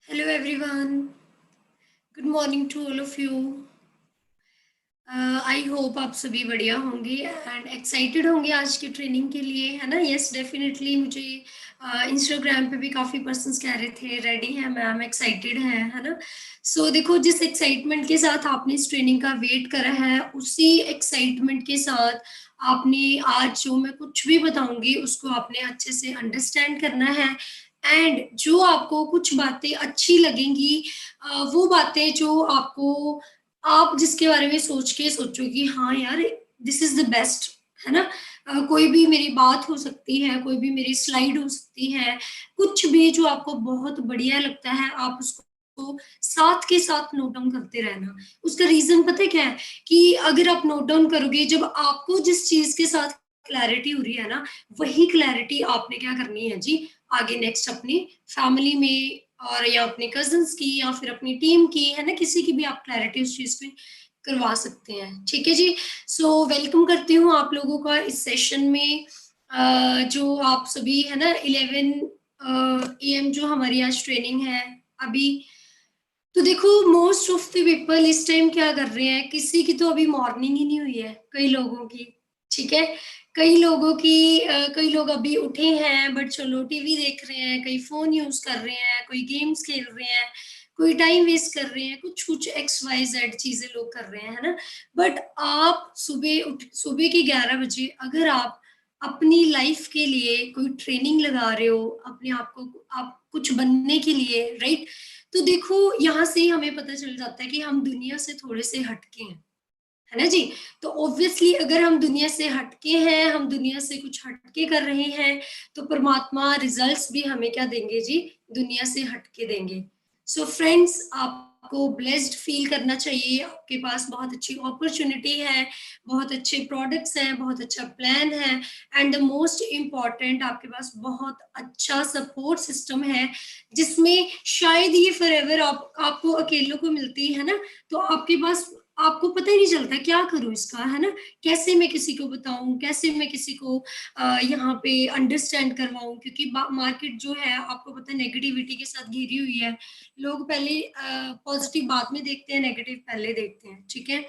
Hello everyone. Good morning to all of you. I hope आप सभी बढ़िया होंगे एंड एक्साइटेड होंगे आज की ट्रेनिंग के लिए, है ना? यस, डेफिनेटली मुझे इंस्टाग्राम पे भी काफ़ी पर्सन्स कह रहे थे रेडी है मैम, एक्साइटेड है ना? सो देखो, जिस एक्साइटमेंट के साथ आपने इस ट्रेनिंग का वेट करा है, उसी एक्साइटमेंट के साथ आपने आज जो मैं कुछ भी बताऊंगी उसको आपने अच्छे से अंडरस्टैंड करना है। एंड जो आपको कुछ बातें अच्छी लगेंगी, वो बातें जो आपको, आप जिसके बारे में सोच के सोचो कि हाँ यार, दिस इज द बेस्ट, है ना? कोई भी मेरी बात हो सकती है, कोई भी मेरी स्लाइड हो सकती है, कुछ भी जो आपको बहुत बढ़िया लगता है, आप उसको साथ के साथ नोट डाउन करते रहना। उसका रीजन पता है क्या है? कि अगर आप नोट डाउन करोगे, जब आपको जिस चीज के साथ क्लैरिटी हो रही है ना, वही क्लैरिटी आपने क्या करनी है जी, आगे नेक्स्ट अपनी फैमिली में और या अपने कजिन्स की या फिर अपनी टीम की, है ना? किसी की भी आप क्लैरिटी उस चीज में करवा सकते हैं। ठीक है जी। सो वेलकम करती हूँ आप लोगों का इस सेशन में। जो आप सभी, है ना, 11 AM जो हमारी आज ट्रेनिंग है अभी। तो देखो, मोस्ट ऑफ द पीपल इस टाइम क्या कर रहे हैं, किसी की तो अभी मॉर्निंग ही नहीं हुई है, कई लोगों की। ठीक है। कई लोगों की कई लोग अभी उठे हैं बट चलो टीवी देख रहे हैं, कई फोन यूज कर रहे हैं, कोई गेम्स खेल रहे हैं, कोई टाइम वेस्ट कर रहे हैं, कुछ कुछ XYZ चीजें लोग कर रहे हैं, है ना? बट आप सुबह के 11 बजे अगर आप अपनी लाइफ के लिए कोई ट्रेनिंग लगा रहे हो, अपने आप को, आप कुछ बनने के लिए, राइट? तो देखो, यहाँ से ही हमें पता चल जाता है कि हम दुनिया से थोड़े से हटके हैं, है ना जी? तो ऑब्वियसली अगर हम दुनिया से हटके हैं, हम दुनिया से कुछ हटके कर रहे हैं, तो परमात्मा रिजल्ट्स भी हमें क्या देंगे जी? दुनिया से हटके देंगे। सो फ्रेंड्स, आपको ब्लेस्ड फील करना चाहिए, आपके पास बहुत अच्छी अपॉर्चुनिटी है, बहुत अच्छे प्रोडक्ट्स हैं, बहुत अच्छा प्लान है, एंड द मोस्ट इम्पॉर्टेंट, आपके पास बहुत अच्छा सपोर्ट सिस्टम है, जिसमें शायद ये फॉरएवर आपको अकेलों को मिलती है ना? तो आपके पास, आपको पता ही नहीं चलता क्या करूँ इसका, है ना? कैसे मैं किसी को बताऊँ, कैसे मैं किसी को यहाँ पे अंडरस्टैंड करवाऊँ, क्योंकि मार्केट जो है आपको पता है नेगेटिविटी के साथ घिरी हुई है। लोग पहले पॉजिटिव बाद में देखते हैं, नेगेटिव पहले देखते हैं, ठीक है?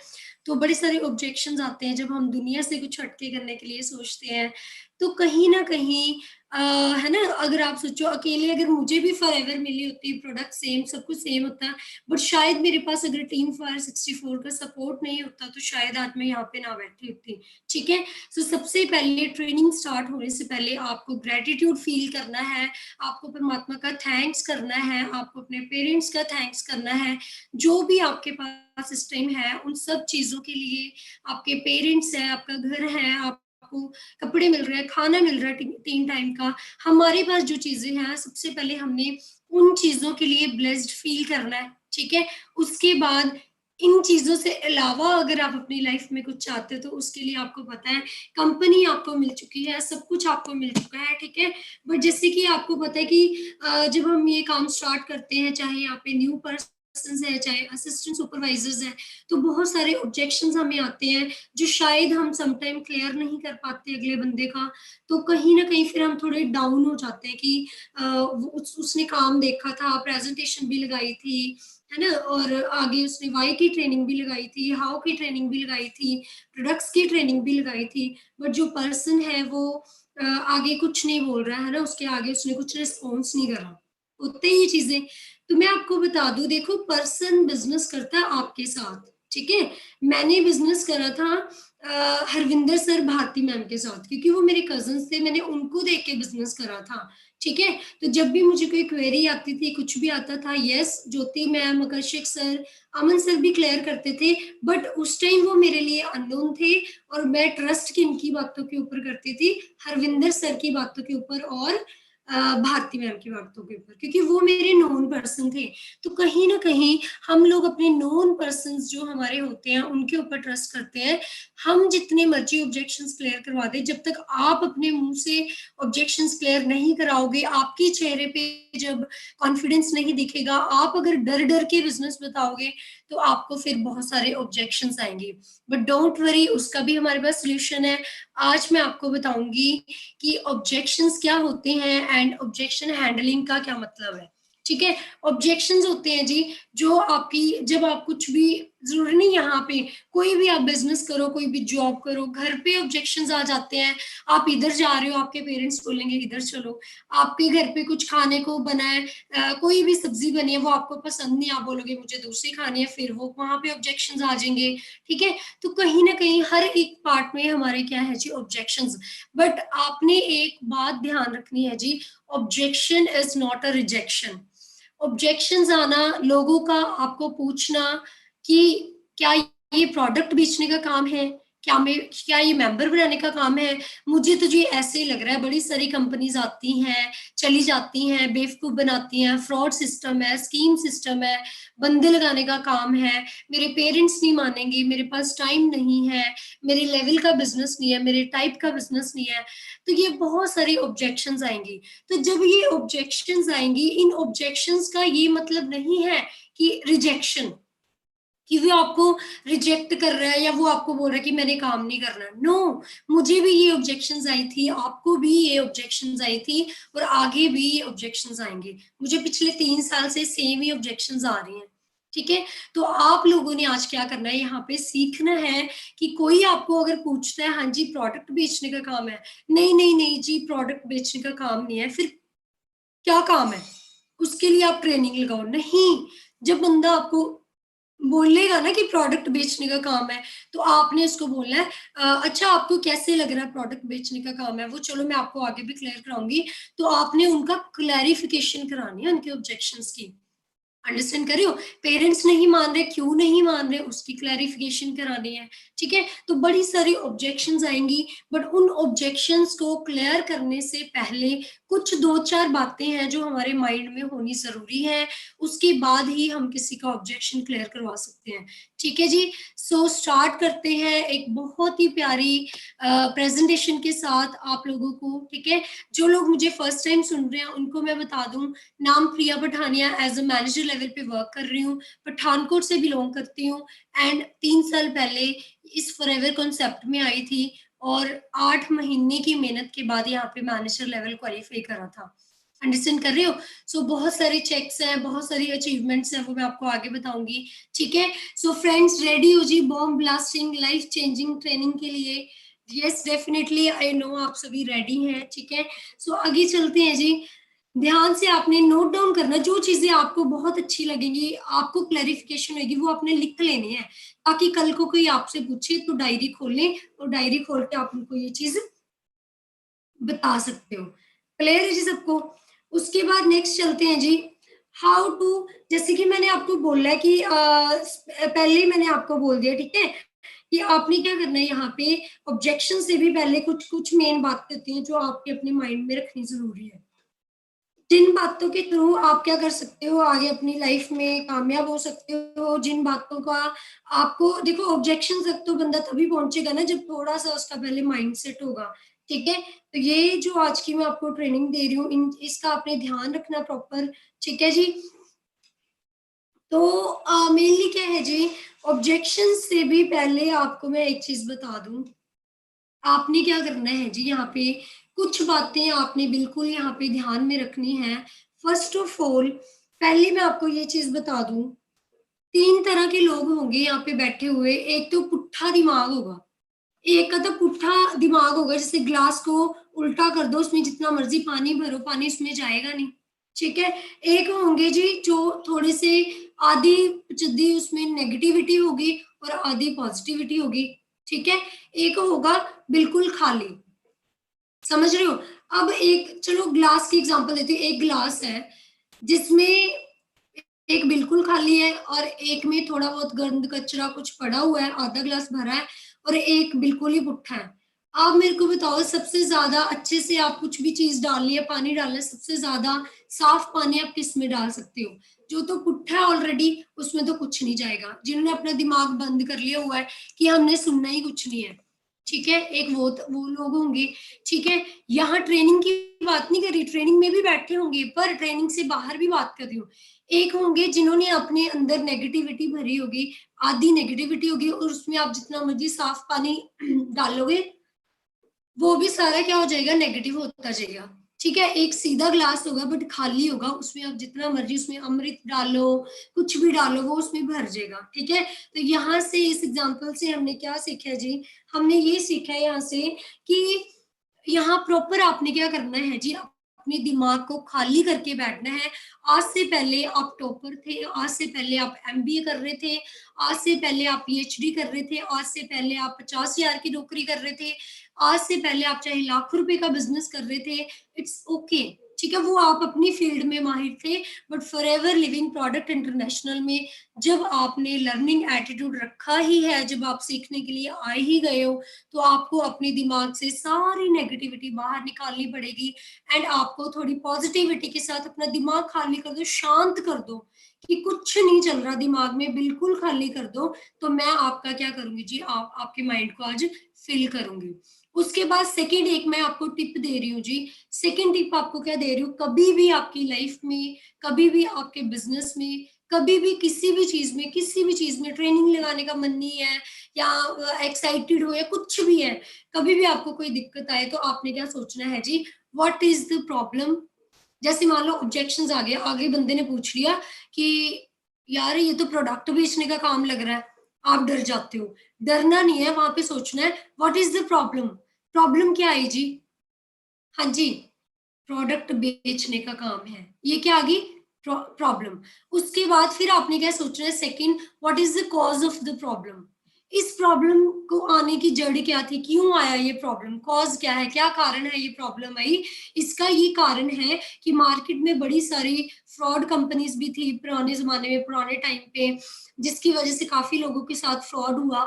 तो बड़े सारे ऑब्जेक्शंस आते हैं जब हम दुनिया से कुछ हटके करने के लिए सोचते हैं। तो कहीं ना कहीं है ना, अगर आप सोचो अकेले अगर मुझे भी फॉरएवर मिली होती, प्रोडक्ट सेम, सब कुछ सेम होता, बट शायद मेरे पास अगर टीम फायर 64 का सपोर्ट नहीं होता, तो शायद आज मैं यहाँ पे ना बैठी होती। ठीक है। सो सबसे पहले ट्रेनिंग स्टार्ट होने से पहले आपको ग्रेटिट्यूड फील करना है, आपको परमात्मा का थैंक्स करना है, आपको अपने पेरेंट्स का थैंक्स करना है, जो भी आपके पास इस टाइम है उन सब चीजों के लिए। आपके पेरेंट्स है, आपका घर है, आपको कपड़े मिल रहे हैं, खाना मिल रहा है 3 टाइम का। हमारे पास जो चीजें हैं, सबसे पहले हमने उन चीजों के लिए ब्लेस्ड फील करना है। ठीक है। उसके बाद इन चीजों से अलावा अगर आप अपनी लाइफ में कुछ चाहते हो, तो उसके लिए आपको पता है कंपनी आपको मिल चुकी है, सब कुछ आपको मिल चुका है। ठीक है। बट जैसे कि आपको पता है कि जब हम ये काम स्टार्ट करते हैं, चाहे यहाँ पे न्यू पर्सन है, चाहे असिस्टेंट सुपरवाइजर्स है, तो बहुत सारे ऑब्जेक्शंस हमें आते हैं जो शायद हम समटाइम क्लियर नहीं कर पाते अगले बंदे का। तो कहीं ना कहीं फिर हम थोड़े डाउन हो जाते हैं कि उसने काम देखा था, प्रेजेंटेशन भी लगाई थी, है ना, और आगे उसने वाई की ट्रेनिंग भी लगाई थी, हाउ की ट्रेनिंग भी लगाई थी, प्रोडक्ट्स की ट्रेनिंग भी लगाई थी, बट जो पर्सन है वो आगे कुछ नहीं बोल रहा है ना, उसके आगे उसने कुछ रिस्पॉन्स नहीं करा। होते ही ये चीजें। तो मैं आपको बता दूं, देखो, पर्सन बिजनेस करता है आपके साथ। ठीक है। मैंने बिजनेस करा था हरविंदर सर भारती मैम के साथ, क्योंकि वो मेरे कजन थे, मैंने उनको देख के बिजनेस करा था। ठीक है। तो जब भी मुझे कोई क्वेरी आती थी, कुछ भी आता था, यस, ज्योति मैम, आकर्षक सर, अमन सर भी क्लियर करते थे, बट उस टाइम वो मेरे लिए अननोन थे, और मैं ट्रस्ट किनकी बातों के ऊपर करती थी? हरविंदर सर की बातों के ऊपर और भारती मैम की बातों के ऊपर, क्योंकि वो मेरे नोन पर्सन थे। तो कहीं ना कहीं हम लोग अपने नोन पर्सन जो हमारे होते हैं उनके ऊपर ट्रस्ट करते हैं। हम जितने मर्जी ऑब्जेक्शंस क्लियर करवा दें, जब तक आप अपने मुंह से ऑब्जेक्शंस क्लियर नहीं कराओगे, आपके चेहरे पे जब कॉन्फिडेंस नहीं दिखेगा, आप अगर डर डर के बिजनेस बताओगे, तो आपको फिर बहुत सारे ऑब्जेक्शंस आएंगे। बट डोंट वरी, उसका भी हमारे पास सोल्यूशन है। आज मैं आपको बताऊंगी कि ऑब्जेक्शंस क्या होते हैं एंड ऑब्जेक्शन हैंडलिंग का क्या मतलब है। ठीक है। ऑब्जेक्शंस होते हैं जी, जो आपकी, जब आप कुछ भी, जरूरी नहीं यहाँ पे कोई भी आप बिजनेस करो, कोई भी जॉब करो, घर पे ऑब्जेक्शंस आ जाते हैं। आप इधर जा रहे हो, आपके पेरेंट्स बोलेंगे इधर चलो। आपके घर पे कुछ खाने को बना है, कोई भी सब्जी बनी है, वो आपको पसंद नहीं, आप बोलोगे मुझे दूसरी खानी है, फिर वो वहां पे ऑब्जेक्शंस आ जाएंगे। ठीक है। तो कहीं ना कहीं हर एक पार्ट में हमारे क्या है जी, ऑब्जेक्शंस। बट आपने एक बात ध्यान रखनी है जी, objection is not a rejection. Objections आना, लोगों का आपको पूछना कि क्या ये प्रोडक्ट बेचने का काम है, क्या ये मेंबर बनाने का काम है, मुझे तो जी ऐसे ही लग रहा है। बड़ी सारी कंपनीज आती हैं, चली जाती हैं, बेवकूफ बनाती हैं, फ्रॉड सिस्टम है, स्कीम सिस्टम है, बंदे लगाने का काम है, मेरे पेरेंट्स नहीं मानेंगे, मेरे पास टाइम नहीं है, मेरे लेवल का बिजनेस नहीं है, मेरे टाइप का बिजनेस नहीं है। तो ये बहुत सारी ऑब्जेक्शंस आएंगी। तो जब ये ऑब्जेक्शंस आएंगी, इन ऑब्जेक्शंस का ये मतलब नहीं है कि रिजेक्शन, कि वो आपको रिजेक्ट कर रहा है या वो आपको बोल रहा है कि मैंने काम नहीं करना। नो, मुझे भी ये ऑब्जेक्शंस आई थी, आपको भी ये ऑब्जेक्शंस आई थी, और आगे भी ये ऑब्जेक्शंस आएंगे। मुझे पिछले 3 साल से सेम ही ऑब्जेक्शंस आ रही हैं। ठीक है। तो आप लोगों ने आज क्या करना है, यहाँ पे सीखना है कि कोई आपको अगर पूछता है, हाँ जी प्रोडक्ट बेचने का काम है, नहीं नहीं नहीं जी प्रोडक्ट बेचने का काम नहीं है, फिर क्या काम है? उसके लिए आप ट्रेनिंग लगाओ। नहीं, जब बंदा आपको बोलेगा ना कि प्रोडक्ट बेचने का काम है, तो आपने उसको बोलना है, अच्छा आपको कैसे लग रहा है प्रोडक्ट बेचने का काम है वो, चलो मैं आपको आगे भी क्लियर कराऊंगी। तो आपने उनका क्लैरिफिकेशन करानी है उनके ऑब्जेक्शंस की। अंडरस्टैंड कर रहे हो? पेरेंट्स नहीं मान रहे, क्यों नहीं मान रहे, उसकी क्लैरिफिकेशन करानी है। ठीक है। तो बड़ी सारी ऑब्जेक्शंस आएंगी, बट उन ऑब्जेक्शंस को क्लियर करने से पहले कुछ 2-4 बातें हैं जो हमारे माइंड में होनी जरूरी है। उसके बाद ही हम किसी का ऑब्जेक्शन क्लियर करवा सकते हैं। ठीक है जी। सो स्टार्ट करते हैं एक बहुत ही प्यारी प्रेजेंटेशन के साथ आप लोगों को। ठीक है। जो लोग मुझे फर्स्ट टाइम सुन रहे हैं उनको मैं बता दूं, नाम Priya Pathania, as a manager level पे वर्क कर रही हूँ, पठानकोट से बिलोंग करती हूँ, एंड 3 साल पहले इस फॉरएवर कॉन्सेप्ट में आई थी, और 8 महीने की मेहनत के बाद यहाँ पे मैनेजर लेवल क्वालिफाई करा था। अंडरस्टैंड कर रहे हो? सो बहुत सारे चेक्स हैं, बहुत सारी अचीवमेंट्स हैं, वो मैं आपको आगे बताऊंगी। ठीक है। सो फ्रेंड्स, रेडी हो जी bomb blasting life changing training के लिए? यस डेफिनेटली, आई नो आप सभी रेडी हैं। ठीक है। सो आगे चलते हैं जी। ध्यान से आपने नोट डाउन करना, जो चीजें आपको बहुत अच्छी लगेंगी, आपको क्लैरिफिकेशन होगी, वो आपने लिख लेनी है, ताकि कल को कोई आपसे पूछे तो डायरी खोलें, और डायरी खोल के आप उनको ये चीज बता सकते हो। क्लियर है जी सबको? उसके बाद नेक्स्ट चलते हैं जी, हाउ टू। जैसे कि मैंने आपको बोला है कि पहले ही मैंने आपको बोल दिया, ठीक है, कि आपने क्या करना है यहाँ पे, ऑब्जेक्शन से भी पहले कुछ कुछ मेन बातें होती हैं जो आपके अपने माइंड में रखनी जरूरी है। जिन बातों के थ्रू आप क्या कर सकते हो, आगे अपनी लाइफ में कामयाब हो सकते हो, जिन बातों का आपको, देखो ऑब्जेक्शन तक तो बंदा तभी पहुंचेगा ना जब थोड़ा सा उसका पहले माइंड सेट होगा। ठीक है। तो ये जो आज की मैं आपको ट्रेनिंग दे रही हूँ, इन इसका आपने ध्यान रखना प्रॉपर। ठीक है जी। तो मेनली क्या है जी, ऑब्जेक्शन से भी पहले आपको मैं एक चीज बता दूं, आपने क्या करना है जी, यहाँ पे कुछ बातें आपने बिल्कुल यहाँ पे ध्यान में रखनी है। फर्स्ट ऑफ ऑल, पहले मैं आपको ये चीज बता दूं, 3 तरह के लोग होंगे यहाँ पे बैठे हुए। एक तो पुट्ठा दिमाग होगा, एक का तो पुट्ठा दिमाग होगा, जैसे ग्लास को उल्टा कर दो, उसमें जितना मर्जी पानी भरो, पानी उसमें जाएगा नहीं। ठीक है। एक होंगे जी जो थोड़े से आधी जद्दी, उसमें नेगेटिविटी होगी और आधी पॉजिटिविटी होगी। ठीक है। एक होगा बिल्कुल खाली। समझ रहे हो? अब एक, चलो ग्लास की एग्जांपल देती हूँ। एक ग्लास है जिसमें एक बिल्कुल खाली है, और एक में थोड़ा बहुत गंद कचरा कुछ पड़ा हुआ है, आधा ग्लास भरा है, और एक बिल्कुल ही पुट्ठा है। आप मेरे को बताओ, सबसे ज्यादा अच्छे से आप कुछ भी चीज डालनी है, पानी डालना है, सबसे ज्यादा साफ पानी आप किस में डाल सकते हो? जो तो पुट्ठा है ऑलरेडी, उसमें तो कुछ नहीं जाएगा, जिन्होंने अपना दिमाग बंद कर लिया हुआ है कि हमने सुनना ही कुछ नहीं है। ठीक है। एक वो लोग होंगे। ठीक है। यहाँ ट्रेनिंग की बात नहीं कर रही, ट्रेनिंग में भी बैठे होंगे, पर ट्रेनिंग से बाहर भी बात कर रही हूँ। एक होंगे जिन्होंने अपने अंदर नेगेटिविटी भरी होगी, आधी नेगेटिविटी होगी, और उसमें आप जितना मर्जी साफ पानी डालोगे, वो भी सारा क्या हो जाएगा, नेगेटिव होता जाएगा। ठीक है? एक सीधा ग्लास होगा बट खाली होगा, उसमें आप जितना मर्ज़ी उसमें अमृत डालो, कुछ भी डालो वो उसमें भर जाएगा, ठीक है? तो यहाँ से इस एग्ज़ाम्पल से हमने क्या सीखा है जी? हमने ये सीखा है यहाँ से कि यहाँ प्रॉपर आपने क्या करना है जी, अपने दिमाग को खाली करके बैठना है। आज से पहले आप टॉपर थे, आज से पहले आप एमबीए कर रहे थे, आज से पहले आप पीएचडी कर रहे थे, आज से पहले आप 50,000 की नौकरी कर रहे थे, आज से पहले आप चाहे लाख रुपए का बिज़नेस कर रहे थे, इट्स ओके, ठीक है? वो आप अपनी फील्ड में माहिर थे, but forever living product international में जब आपने लर्निंग एटीट्यूड रखा ही है, जब आप सीखने के लिए आए ही गए हो, तो आपको अपने दिमाग से सारी नेगेटिविटी बाहर निकालनी पड़ेगी एंड आपको थोड़ी पॉजिटिविटी के साथ अपना दिमाग खाली कर दो, शांत कर दो कि कुछ नहीं चल रहा दिमाग में, बिल्कुल खाली कर दो। तो मैं आपका क्या करूँगी जी, आप आपके माइंड को आज फिल करूँगी। उसके बाद सेकंड एक मैं आपको टिप दे रही हूँ जी। सेकंड टिप आपको क्या दे रही हूँ, कभी भी आपकी लाइफ में, कभी भी आपके बिज़नेस में, कभी भी किसी भी चीज़ में ट्रेनिंग लगाने का मन नहीं है या एक्साइटेड हो या कुछ भी है, कभी भी आपको कोई दिक्कत आए तो आपने क्या सोचना है जी, व्हाट इज़ द प्रॉब्लम? जैसे मान लो ऑब्जेक्शंस आ गए, आगे बंदे ने पूछ लिया कि यार ये तो प्रोडक्ट बेचने का काम लग रहा है, आप डर जाते हो। डरना नहीं है, वहाँ पे सोचना है what is the problem? Problem क्या है जी? हाँ जी, प्रोडक्ट बेचने का काम है। ये क्या आ गई? प्रॉब्लम। उसके बाद फिर आपने क्या सोचना है second, what is the cause of the problem? इस प्रॉब्लम को आने की जड़ क्या थी? क्यों आया ये प्रॉब्लम? कॉज़ क्या है? क्या कारण है ये प्रॉब्लम आई? इसका ये कारण है कि मार्केट में बड़ी सारी फ्रॉड कंपनीज़ भी थी पुराने ज़माने में, पुराने टाइम पे, जिसकी वज़ह से काफ़ी लोगों के साथ फ्रॉड हुआ।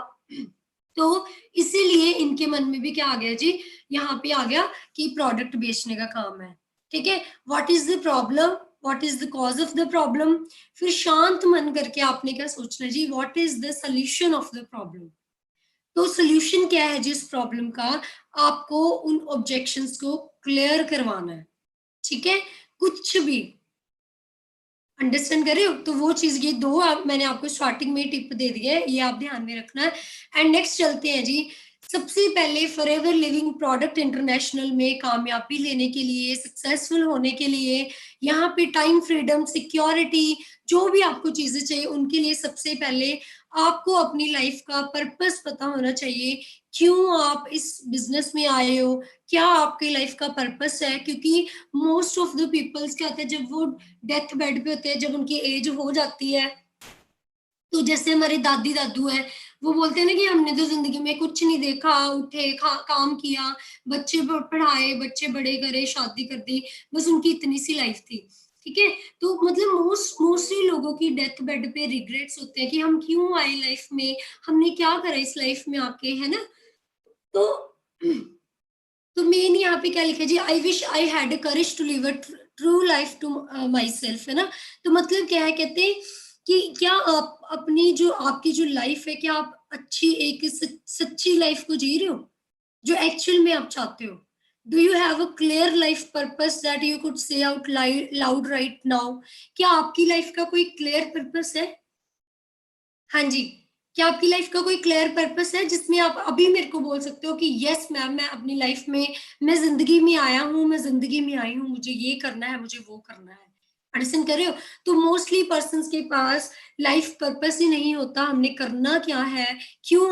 तो इसीलिए इनके मन में भी क्या आ गया जी, यहाँ पे आ गया कि प्रोडक्ट बेचने का काम है, ठीक है? What is the problem? What is the cause of the problem? फिर शांत मन करके आपने क्या सोचना है जी, what is the solution of the problem? तो सॉल्यूशन क्या है जी इस प्रॉब्लम का? आपको उन ऑब्जेक्शंस को क्लियर करवाना है, ठीक है? कुछ भी अंडरस्टैंड कर रहे हो? तो वो चीज़ ये 2 मैंने आपको स्टार्टिंग में ही टिप दे दी है, ये आप ध्यान में रखना है। एंड नेक्स्ट चलते हैं जी, सबसे पहले फॉरएवर लिविंग प्रोडक्ट इंटरनेशनल में कामयाबी लेने के लिए, सक्सेसफुल होने के लिए, यहाँ पे टाइम फ्रीडम, सिक्योरिटी, जो भी आपको चीज़ें चाहिए, उनके लिए सबसे पहले आपको अपनी लाइफ़ का पर्पस पता होना चाहिए। क्यों आप इस बिज़नेस में आए हो? क्या आपकी लाइफ़ का पर्पस है? क्योंकि मोस्ट ऑफ द पीपल्स क्या होता है, जब वो डेथ बेड पे होते हैं, जब उनकी एज हो जाती है, तो जैसे हमारे दादी-दादू हैं, वो बोलते हैं ना कि हमने तो ज़िंदगी में कुछ नहीं देखा, उठे, खा काम किया, बच्चे पढ़ाए, बच्चे बड़े करे, शादी कर दी, बस उनकी इतनी सी लाइफ़ थी, ठीक है? तो मतलब मोस्टली लोगों की डेथ बेड पे रिग्रेट्स होते हैं कि हम क्यों आए लाइफ़ में, हमने क्या करा इस लाइफ़ में आके, है ना? तो तो मेन यहाँ पे क्या लिखा है जी, I wish I had a courage to live a true life to myself, है ना? तो मतलब क्या है, कहते हैं कि क्या आप अपनी जो आपकी जो लाइफ है, क्या आप अच्छी एक सच्ची लाइफ को जी रहे हो जो एक्चुअल में आप चाहते हो? Do you have a clear life purpose that you could say out loud right now? क्या आपकी लाइफ का कोई क्लियर पर्पस है? हाँ जी। क्या आपकी लाइफ़ का कोई क्लियर पर्पस है जिसमें आप अभी मेरे को बोल सकते हो कि यस मैम, मैं अपनी लाइफ़ में, मैं ज़िंदगी में आया हूँ, मैं ज़िंदगी में आई हूँ, मुझे ये करना है, मुझे वो करना है। अंडरस्टैंड कर रहे हो? तो मोस्टली पर्सन्स के पास लाइफ़ पर्पस ही नहीं होता, हमने करना क्या है? क्यों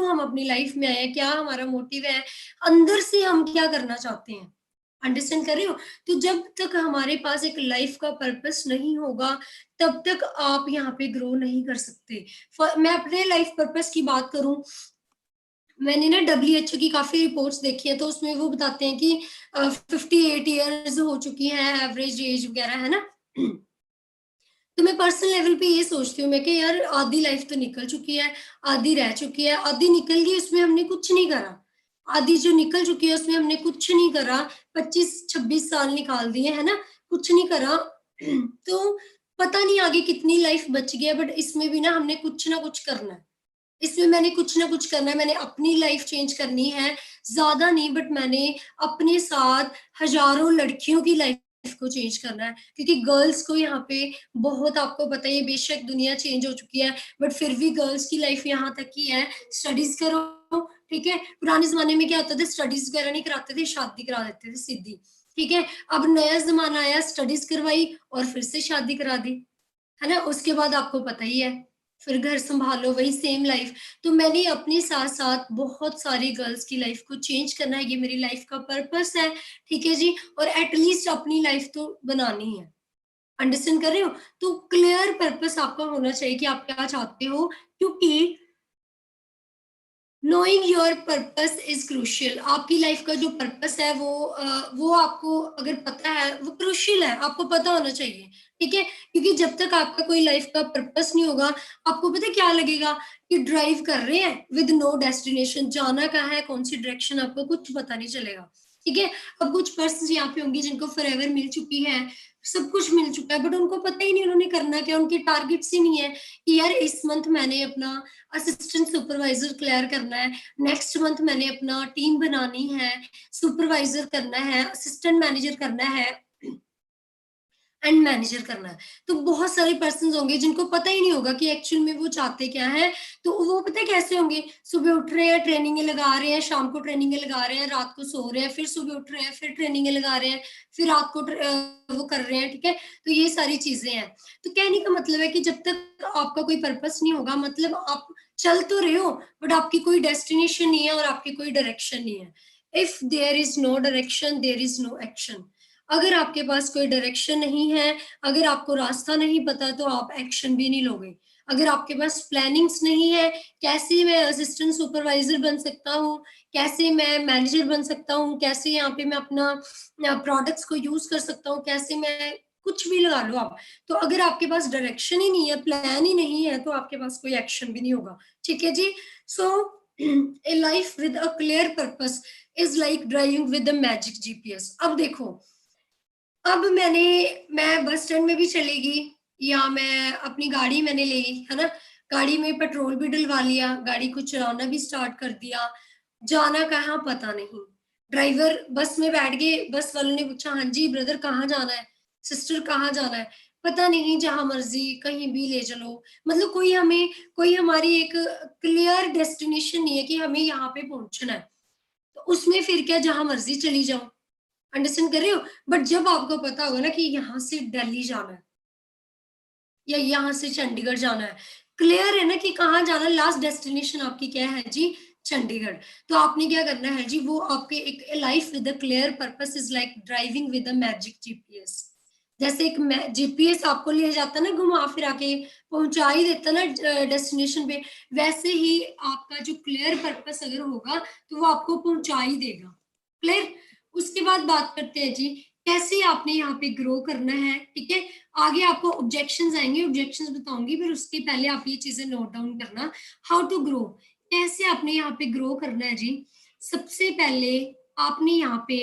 हम अपनी लाइफ़ में आए हैं? क्या हमारा मोटिव है? अंदर से हम क्या करना चाहते हैं? अंडरस्टैंड कर रहे हो? तो जब तक हमारे पास एक लाइफ़ का पर्पस नहीं होगा, तब तक आप यहाँ पे ग्रो नहीं कर सकते। मैं अपने लाइफ पर्पस की बात करूँ, मैंने ना डब्ल्यूएचओ की काफ़ी रिपोर्ट्स देखी है, तो उसमें वो बताते हैं कि 58 इयर्स हो चुकी हैं एवरेज एज वगैरह, है ना? तो मैं पर्सनल लेवल पे ये सोचती हूँ मैं कि यार आधी लाइफ तो निकल चुकी है, आधी रह चुकी है, आधी निकल गई उसमें हमने कुछ नहीं करा। आधी जो निकल चुकी है उसमें हमने कुछ नहीं करा, 25-26 साल निकाल दिए, है ना? कुछ नहीं करा। तो पता नहीं आगे कितनी लाइफ बच गई है, बट इसमें भी ना हमने कुछ ना कुछ करना है। इसमें मैंने कुछ ना कुछ करना है, मैंने अपनी लाइफ चेंज करनी है, ज़्यादा नहीं बट मैंने अपने साथ हज़ारों लड़कियों की लाइफ को चेंज करना है। क्योंकि गर्ल्स को यहाँ पे बहुत, आपको पता ही है, बेशक दुनिया चेंज हो चुकी है, बट फिर भी गर्ल्स की लाइफ यहाँ तक ही है, स्टडीज़ करो, ठीक है। पुराने जमाने में क्या होता था, स्टडीज वगैरह नहीं कराते थे, शादी करा देते थे सीधी, ठीक है। अब नया जमाना आया, स्टडीज करवाई और फिर से शादी करा दी, है ना। उसके बाद आपको पता ही है, फिर घर संभालो, वही सेम लाइफ। तो मैंने अपने साथ साथ बहुत सारी गर्ल्स की लाइफ को चेंज करना है, ये मेरी लाइफ का पर्पस है, ठीक है जी। और एटलीस्ट अपनी लाइफ तो बनानी है, अंडरस्टैंड कर रहे हो। तो क्लियर पर्पस आपका होना चाहिए कि आप क्या चाहते हो, क्योंकि knowing your purpose is crucial. आपकी लाइफ का जो पर्पस है वो आपको अगर पता है, वो क्रूशियल है, आपको पता होना चाहिए, ठीक है। क्योंकि जब तक आपका कोई लाइफ का पर्पस नहीं होगा, आपको पता है क्या लगेगा, कि ड्राइव कर रहे हैं विद नो डेस्टिनेशन, जाना कहाँ है, कौन सी डायरेक्शन, आपको कुछ पता नहीं चलेगा, ठीक है। अब कुछ पर्सन यहाँ पे होंगे जिनको फॉरएवर मिल चुकी है, सब कुछ मिल चुका है, बट उनको पता ही नहीं उन्होंने करना क्या, उनके टारगेट्स ही नहीं है कि यार इस मंथ मैंने अपना असिस्टेंट सुपरवाइजर क्लियर करना है, नेक्स्ट मंथ मैंने अपना टीम बनानी है, सुपरवाइजर करना है, असिस्टेंट मैनेजर करना है एंड मैनेजर करना है। तो बहुत सारे पर्सन होंगे जिनको पता ही नहीं होगा कि एक्चुअल में वो चाहते क्या है। तो वो पता है कैसे होंगे, सुबह उठ रहे हैं, ट्रेनिंगें लगा रहे हैं, शाम को ट्रेनिंगें लगा रहे हैं, रात को सो रहे हैं, फिर सुबह उठ रहे हैं, फिर ट्रेनिंगें लगा रहे हैं, फिर रात को वो कर रहे हैं, ठीक है। तो ये सारी चीजें हैं। तो कहने का मतलब है कि जब तक आपका कोई पर्पस नहीं होगा, मतलब आप चल तो रहे हो बट आपकी कोई डेस्टिनेशन नहीं है और आपकी कोई डायरेक्शन नहीं है। If there is no direction, there is no action. अगर आपके पास कोई डायरेक्शन नहीं है, अगर आपको रास्ता नहीं पता, तो आप एक्शन भी नहीं लोगे। अगर आपके पास प्लानिंग्स नहीं है, कैसे मैं असिस्टेंट सुपरवाइजर बन सकता हूँ, कैसे मैं मैनेजर बन सकता हूँ, कैसे यहाँ पे मैं अपना प्रोडक्ट्स को यूज कर सकता हूँ, कैसे मैं, कुछ भी लगा लो आप। तो अगर आपके पास डायरेक्शन ही नहीं है, प्लान ही नहीं है, तो आपके पास कोई एक्शन भी नहीं होगा, ठीक है जी। So a life with a clear purpose is like driving with the magic GPS. अब देखो, अब मैं बस स्टैंड में भी चली गई, या मैं अपनी गाड़ी मैंने ले ली, है ना? गाड़ी में पेट्रोल भी डलवा लिया, गाड़ी को चलाना भी स्टार्ट कर दिया, जाना कहाँ पता नहीं। ड्राइवर बस में बैठ गए, बस वालों ने पूछा, हाँ जी ब्रदर कहाँ जाना है? सिस्टर कहाँ जाना है? पता नहीं, जहाँ मर्ज़ी कहीं भी ले चलो। मतलब कोई हमारी एक क्लियर डेस्टिनेशन नहीं है कि हमें यहाँ पे पहुँचना है। तो उसमें फिर क्या, जहाँ मर्ज़ी चली जाओ। अंडरस्टैंड कर रहे हो? बट जब आपको पता होगा ना कि यहाँ से दिल्ली जाना है या यहाँ से चंडीगढ़ जाना है, क्लियर है ना कि कहाँ जाना है, लास्ट डेस्टिनेशन आपकी क्या है जी? चंडीगढ़। तो आपने क्या करना है जी, वो आपके एक life with a clear purpose is like driving with a magic GPS. जैसे एक जीपीएस आपको ले जाता ना, घुमा फिरा के पहुंचा ही देता ना डेस्टिनेशन पे, वैसे ही आपका जो क्लियर पर्पस अगर होगा तो वो आपको पहुंचा ही देगा। क्लियर। उसके बाद बात करते हैं जी, कैसे आपने यहाँ पे ग्रो करना है, ठीक है। आगे आपको ऑब्जेक्शंस आएंगे, ऑब्जेक्शंस बताऊंगी, फिर उसके पहले आप ये चीजें नोट डाउन करना। हाउ टू ग्रो, कैसे आपने यहाँ पे ग्रो करना है जी। सबसे पहले आपने यहाँ पे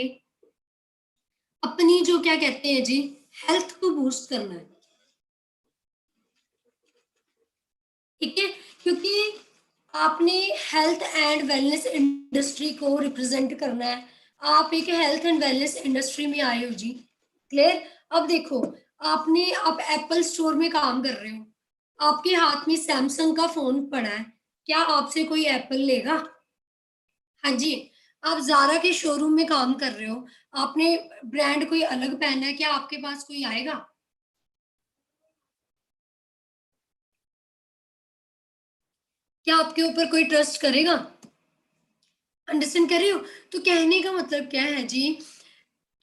अपनी जो क्या कहते हैं जी, हेल्थ को बूस्ट करना है, ठीक है। क्योंकि आपने हेल्थ एंड वेलनेस इंडस्ट्री को रिप्रेजेंट करना है। आप एक हेल्थ एंड वेलनेस इंडस्ट्री में आए हो जी, क्लियर। अब देखो, आप एप्पल स्टोर में काम कर रहे हो, आपके हाथ में सैमसंग का फोन पड़ा है, क्या आपसे कोई एप्पल लेगा? हाँ जी। आप ज़ारा के शोरूम में काम कर रहे हो, आपने ब्रांड कोई अलग पहना है, क्या आपके पास कोई आएगा? क्या आपके ऊपर कोई ट्रस्ट करेगा? अंडरस्टैंड कर रहे हो? तो कहने का मतलब क्या है जी,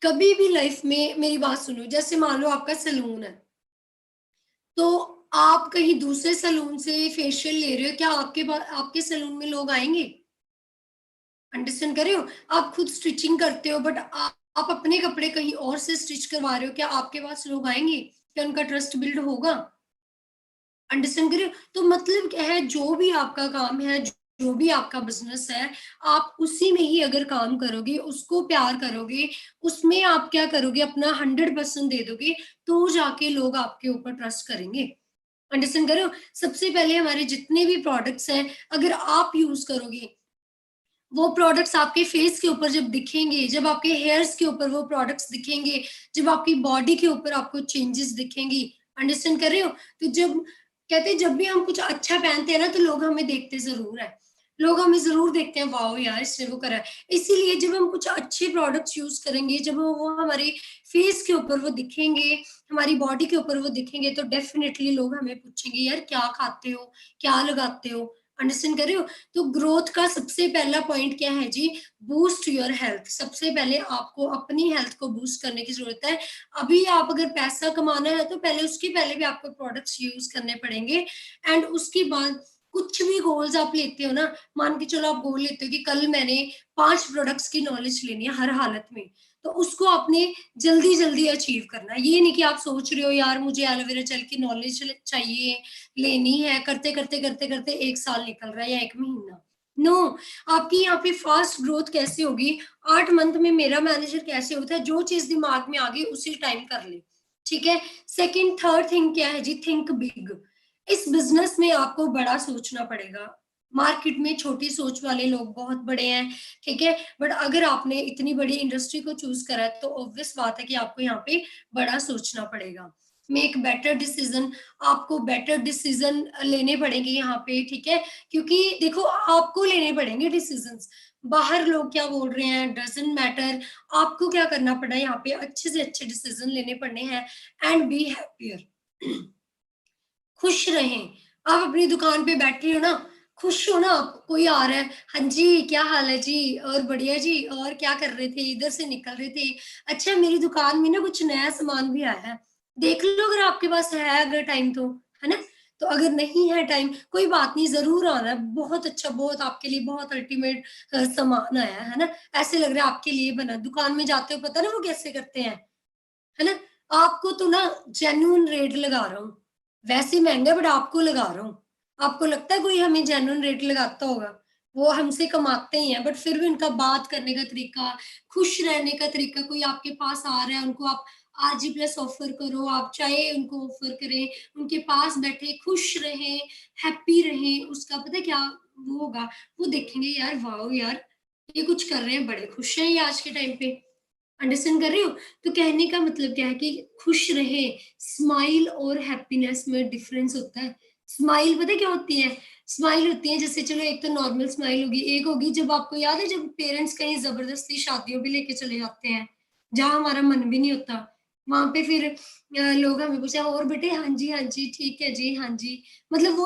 कभी भी लाइफ में मेरी बात सुनो, जैसे मान लो आपका सैलून है, तो आप कहीं दूसरे सैलून से फेशियल ले रहे हो, क्या आपके पास आपके सैलून में लोग आएंगे? अंडरस्टैंड कर रहे हो? आप खुद स्टिचिंग करते हो, बट आप अपने कपड़े कहीं और से स्टिच करवा रहे हो, क्या आपके पास लोग आएंगे? क्या उनका ट्रस्ट बिल्ड होगा? अंडरस्टैंड कर रहे हो? तो मतलब क्या है, जो भी आपका काम है, जो भी आपका बिजनेस है, आप उसी में ही अगर काम करोगे, उसको प्यार करोगे, उसमें आप क्या करोगे, अपना 100% दे दोगे, तो जाके लोग आपके ऊपर ट्रस्ट करेंगे। अंडरस्टैंड कर रहे हो? सबसे पहले हमारे जितने भी प्रोडक्ट्स हैं, अगर आप यूज करोगे, वो प्रोडक्ट्स आपके फेस के ऊपर जब दिखेंगे, जब आपके हेयर्स के ऊपर वो प्रोडक्ट्स दिखेंगे, जब आपकी बॉडी के ऊपर आपको चेंजेस दिखेंगी, अंडरस्टैंड कर रहे हो? तो जब कहते हैं, जब भी हम कुछ अच्छा पहनते हैं ना, तो लोग हमें देखते जरूर है। लोग हमें ज़रूर देखते हैं, वाओ यार इसने वो करा है। इसीलिए जब हम कुछ अच्छे प्रोडक्ट्स यूज़ करेंगे, जब वो हमारे फेस के ऊपर वो दिखेंगे, हमारी बॉडी के ऊपर वो दिखेंगे, तो डेफ़िनेटली लोग हमें पूछेंगे, "यार क्या खाते हो? क्या लगाते हो?" अंडरस्टैंड कर रहे हो? तो ग्रोथ का सबसे पहला पॉइंट क्या है जी? Boost your health. सबसे पहले आपको अपनी हेल्थ को बूस्ट करने की ज़रूरत है। अभी आप अगर पैसा कमाना है, तो पहले उसके पहले भी आपको प्रोडक्ट्स यूज़ करने पड़ेंगे एंड उसके बाद कुछ भी गोल्स आप लेते हो ना, मान के चलो आप गोल लेते हो कि कल मैंने 5 प्रोडक्ट्स की नॉलेज लेनी है हर हालत में, तो उसको आपने जल्दी-जल्दी अचीव करना है। ये नहीं कि आप सोच रहे हो यार मुझे एलोवेरा जेल की नॉलेज ल चाहिए, लेनी है, करते-करते, करते-करते 1 साल निकल रहा है या 1 महीना। नो, आपकी यहाँ पे फास्ट ग्रोथ कैसे होगी, 8 मंथ में मेरा मैनेजर कैसे होता है, जो चीज़ दिमाग में आ गई उसी टाइम कर ले, ठीक है? सेकंड थर्ड थिंग क्या है जी, थिंक बिग। इस बिज़नेस में आपको बड़ा सोचना पड़ेगा। मार्केट में छोटी सोच वाले लोग बहुत बड़े हैं, ठीक है? बट अगर आपने इतनी बड़ी इंडस्ट्री को चूज़ करा है, तो ऑब्वियस बात है कि आपको यहाँ पे बड़ा सोचना पड़ेगा। मेक बेटर डिसीज़न, आपको बेटर डिसीज़न लेने पड़ेंगे यहाँ पे, ठीक है? क्योंकि देखो आपको लेने पड़ेंगे डिसीज़न्स। बाहर लोग क्या बोल रहे हैं डज़न्ट मैटर, आपको क्या करना पड़ा है यहाँ पे अच्छे से अच्छे डिसीज़न लेने पड़ने हैं एंड बी हैप्पियर। खुश रहें। आप अपनी दुकान पे बैठे हो ना, खुश हो ना आप, कोई आ रहा है, "हाँ जी, क्या हाल है जी? और बढ़िया जी, और क्या कर रहे थे? इधर से निकल रहे थे। अच्छा मेरी दुकान में ना कुछ नया सामान भी आया है, देख लो अगर आपके पास है अगर टाइम तो।" है ना? तो अगर नहीं है टाइम, कोई बात नहीं ज़रूर आना है, बहुत अच्छा, बहुत आपके लिए बहुत अल्टीमेट सामान आया है ना? ऐसे लग रहा है आपके लिए बना। दुकान में जाते हो पता है ना वो कैसे करते हैं? है ना? आपको तो ना जेन्युइन रेट लगा रहा हूँ। वैसे महँगा है बट आपको लगा रहा हूँ। आपको लगता है कोई हमें जेन्युइन रेट लगाता होगा? वो हमसे कमाते ही हैं बट फिर भी उनका बात करने का तरीका, खुश रहने का तरीका, कोई आपके पास आ रहा है उनको आप आरजी प्लस ऑफ़र करो, आप चाय उनको ऑफ़र करें, उनके पास बैठे खुश रहें, हैप्पी रहें, उसका पता है क्या वो होगा? वो देखेंगे यार वाओ यार! ये कुछ कर रहे हैं, बड़े खुश हैं ये आज के टाइम पे। अंडरस्टैंड कर रहे हो? तो कहने का मतलब क्या है कि खुश रहें, स्माइल और हैप्पीनेस में डिफरेंस होता है। स्माइल पता है क्या होती है? स्माइल होती है जैसे चलो एक तो नॉर्मल स्माइल होगी, एक होगी जब आपको याद है जब पेरेंट्स कहीं ज़बरदस्ती शादियों पे लेके चले जाते हैं, जहाँ हमारा मन भी नहीं होता। वहाँ पे फिर लोग हमें पूछते हैं और बेटे हाँ जी, ठीक है जी, हाँ जी। मतलब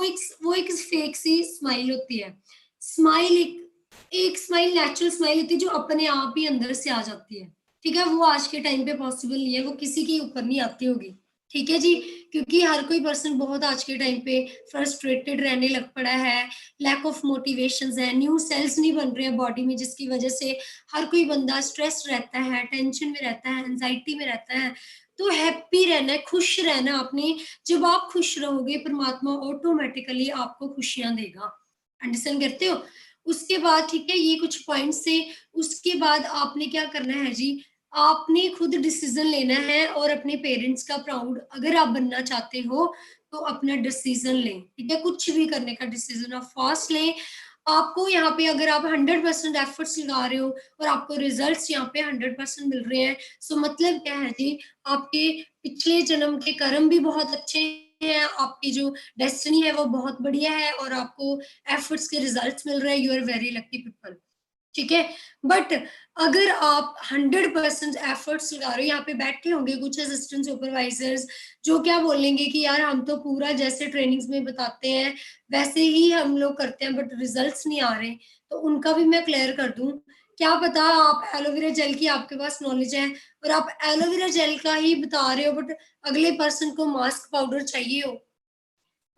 वो एक फेक सी स्माइल होती है। स्माइल एक एक स्माइल नेचुरल स्माइल होती है जो अपने आप ही अंदर से आ जाती है। ठीक है? वो आज के टाइम पे पॉसिबल नहीं है, वो किसी के ऊपर नहीं आती होगी। ठीक है जी? क्योंकि हर कोई पर्सन बहुत आज के टाइम पे फ्रस्ट्रेटेड रहने लग पड़ा है, लैक ऑफ मोटिवेशंस है, न्यू सेल्स नहीं बन रहे हैं बॉडी में जिसकी वजह से हर कोई बंदा स्ट्रेस्ड रहता है, टेंशन में रहता है, एंग्ज़ायटी में रहता है। तो हैप्पी रहना है, खुश रहना है आपने, जब आप खुश रहोगे परमात्मा ऑटोमैटिकली आपको खुशियाँ देगा। अंडरस्टैंड करते हो? उसके बाद ठीक है, ये कुछ पॉइंट्स थे, उसके बाद आपने क्या करना है जी, आपने खुद डिसीज़न लेना है और अपने पेरेंट्स का प्राउड अगर आप बनना चाहते हो, तो अपना डिसीज़न लें, ठीक है? कुछ भी करने का डिसीज़न आप फ़ास्ट लें। आपको यहाँ पे अगर आप 100% एफर्ट्स लगा रहे हो और आपको रिज़ल्ट्स यहाँ पे 100% मिल रहे हैं, सो मतलब क्या है जी, आपके पिछले जन्म के कर्म भी बहुत अच्छे हैं, आपकी जो डेस्टिनी है वो बहुत बढ़िया है और आपको एफर्ट्स के रिज़ल्ट्स मिल रहे हैं, you are very lucky people. ठीक है? बट अगर आप 100% एफर्ट्स लगा रहे हो, यहाँ पे बैठे होंगे कुछ असिस्टेंट सुपरवाइज़र्स जो क्या बोलेंगे कि यार हम तो पूरा जैसे ट्रेनिंग्स में बताते हैं, वैसे ही हम लोग करते हैं बट रिज़ल्ट्स नहीं आ रहे। तो उनका भी मैं क्लियर कर दूँ, क्या पता आप एलोवेरा जेल की आपके पास नॉलेज है और आप एलोवेरा जेल का ही बता रहे हो बट अगले पर्सन को मास्क पाउडर चाहिए हो।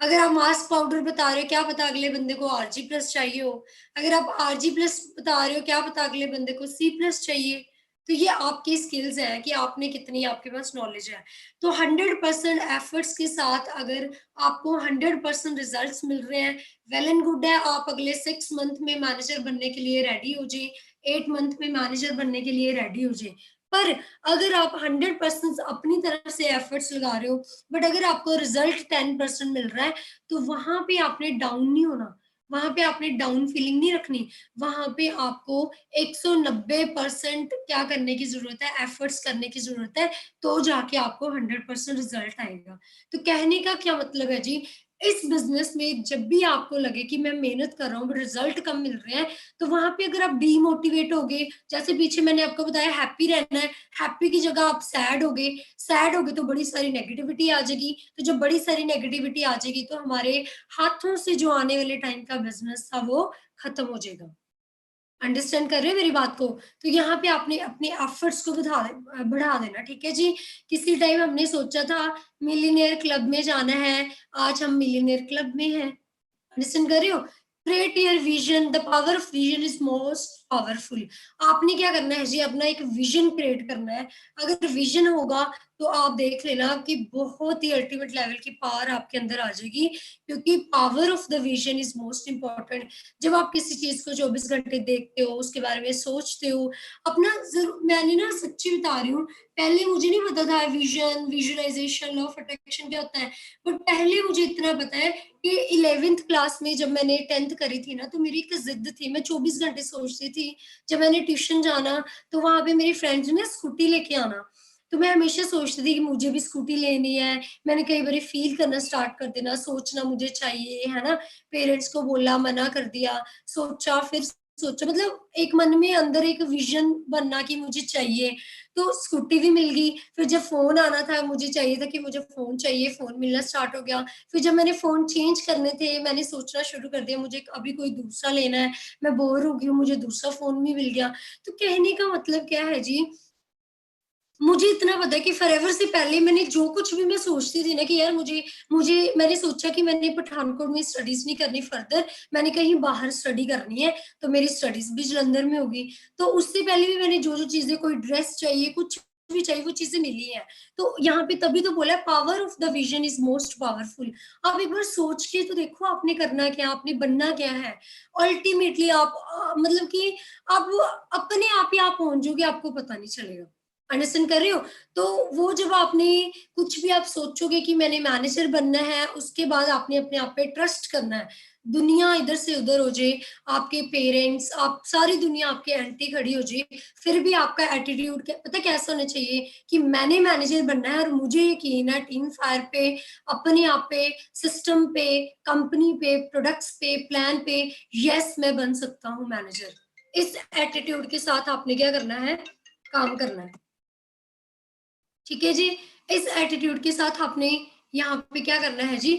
अगर आप मास्क पाउडर बता रहे हो, क्या पता अगले बंदे को आरजी प्लस चाहिए हो। अगर आप आरजी प्लस बता रहे हो, क्या पता अगले बंदे को सी प्लस चाहिए। तो ये आपकी स्किल्स हैं कि आपने कितनी आपके पास नॉलेज है। तो 100% एफर्ट्स के साथ अगर आपको 100% रिजल्ट्स मिल रहे हैं, वेल एंड गुड है। आप अगले 6 मंथ में मैनेजर बनने के लिए रेडी हो जाएँ, 8 मंथ में मैनेजर बनने के लिए रेडी हो जाएँ। पर अगर आप 100% अपनी तरफ से एफर्ट्स लगा रहे हो बट अगर आपको रिजल्ट 10% मिल रहा है, तो वहाँ पे आपने डाउन नहीं होना, वहाँ पे आपने डाउन फीलिंग नहीं रखनी, वहाँ पे आपको 190% क्या करने की ज़रूरत है, एफर्ट्स करने की ज़रूरत है, तो जाके आपको 100% रिज़ल्ट आएगा। तो कहने का क्या मतलब है जी, इस बिजनेस में जब भी आपको लगे कि मैं मेहनत कर रहा हूँ बट रिजल्ट कम मिल रहे हैं, तो वहां पे अगर आप डीमोटिवेट हो गए, जैसे पीछे मैंने आपको बताया हैप्पी रहना है, हैप्पी की जगह आप सैड हो गए तो बड़ी सारी नेगेटिविटी आ जाएगी। तो जब बड़ी सारी नेगेटिविटी आ जाएगी तो हमारे हाथों से जो आने वाले टाइम का बिजनेस था वो खत्म हो जाएगा। अंडरस्टैंड कर रहे हो मेरी बात को? तो यहाँ पे आपने अपने एफर्ट्स को बढ़ा देना, ठीक है जी? किसी टाइम हमने सोचा था मिलियनेयर क्लब में जाना है, आज हम मिलियनेयर क्लब में हैं। अंडरस्टैंड कर रहे हो? Create your vision, the power of vision is most powerful. आपने क्या करना है जी, अपना एक विजन क्रिएट करना है। अगर विजन होगा तो आप देख लेना कि बहुत ही अल्टीमेट लेवल की पावर आपके अंदर आ जाएगी, क्योंकि power of the vision is most important. जब आप किसी चीज को 24 घंटे देखते हो, उसके बारे में सोचते हो, अपना जरूर, मैंने ना सच्ची बता रही हूँ, पहले मुझे नहीं पता था vision, visualization, law of attraction क्या होता है, बट पहले मुझे इतना पता है कि 11th क्लास में जब मैंने 10th करी थी ना, तो मेरी एक जिद थी, मैं 24 घंटे सोचती थी जब मैंने ट्यूशन जाना, तो वहां पे मेरी फ्रेंड्स ने स्कूटी लेके आना, तो मैं हमेशा सोचती थी कि मुझे भी स्कूटी लेनी है। मैंने कई बार फील करना स्टार्ट कर देना, सोचना मुझे चाहिए, है ना? पेरेंट्स को बोला, मना कर दिया, सोचा, फिर सोचा, मतलब एक मन में अंदर एक विजन बनना कि मुझे चाहिए। तो स्कूटी भी मिल गई, फिर जब फ़ोन आना था, मुझे चाहिए था कि मुझे फ़ोन चाहिए, फ़ोन मिलना स्टार्ट हो गया। फिर जब मैंने फ़ोन चेंज करने थे, मैंने सोचना शुरू कर दिया, मुझे अभी कोई दूसरा लेना है, मैं बोर हो गई हूँ, मुझे दूसरा फ़ोन भी मिल गया। तो कहने का मतलब क्या है जी, मुझे इतना पता है कि फॉरएवर से पहले मैंने जो कुछ भी मैं सोचती थी ना कि यार मुझे मुझे मैंने सोचा कि मैंने पठानकोट में स्टडीज़ नहीं करनी फर्दर, मैंने कहीं बाहर स्टडी करनी है, तो मेरी स्टडीज़ भी जालंधर में होगी। तो उससे पहले भी मैंने जो-जो चीज़ें, कोई ड्रेस चाहिए, कुछ भी चाहिए, वो चीज़ें मिली हैं। तो यहाँ पे तभी तो बोला है power of the vision is most powerful. आप एक बार सोच के तो देखो आपने करना क्या है, आपने बनना क्या है। अल्टीमेटली आप मतलब कि आप अपने आप ही आप पहुँच जाओगे, आपको पता नहीं चलेगा। अंडरस्टैंड कर रहे हो? तो वो जब आपने कुछ भी आप सोचोगे कि मैंने मैनेजर बनना है, उसके बाद आपने अपने आप पे ट्रस्ट करना है। दुनिया इधर से उधर हो जाए, आपके पेरेंट्स, आप सारी दुनिया आपके एंटी खड़ी हो जाए, फिर भी आपका एटीट्यूड क्या पता है कैसा होना चाहिए कि मैंने मैनेजर बनना है और मुझे यकीन है टीम फायर पे, अपने आप पे, सिस्टम पे, कंपनी पे, प्रोडक्ट्स पे, प्लान पे, यस मैं बन सकता हूँ मैनेजर। इस एटीट्यूड के साथ आपने क्या करना है? काम करना है। ठीक है जी? इस एटीट्यूड के साथ आपने यहाँ पे क्या करना है जी?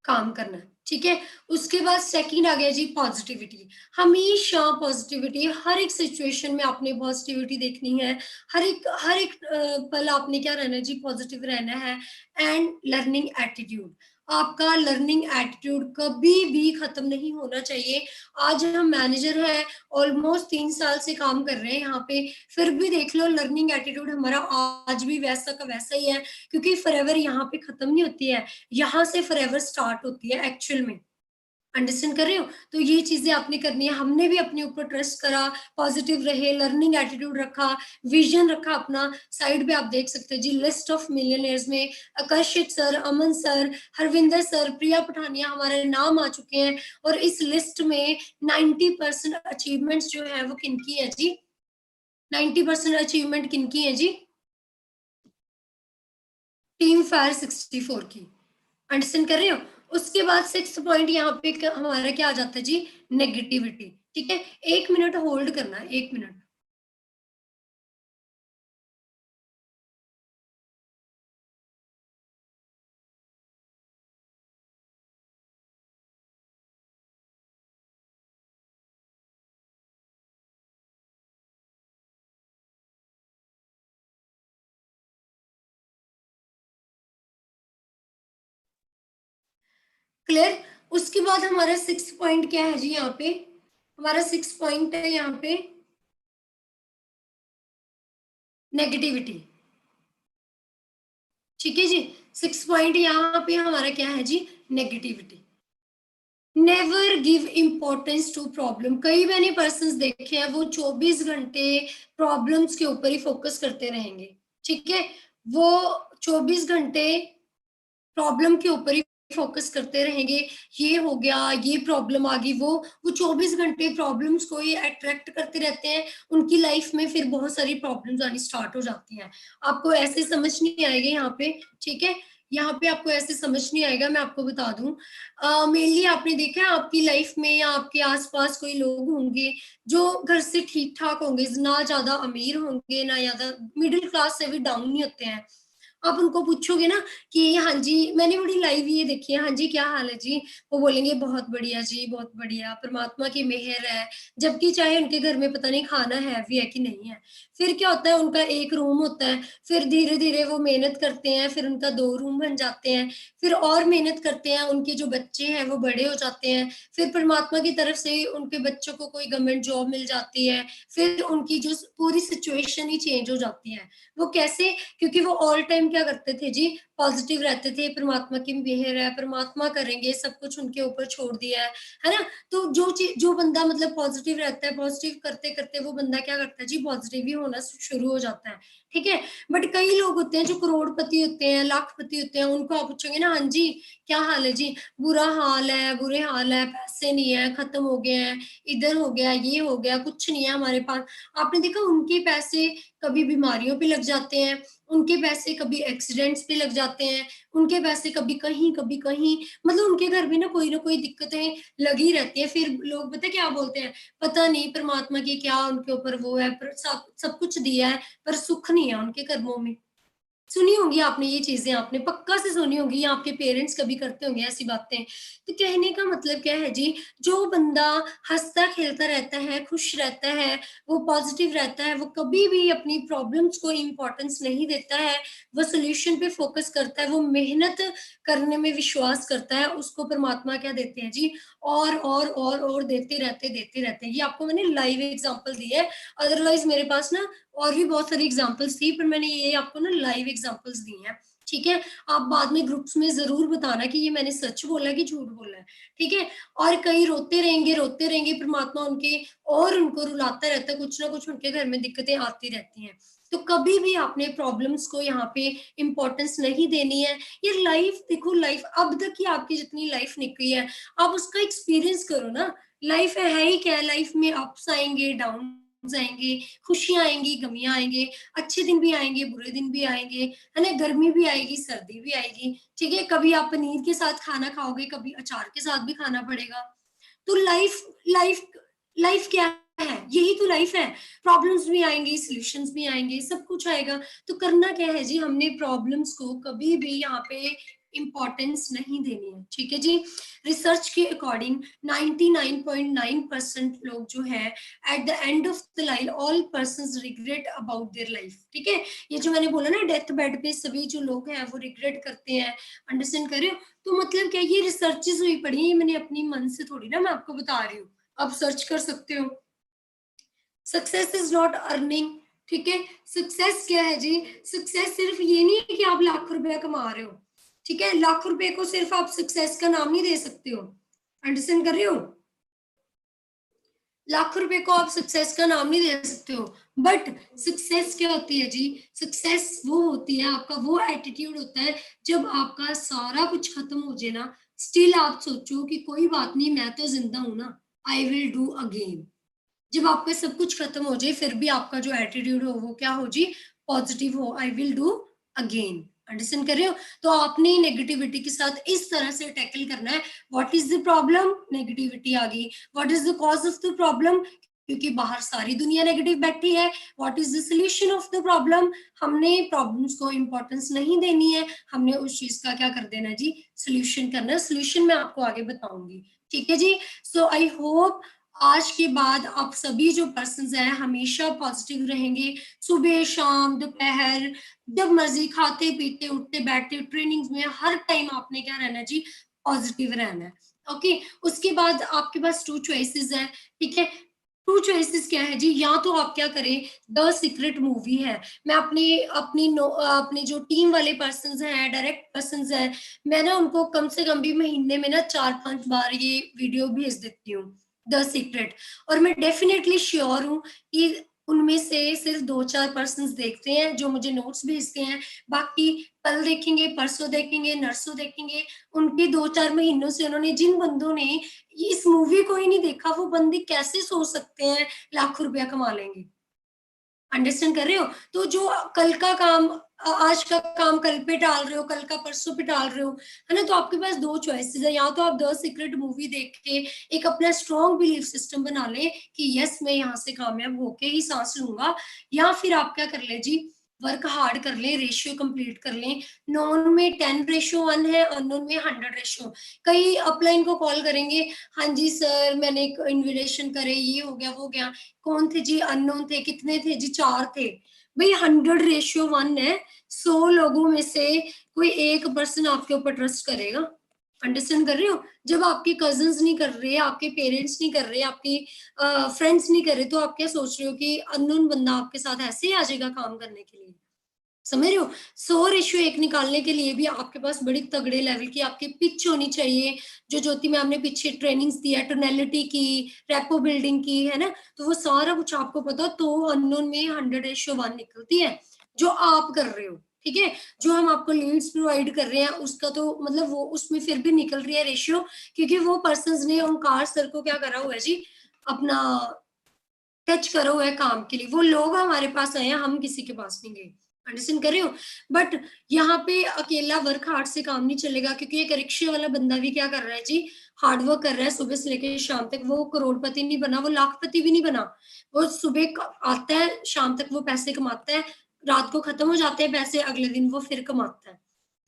काम करना है, ठीक है? उसके बाद सेकंड आ गया जी पॉज़िटिविटी। हमेशा पॉज़िटिविटी, हर एक सिचुएशन में आपने पॉज़िटिविटी देखनी है। हर एक पल आपने क्या रहना है जी? पॉज़िटिव रहना है। And learning attitude. आपका लर्निंग एटीट्यूड कभी भी खत्म नहीं होना चाहिए। आज हम मैनेजर हैं, ऑलमोस्ट 3 साल से काम कर रहे हैं यहाँ पे, फिर भी देख लो लर्निंग एटीट्यूड हमारा आज भी वैसा का वैसा ही है, क्योंकि फॉरएवर यहाँ पे खत्म नहीं होती है, यहाँ से फॉरएवर स्टार्ट होती है एक्चुअल में। अंडरस्टैंड कर रहे हो? तो ये चीज़ें आपने करनी है, हमने भी अपने ऊपर ट्रस्ट करा, पॉजिटिव रहे, लर्निंग एटीट्यूड रखा, विज़न रखा अपना। साइड पे आप देख सकते हैं जी लिस्ट ऑफ मिलियनेयर्स में आकर्षित सर, अमन सर, हरविंदर सर, प्रिया पठानिया हमारे नाम आ चुके हैं और इस लिस्ट में 90% अचीवमेंट्स जो है वो किनकी है जी? 90% अचीवमेंट किनकी है जी? टीम फायर 64 की। अंडरस्टैंड कर रहे हो? उसके बाद 6th पॉइंट यहाँ पे हमारा क्या आ जाता है जी? नेगेटिविटी। ठीक है? 1 मिनट होल्ड करना है, 1 मिनट। क्लियर? उसके बाद हमारा 6th पॉइंट क्या है जी यहाँ पे? हमारा 6th पॉइंट है यहाँ पे नेगेटिविटी। ठीक है जी? 6th पॉइंट यहाँ पे हमारा क्या है जी? Negativity. Never give importance to problem. कई मैंने पर्सन्स देखे हैं वो 24 घंटे प्रॉब्लम्स के ऊपर ही फोकस करते रहेंगे। ठीक है? वो 24 घंटे प्रॉब्लम के ऊपर ही फोकस करते रहेंगे, ये हो गया, ये प्रॉब्लम आ गई, वो 24 घंटे प्रॉब्लम्स को ही अट्रैक्ट करते रहते हैं, उनकी लाइफ में फिर बहुत सारी प्रॉब्लम्स आनी स्टार्ट हो जाती हैं। आपको ऐसे समझ नहीं आएगी यहाँ पे, ठीक है? यहाँ पे आपको ऐसे समझ नहीं आएगा, मैं आपको बता दूँ। मेनली आपने देखा है आपकी लाइफ में या आपके आस-पास कोई लोग होंगे, जो घर से ठीक-ठाक होंगे, ना ज़्यादा अमीर होंगे, ना ज़्यादा मिडल क्लास से भी डाउन नहीं होते हैं। आप उनको पूछोगे ना कि हाँ जी, मैंने बड़ी लाइव ये देखी है, हाँ जी, क्या हाल है जी? वो बोलेंगे बहुत बढ़िया जी, बहुत बढ़िया, परमात्मा की मेहर है। जबकि चाहे उनके घर में पता नहीं खाना है भी है कि नहीं है। फिर क्या होता है उनका एक रूम होता है, फिर धीरे-धीरे वो मेहनत करते हैं, फिर उनका 2 रूम बन जाते हैं, फिर और मेहनत करते हैं, उनके जो बच्चे हैं वो बड़े हो जाते हैं, फिर परमात्मा की तरफ से उनके बच्चों को कोई गवर्नमेंट जॉब मिल जाती है, फिर उनकी जो पूरी सिचुएशन ही चेंज हो जाती है। वो कैसे? क्योंकि वो ऑल टाइम क्या करते थे जी, पॉज़िटिव रहते थे, परमात्मा की मेहर है, परमात्मा करेंगे, सब कुछ उनके ऊपर छोड़ दिया है ना? तो जो बंदा मतलब पॉज़िटिव रहता है, पॉज़िटिव करते-करते वो बंदा क्या करता है जी, पॉज़िटिव ही होना शुरू हो जाता है, ठीक है? बट कई लोग होते हैं जो करोड़पति होते हैं, लाखपति होते हैं, उनको आप पूछोगे ना, "हाँ जी, क्या हाल है जी?" "बुरा हाल है, बुरे हाल है, पैसे नहीं है, खत्म हो गए हैं, इधर हो गया, ये हो गया, कुछ नहीं है हमारे पास।" आपने देखा उनके पैसे कभी बीमारियों पे लग जाते हैं, उनके पैसे कभी एक्सीडेंट्स पे लग जाते हैं, उनके पैसे कभी कहीं मतलब उनके घर में ना कोई दिक्कतें लगी रहती हैं। फिर लोग पता है क्या बोलते हैं, पता नहीं परमात्मा की क्या उनके ऊपर वो है, पर सब सब कुछ दिया है, पर सुख नहीं है उनके कर्मों में। सुनी होंगी आपने ये चीज़ें आपने पक्का से सुनी होंगी या आपके पेरेंट्स कभी करते होंगे ऐसी बातें। तो कहने का मतलब क्या है जी, जो बंदा हँसता-खेलता रहता है, खुश रहता है, वो पॉज़िटिव रहता है, वो कभी भी अपनी प्रॉब्लम्स को इम्पोर्टेंस नहीं देता है, वो सॉल्यूशन पे फ़ोकस करता है, वो मेहनत करने में विश्वास करता है, उसको परमात्मा क्या देते हैं जी, और देते रहते हैं। ये आपको मैंने लाइव एग्ज़ाम्पल दिए हैं, अदरवाइज़ मेरे पास ना और भी बहुत सारी एग्ज़ाम्पल्स थी, पर मैंने ये आपको ना लाइव एग्ज़ाम्पल्स दी हैं, ठीक है? आप बाद में ग्रुप्स में ज़रूर बताना कि ये मैंने सच बोला है कि झूठ बोला है, ठीक है? और कई रोते रहेंगे, परमात्मा उनके और उनको रुलाता रहता है, कुछ ना कुछ उनके घर में दिक्कतें आती रहती हैं। तो कभी भी आपने प्रॉब्लम्स को यहाँ पे इम्पोर्टेंस नहीं देनी है। ये लाइफ़ देखो लाइफ़ अब तक की आपकी जितनी लाइफ़ निकली है, आप उसका एक्सपीरियंस करो ना। लाइफ़ है ही क्या है, लाइफ़ में अप्स आएँगे, डाउन्स आएँगे, खुशियाँ आएँगी, गमियाँ आएँगे, अच्छे दिन भी आएँगे, बुरे दिन भी आएँगे, है ना? गर्मी भी आएगी, सर्दी भी आएगी, ठीक है? कभी आप पनीर के साथ खाना खाओगे, कभी अचार के साथ भी खाना पड़ेगा। तो लाइफ़ लाइफ़ क्या है? यही तो लाइफ़ है। प्रॉब्लम्स भी आएँगी, सॉल्यूशंस भी आएँगे, सब कुछ आएगा। तो करना क्या है जी, हमने प्रॉब्लम्स को कभी भी यहाँ पे इम्पोर्टेंस नहीं देनी है, ठीक है जी? रिसर्च के अकॉर्डिंग 99.9% लोग जो है at the end of the line all persons regret about their life, ठीक है? ये जो मैंने बोला ना डेथ बेड पे सभी जो लोग हैं वो रिग्रेट करते हैं, अंडरस्टैंड कर रहे हो? तो मतलब क्या ये रिसर्चेज़ हुई पड़ी हैं, ये मैंने अपनी मन से थोड़ी ना मैं आपको बता रही हूँ। आप सर्च कर सकते हो। सक्सेस इज़ नॉट अर्निंग, ठीक है? सक्सेस क्या है जी? सक्सेस सिर्फ़ ये नहीं है कि आप लाख रुपया कमा रहे हो, ठीक है? लाख रुपए को सिर्फ़ आप सक्सेस का नाम नहीं दे सकते हो। अंडरस्टैंड कर रहे हो? लाख रुपए को आप सक्सेस का नाम नहीं दे सकते हो। बट सक्सेस क्या होती है जी? सक्सेस वो होती है, आपका वो एटीट्यूड होता है, जब आपका सारा कुछ खत्म हो जाए ना, स्टिल आप सोचो कि कोई बात नहीं, मैं तो ज़िंदा हूँ ना, आई विल डू अगेन। जब आपका सब कुछ खत्म हो जाए फिर भी आपका जो एटीट्यूड हो वो क्या हो जी, पॉजिटिव हो, I will do again. Understand कर रहे हो? तो आपने नेगेटिविटी के साथ इस तरह से टैकल करना है। What is the problem? Negativity आ गई। What is the cause of the problem? क्योंकि बाहर सारी दुनिया नेगेटिव बैठी है। What is the solution of the problem? हमने प्रॉब्लम्स को इंपॉर्टेंस नहीं देनी है, हमने उस चीज का क्या कर देना है जी, सोल्यूशन करना है। सोल्यूशन मैं आपको आगे बताऊंगी, ठीक है जी? सो आई होप आज के बाद आप सभी जो पर्सन्स हैं हमेशा पॉजिटिव रहेंगे। सुबह, शाम, दोपहर, जब मर्ज़ी खाते-पीते, उठते-बैठते, ट्रेनिंग्स में हर टाइम आपने क्या रहना है जी, पॉजिटिव रहना है। ओके? उसके बाद आपके पास 2 चॉइसेस हैं, ठीक है? 2 चॉइसेस क्या है जी, या तो आप क्या करें, द सीक्रेट मूवी है। मैं अपनी जो टीम वाले पर्सन्स हैं, डायरेक्ट पर्सन्स हैं, मैं ना उनको कम से कम भी महीने में ना 4-5 बार ये वीडियो भेज देती हूँ। The secret. और मैं डेफिनिटली श्योर हूँ कि उनमें से सिर्फ 2-4 पर्सन्स देखते हैं, जो मुझे नोट्स भेजते हैं। बाकी कल देखेंगे, परसों देखेंगे, नरसों देखेंगे। उनके 2-4 महीनों से उन्होंने जिन बंदों ने इस मूवी को ही नहीं देखा, वो बंदे कैसे सोच सकते हैं लाखों रुपया कमा लेंगे? अंडरस्टैंड कर रहे हो? तो जो कल का काम आज का काम कल पे टाल रहे हो, कल का परसों पे टाल रहे हो, है ना? तो आपके पास 2 चॉइसेस है, या तो आप द सीक्रेट मूवी देख के एक अपना स्ट्रॉन्ग बिलीफ सिस्टम बना लें कि यस मैं यहाँ से कामयाब होके ही साँस लूँगा, या फिर आप क्या कर लें जी, वर्क हार्ड कर लें, रेशियो कंप्लीट कर लें। नोन में 10:1 है, अननोन में 100:। कई अपलाइन को कॉल करेंगे, हाँ जी सर मैंने एक इन्विटेशन करे, ये हो गया, वो हो गया। कौन थे जी? अननोन थे। कितने थे जी? 4 थे। भई 100:1 है, 100 लोगों में से कोई 1 पर्सन आपके ऊपर ट्रस्ट करेगा। अंडरस्टैंड कर रहे हो? जब आपके कज़िन्स नहीं कर रहे, आपके पेरेंट्स नहीं कर रहे, आपके फ्रेंड्स नहीं कर रहे, तो आप क्या सोच रहे हो कि अननोन बंदा आपके साथ ऐसे ही आ जाएगा काम करने के लिए? समझ रहे हो? 100:1 निकालने के लिए भी आपके पास बड़ी तगड़े लेवल की आपकी पिच होनी चाहिए। जो ज्योति मैम ने पीछे ट्रेनिंग्स दिया, टोनैलिटी की, रेपो बिल्डिंग की, है ना? तो वो सारा कुछ आपको पता हो तो अननोन में 100:1 निकलती है, जो आप कर रहे हो, ठीक है? जो हम आपको लीड्स प्रोवाइड कर रहे हैं, उसका तो मतलब वो उसमें फिर भी निकल रही है रेशियो, क्योंकि वो पर्सन्स ने ओंकार सर को क्या करा हुआ है जी, अपना टच करा हुआ है काम के लिए। वो लोग हमारे पास आए हैं, हम किसी के पास नहीं गए। अंडरस्टैंड कर रहे हो? बट यहाँ पे अकेला वर्क हार्ड से काम नहीं चलेगा, क्योंकि एक रिक्शे वाला बंदा भी क्या कर रहा है जी, हार्ड वर्क कर रहा है सुबह से लेके शाम तक। वो करोड़पति नहीं बना, वो लाखपति भी नहीं बना। वो सुबह आता है, शाम तक वो पैसे कमाता है, रात को खत्म हो जाते हैं पैसे, अगले दिन वो फिर कमाता है।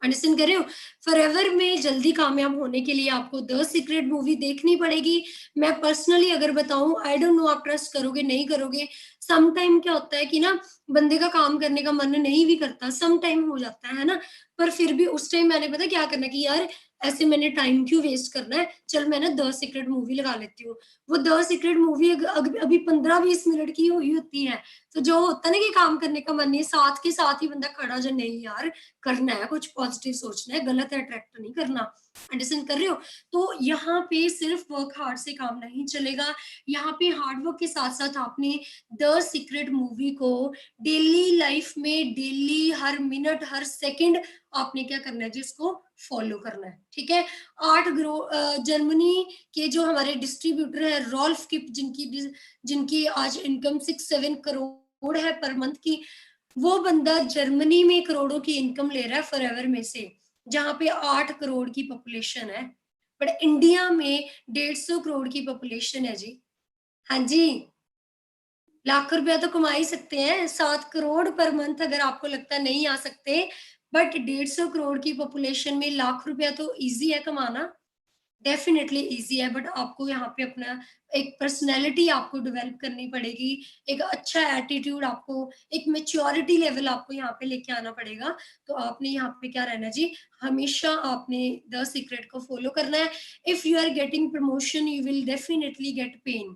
अंडरस्टैंड कर रहे हो? फॉरएवर में जल्दी कामयाब होने के लिए आपको द सीक्रेट मूवी देखनी पड़ेगी। मैं पर्सनली अगर बताऊँ, आई डोंट नो आप ट्रस्ट करोगे, नहीं करोगे। सम टाइम क्या होता है कि ना, बंदे का काम करने का मन नहीं भी करता, सम टाइम हो जाता है ना? पर फिर भी उस टाइम मैंने पता है क्या करना कि यार ऐसे मैंने टाइम क्यों वेस्ट करना है, चल मैं ना द सीक्रेट मूवी लगा लेती हूँ। वो द सीक्रेट मूवी अभी 15-20 मिनट की हुई होती है, तो जो होता है ना कि काम करने का मन नहीं, साथ के साथ ही बंदा खड़ा हो जाए, नहीं यार करना है, कुछ पॉजिटिव सोचना है, गलत अट्रैक्ट नहीं करना। अंडरस्टैंड कर रहे हो? तो यहाँ पे सिर्फ वर्क हार्ड से काम नहीं चलेगा। यहाँ पे हार्ड वर्क के साथ-साथ आपने द सीक्रेट मूवी को डेली लाइफ में, डेली हर मिनट, हर सेकंड आपने क्या करना है जी, इसको फॉलो करना है, ठीक है? जर्मनी के जो हमारे डिस्ट्रीब्यूटर है रॉल्फ किप, जिनकी आज इनकम 6-7 करोड़ है पर मंथ की, वो बंदा जर्मनी में करोड़ों की इनकम ले रहा है फॉरएवर में से, जहाँ पे 8 करोड़ की पॉपुलेशन है। बट इंडिया में 150 करोड़ की पॉपुलेशन है जी। हाँ जी, लाख रुपया तो कमा ही सकते हैं, 7 करोड़ पर मंथ अगर आपको लगता है नहीं आ सकते, बट 150 करोड़ की पॉपुलेशन में लाख रुपया तो ईज़ी है कमाना। डेफ़िनेटली ईज़ी है, बट आपको यहाँ पे अपना एक पर्सनैलिटी आपको डेवलप करनी पड़ेगी, एक अच्छा एटीट्यूड आपको, एक मैच्योरिटी लेवल आपको यहाँ पे लेके आना पड़ेगा। तो आपने यहाँ पे क्या रहना है जी, हमेशा आपने द सीक्रेट को फ़ॉलो करना है। If you are getting promotion, you will definitely get pain.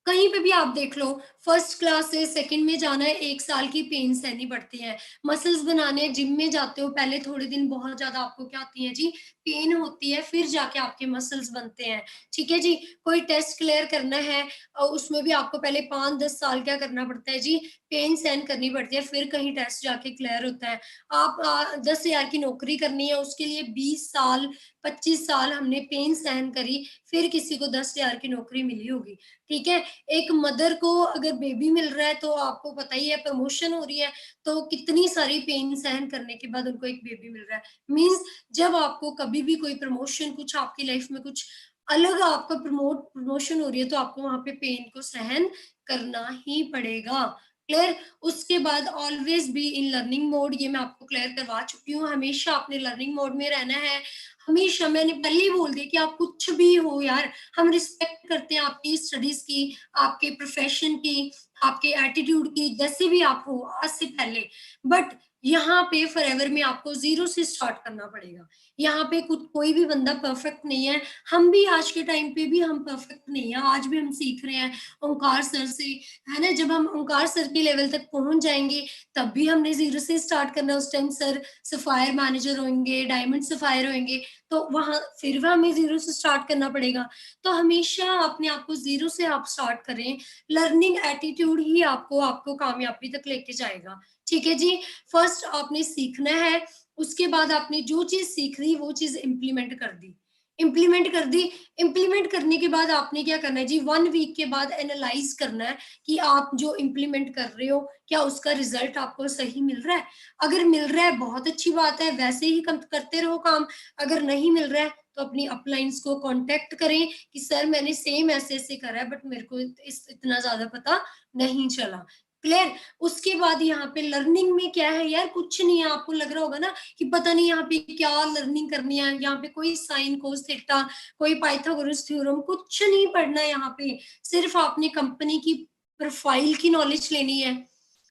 कहीं पे भी आप देख लो, फर्स्ट क्लास से सेकंड में जाना है, 1 साल की पेन सहनी पड़ती है। मसल्स बनाने जिम में जाते हो, पहले थोड़े दिन बहुत ज़्यादा आपको क्या होती है जी, पेन होती है, फिर जाके आपके मसल्स बनते हैं, ठीक है जी? कोई टेस्ट क्लियर करना है, उसमें भी आपको पहले 5-10 साल क्या करना पड़ता है जी, पेन सहन करनी पड़ती है, फिर कहीं टेस्ट जाके क्लियर होता है। आप 10,000 की नौकरी करनी है, उसके लिए 20 साल, 25 साल हमने पेन सहन करी, फिर किसी को 10,000 की नौकरी मिली होगी, ठीक है? एक मदर को अगर बेबी मिल रहा है तो आपको पता ही है, प्रमोशन हो रही है, तो कितनी सारी पेन सहन करने के बाद उनको एक बेबी मिल रहा है। मीन्स जब आपको कभी भी कोई प्रमोशन, कुछ आपकी लाइफ में कुछ अलग आपका प्रमोशन हो रही है, तो आपको वहाँ पे पेन को सहन करना ही पड़ेगा। क्लियर? उसके बाद always be in learning mode, ये मैं आपको क्लियर करवा चुकी हूँ। हमेशा आपने लर्निंग मोड में रहना है। हमेशा मैंने पहले ही बोल दिया कि आप कुछ भी हो यार, हम रिस्पेक्ट करते हैं आपकी स्टडीज़ की, आपके प्रोफ़ेशन की, आपके एटीट्यूड की, जैसे भी आप हो आज से पहले। बट यहाँ पे फॉरएवर में आपको ज़ीरो से स्टार्ट करना पड़ेगा। यहाँ पे कुछ कोई भी बंदा परफेक्ट नहीं है। हम भी आज के टाइम पे भी हम परफेक्ट नहीं हैं। आज भी हम सीख रहे हैं ओंकार सर से, है ना? जब हम ओंकार सर के लेवल तक पहुँच जाएँगे, तब भी हमने ज़ीरो से स्टार्ट करना है। उस टाइम सर सफ़ायर मैनेजर होंगे, डायमंड सफ़ायर होंगे, तो वहाँ फिर हमें ज़ीरो से स्टार्ट करना पड़ेगा। तो हमेशा अपने आप को ज़ीरो से आप स्टार्ट करें। लर्निंग एटीट्यूड ही आपको आपको कामयाबी तक लेके जाएगा। ठीक है जी? फर्स्ट आपने सीखना है, उसके बाद आपने जो चीज़ सीख ली वो चीज़ इम्प्लीमेंट कर दी। इम्प्लीमेंट कर दी। इम्प्लीमेंट करने के बाद आपने क्या करना है जी, 1 वीक के बाद एनालाइज करना है कि आप जो इम्प्लीमेंट कर रहे हो, क्या उसका रिजल्ट आपको सही मिल रहा है? अगर मिल रहा है, बहुत अच्छी बात है, वैसे ही कम करते रहो काम। अगर नहीं मिल रहा है, तो अपनी अपलाइंस को कॉन्टैक्ट करें कि सर मैंने सेम ऐसे-ऐसे करा है, बट मेरे को इस इतना ज़्यादा पता नहीं चला। क्लियर? उसके बाद यहाँ पे लर्निंग में क्या है यार, कुछ नहीं है। आपको लग रहा होगा ना कि पता नहीं यहाँ पे क्या लर्निंग करनी है, यहाँ पे कोई साइन, कोस, थीटा, कोई पाइथागोरस थ्योरम कुछ नहीं पढ़ना है यहाँ पे। सिर्फ आपने कंपनी की प्रोफाइल की नॉलेज लेनी है,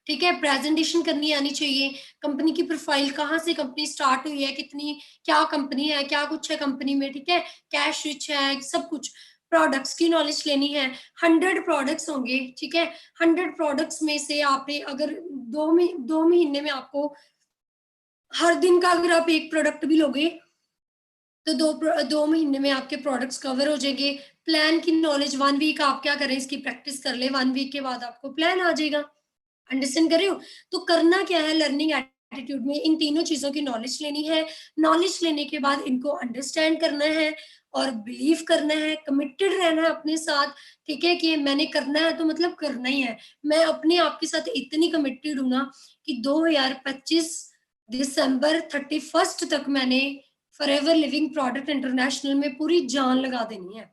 ठीक है? प्रेजेंटेशन करनी आनी चाहिए, कंपनी की प्रोफाइल, कहाँ से कंपनी स्टार्ट हुई है, कितनी क्या कंपनी है, क्या कुछ है कंपनी में, ठीक है? कैश रिच है, सब कुछ। प्रोडक्ट्स की नॉलेज लेनी है, 100 प्रोडक्ट्स होंगे, ठीक है? 100 प्रोडक्ट्स में से आपने अगर 2 महीने में आपको हर दिन का अगर आप 1 प्रोडक्ट भी लोगे, तो 2 महीने में आपके प्रोडक्ट्स कवर हो जाएँगे। प्लान की नॉलेज 1 वीक आप क्या करें, इसकी प्रैक्टिस कर लें, 1 वीक के बाद आपको प्लान आ जाएगा। अंडरस्टैंड कर रहे हो? तो करना क्या है, लर्निंग एटीट्यूड में इन तीनों चीज़ों की नॉलेज लेनी है। नॉलेज लेने के बाद इनको अंडरस्टैंड करना है और बिलीव करना है, कमिटेड रहना है अपने साथ, ठीक है? कि मैंने करना है तो मतलब करना ही है। मैं अपने आप के साथ इतनी कमिटेड हूँ ना कि 2025 दिसंबर 31 तक मैंने फॉरएवर लिविंग प्रोडक्ट इंटरनेशनल में पूरी जान लगा देनी है।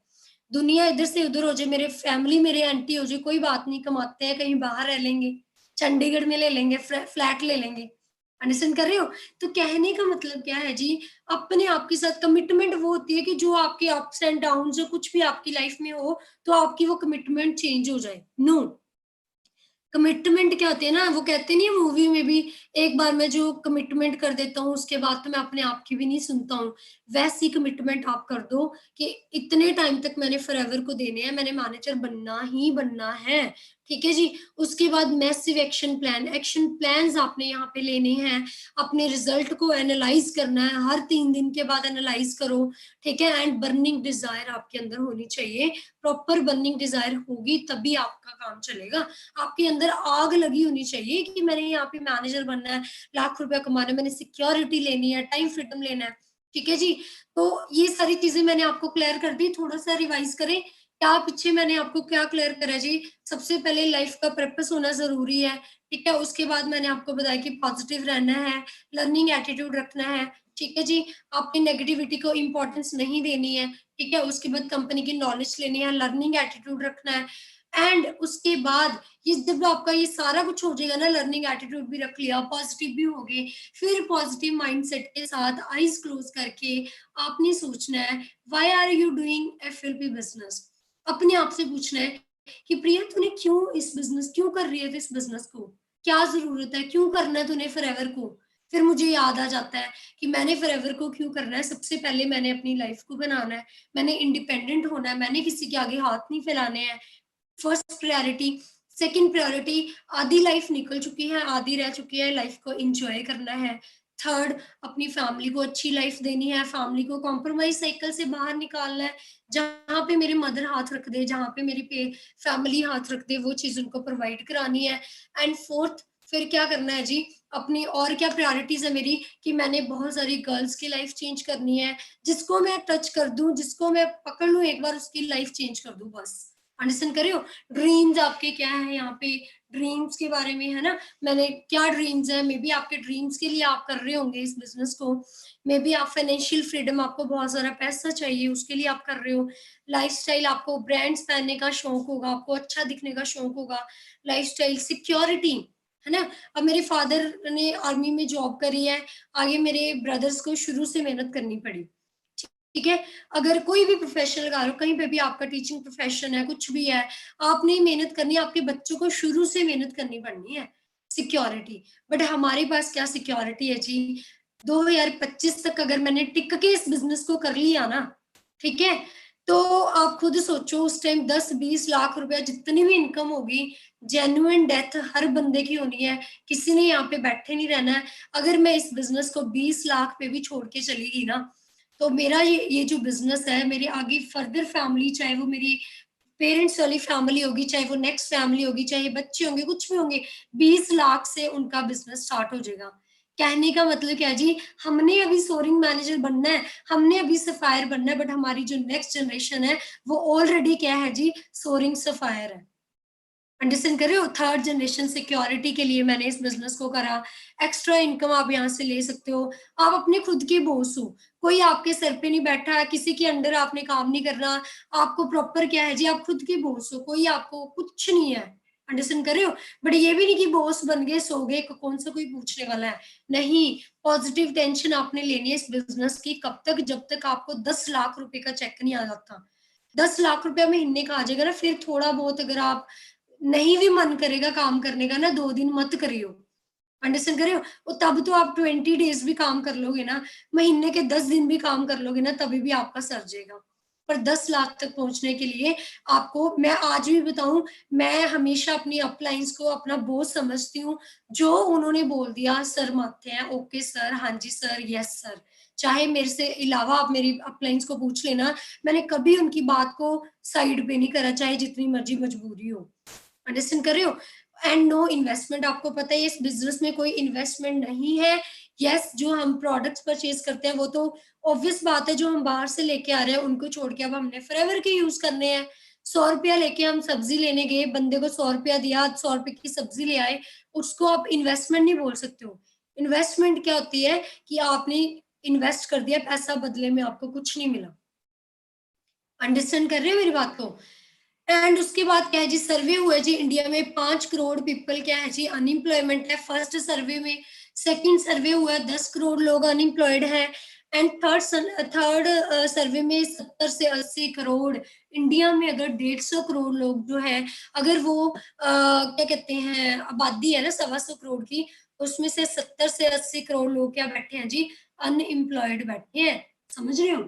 दुनिया इधर से उधर हो जाए, मेरे फैमिली मेरे एंटी हो जाए, कोई बात नहीं, कमाते हैं, कहीं बाहर रह लेंगे, चंडीगढ़ में ले लेंगे, फ्लैट ले लेंगे। अंडरस्टैंड कर रहे हो? तो कहने का मतलब क्या है जी, अपने आप के साथ कमिटमेंट वो होती है कि जो आपके अप्स एंड डाउन्स जो कुछ भी आपकी लाइफ में हो, तो आपकी वो कमिटमेंट चेंज हो जाए। नो, कमिटमेंट क्या होती है ना, वो कहते नहीं है मूवी में भी, एक बार मैं जो कमिटमेंट कर देता हूँ उसके बाद तो मैं अपने आप की भी नहीं सुनता हूँ। वैसी कमिटमेंट आप कर दो कि इतने टाइम तक मैंने फॉरएवर को देने हैं, मैंने मैनेजर बनना ही बनना है। ठीक है जी? उसके बाद मैसिव एक्शन प्लान्स आपने यहाँ पे लेने हैं, अपने रिजल्ट को एनालाइज करना है, हर 3 दिन के बाद एनालाइज करो, ठीक है? एंड बर्निंग डिज़ायर आपके अंदर होनी चाहिए। प्रॉपर बर्निंग डिज़ायर होगी तभी आपका काम चलेगा। आपके अंदर आग लगी होनी चाहिए कि मैंने यहाँ पे मैनेजर बनना है, लाख रुपया कमाना है, मैंने सिक्योरिटी लेनी है, टाइम फ्रीडम लेना है। ठीक है जी? तो ये सारी चीज़ें मैंने आपको क्लियर कर दी, थोड़ा-सा रिवाइज़ करें। क्या पीछे मैंने आपको क्या क्लियर करा जी? सबसे पहले लाइफ का पर्पस होना ज़रूरी है, ठीक है? उसके बाद मैंने आपको बताया कि पॉजिटिव रहना है, लर्निंग एटीट्यूड रखना है, ठीक है जी? आपने नेगेटिविटी को इम्पोर्टेंस नहीं देनी है, ठीक है? उसके बाद कंपनी की नॉलेज लेनी है, लर्निंग एटीट्यूड रखना है एंड उसके बाद ये जब आपका ये सारा कुछ हो जाएगा ना, लर्निंग एटीट्यूड भी रख लिया, पॉजिटिव भी हो गए, फिर पॉजिटिव माइंडसेट के साथ आईज क्लोज करके आपने सोचना है, why are you doing FLP business? अपने आप से पूछना है कि प्रिया तूने क्यों कर रही है इस बिजनेस को? क्या जरूरत है, क्यों करना है तूने फॉरएवर को? फिर मुझे याद आ जाता है कि मैंने फॉरएवर को क्यों करना है। सबसे पहले मैंने अपनी लाइफ को बनाना है, मैंने इंडिपेंडेंट होना है, मैंने किसी के आगे हाथ नहीं फैलाने हैं। First priority. सेकंड प्रायोरिटी, आधी लाइफ निकल चुकी है, आधी रह चुकी है, लाइफ को एंजॉय करना है। थर्ड, अपनी फैमिली को अच्छी लाइफ देनी है, फैमिली को कॉम्प्रोमाइज साइकिल से बाहर निकालना है। जहाँ पे मेरे मदर हाथ रख दे, जहाँ पे मेरी फैमिली हाथ रख दे, वो चीज उनको प्रोवाइड करानी है। एंड फोर्थ, फिर क्या करना है जी, अपनी और क्या प्रायोरिटीज है मेरी कि मैंने बहुत सारी गर्ल्स की लाइफ चेंज करनी है। जिसको मैं टच कर दूं, जिसको मैं पकड़ लूं एक बार, उसकी लाइफ चेंज कर दूं बस। अंडरस्टैंड कर रहे हो? ड्रीम्स आपके क्या है यहाँ पे, ड्रीम्स के बारे में है ना, मैंने क्या ड्रीम्स है, मे बी आपके ड्रीम्स के लिए आप कर रहे होंगे इस बिजनेस को, मे बी आप फाइनेंशियल फ्रीडम, आपको बहुत सारा पैसा चाहिए उसके लिए आप कर रहे हो, लाइफस्टाइल, आपको ब्रांड्स पहनने का शौक होगा, आपको अच्छा दिखने का शौक होगा, लाइफस्टाइल, सिक्योरिटी, है ना। अब मेरे फादर ने आर्मी में जॉब करी है, आगे मेरे ब्रदर्स को शुरू से मेहनत करनी पड़ी, ठीक है? अगर कोई भी प्रोफ़ेशन लगा लो, कहीं पे भी आपका टीचिंग प्रोफ़ेशन है, कुछ भी है, आपने मेहनत करनी है, आपके बच्चों को शुरू से मेहनत करनी पड़नी है, सिक्योरिटी। बट हमारे पास क्या सिक्योरिटी है जी? 2025 तक अगर मैंने टिक के इस बिज़नेस को कर लिया ना, ठीक है? तो आप खुद सोचो, उस टाइम 10-20 लाख रुपया जितनी भी इनकम होगी, जेन्युइन डेथ हर बंदे की होनी है, किसी ने यहाँ पे बैठे नहीं रहना है। अगर मैं इस बिज़नेस को 20 लाख पे भी छोड़ के चली गई ना, तो मेरा ये जो बिज़नेस है, मेरी आगे फर्दर फैमिली, चाहे वो मेरी पेरेंट्स वाली फैमिली होगी, चाहे वो नेक्स्ट फैमिली होगी, चाहे बच्चे होंगे, कुछ भी होंगे, 20 लाख से उनका बिज़नेस स्टार्ट हो जाएगा। कहने का मतलब क्या है जी, हमने अभी सोरिंग मैनेजर बनना है, हमने अभी सफायर बनना है, बट हमारी जो नेक्स्ट जनरेशन है वो ऑलरेडी क्या है जी, सोरिंग सफायर है। अंडरस्टैंड कर रहे हो? थर्ड जनरेशन सिक्योरिटी के लिए मैंने इस बिजनेस को करा। एक्स्ट्रा इनकम आप यहाँ से ले सकते हो। आप अपने खुद के बॉस हो, कोई आपके सर पे नहीं बैठा है, किसी के अंडर आपने काम नहीं करना। आपको प्रॉपर क्या है जी, आप खुद के बॉस हो, कोई आपको कुछ नहीं है। अंडरस्टैंड कर रहे हो? बट ये भी नहीं कि बॉस बन गए सो गए, कौन सा कोई पूछने वाला है। नहीं, पॉजिटिव टेंशन आपने लेनी है इस बिजनेस की, कब तक, जब तक आपको 10 लाख रुपए का चेक नहीं आ जाता। 10 लाख रुपया महीने का आ जाएगा ना, फिर थोड़ा बहुत अगर आप नहीं भी मन करेगा काम करने का ना, 2 दिन मत करियो। अंडरस्टैंड कर रहे हो? और तब तो आप 20 डेज़ भी काम कर लोगे ना, महीने के 10 दिन भी काम कर लोगे ना, तभी भी आपका सर जाएगा। पर 10 लाख तक पहुँचने के लिए आपको, मैं आज भी बताऊँ, मैं हमेशा अपनी अपलाइन्स को अपना बॉस समझती हूँ। जो उन्होंने बोल दिया, सर मानते हैं, ओके सर, हाँ जी सर, यस सर। चाहे मेरे से अलावा आप मेरी अपलाइन्स को पूछ लेना, मैंने कभी उनकी बात को साइड पे नहीं करा, चाहे जितनी मर्ज़ी मजबूरी हो। अंडरस्टैंड कर रहे हो? एंड नो इन्वेस्टमेंट, आपको पता है इस बिजनेस में कोई इन्वेस्टमेंट नहीं है। यस, जो हम प्रोडक्ट्स परचेज करते हैं वो तो ऑब्वियस बात है, जो हम बाहर से लेके आ रहे हैं उनको छोड़ के अब हमने फॉरएवर के यूज करने हैं। 100 रुपया लेके हम सब्जी लेने गए, बंदे को 100 रुपया दिया, 100 रुपए की सब्जी ले आए, उसको आप इन्वेस्टमेंट नहीं बोल सकते हो। इन्वेस्टमेंट क्या होती है कि आपने इन्वेस्ट कर दिया पैसा, बदले में आपको कुछ नहीं मिला। अंडरस्टैंड कर रहे हो मेरी बात को? एंड उसके बाद क्या है जी, सर्वे हुआ है जी, इंडिया में 5 करोड़ पीपल क्या है जी, अनएम्प्लॉयमेंट है फर्स्ट सर्वे में। सेकंड सर्वे हुआ है 10 करोड़ लोग अनएम्प्लॉयड है। एंड थर्ड सर्वे में 70 से 80 करोड़, इंडिया में अगर 150 करोड़ लोग जो है, अगर वो क्या कहते हैं, आबादी है ना 125 करोड़ की, उसमें से 70 से 80 करोड़ लोग क्या बैठे हैं जी, अनएम्प्लॉयड बैठे हैं। समझ रहे हो?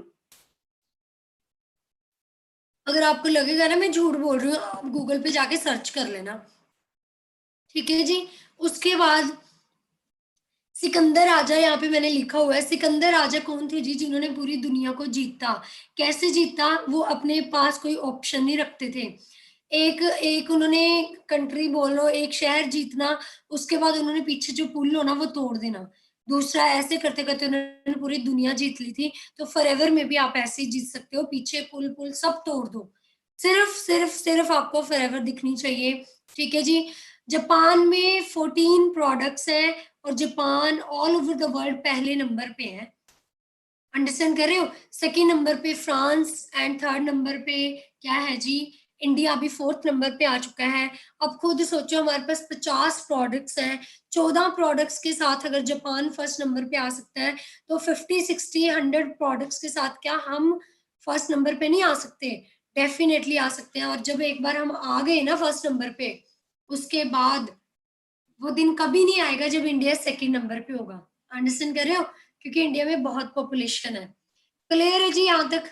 अगर आपको लगेगा ना मैं झूठ बोल रही हूँ, आप गूगल पे जाके सर्च कर लेना। ठीक है जी। उसके बाद सिकंदर राजा, यहाँ पे मैंने लिखा हुआ है, सिकंदर राजा कौन थे जी, जिन्होंने पूरी दुनिया को जीता। कैसे जीता? वो अपने पास कोई ऑप्शन नहीं रखते थे। एक एक उन्होंने कंट्री बोल लो, एक शहर जीतना, उसके बाद उन्होंने पीछे जो पुल हो ना वो तोड़ देना। दूसरा, ऐसे करते करते उन्होंने पूरी दुनिया जीत ली थी। तो फॉरएवर में भी आप ऐसे ही जीत सकते हो, पीछे पुल पुल सब तोड़ दो, सिर्फ सिर्फ सिर्फ आपको फॉरएवर दिखनी चाहिए। ठीक है जी। जापान में 14 प्रोडक्ट्स हैं और Japan all over the world पहले नंबर पे है। अंडरस्टैंड कर रहे हो? सेकेंड नंबर पे फ्रांस एंड थर्ड नंबर पे क्या है जी, इंडिया अभी फोर्थ नंबर पे आ चुका है। अब खुद सोचो, हमारे पास 50 प्रोडक्ट्स हैं, 14 प्रोडक्ट्स के साथ अगर जापान फर्स्ट नंबर पे आ सकता है, तो 50 60 100 प्रोडक्ट्स के साथ क्या हम फर्स्ट नंबर पे नहीं आ सकते? डेफिनेटली आ सकते हैं। और जब एक बार हम आ गए ना फर्स्ट नंबर पे, उसके बाद वो दिन कभी नहीं आएगा जब इंडिया सेकंड नंबर पे होगा। अंडरस्टैंड कर रहे हो? क्योंकि इंडिया में बहुत पॉपुलेशन है। क्लियर है जी यहाँ तक?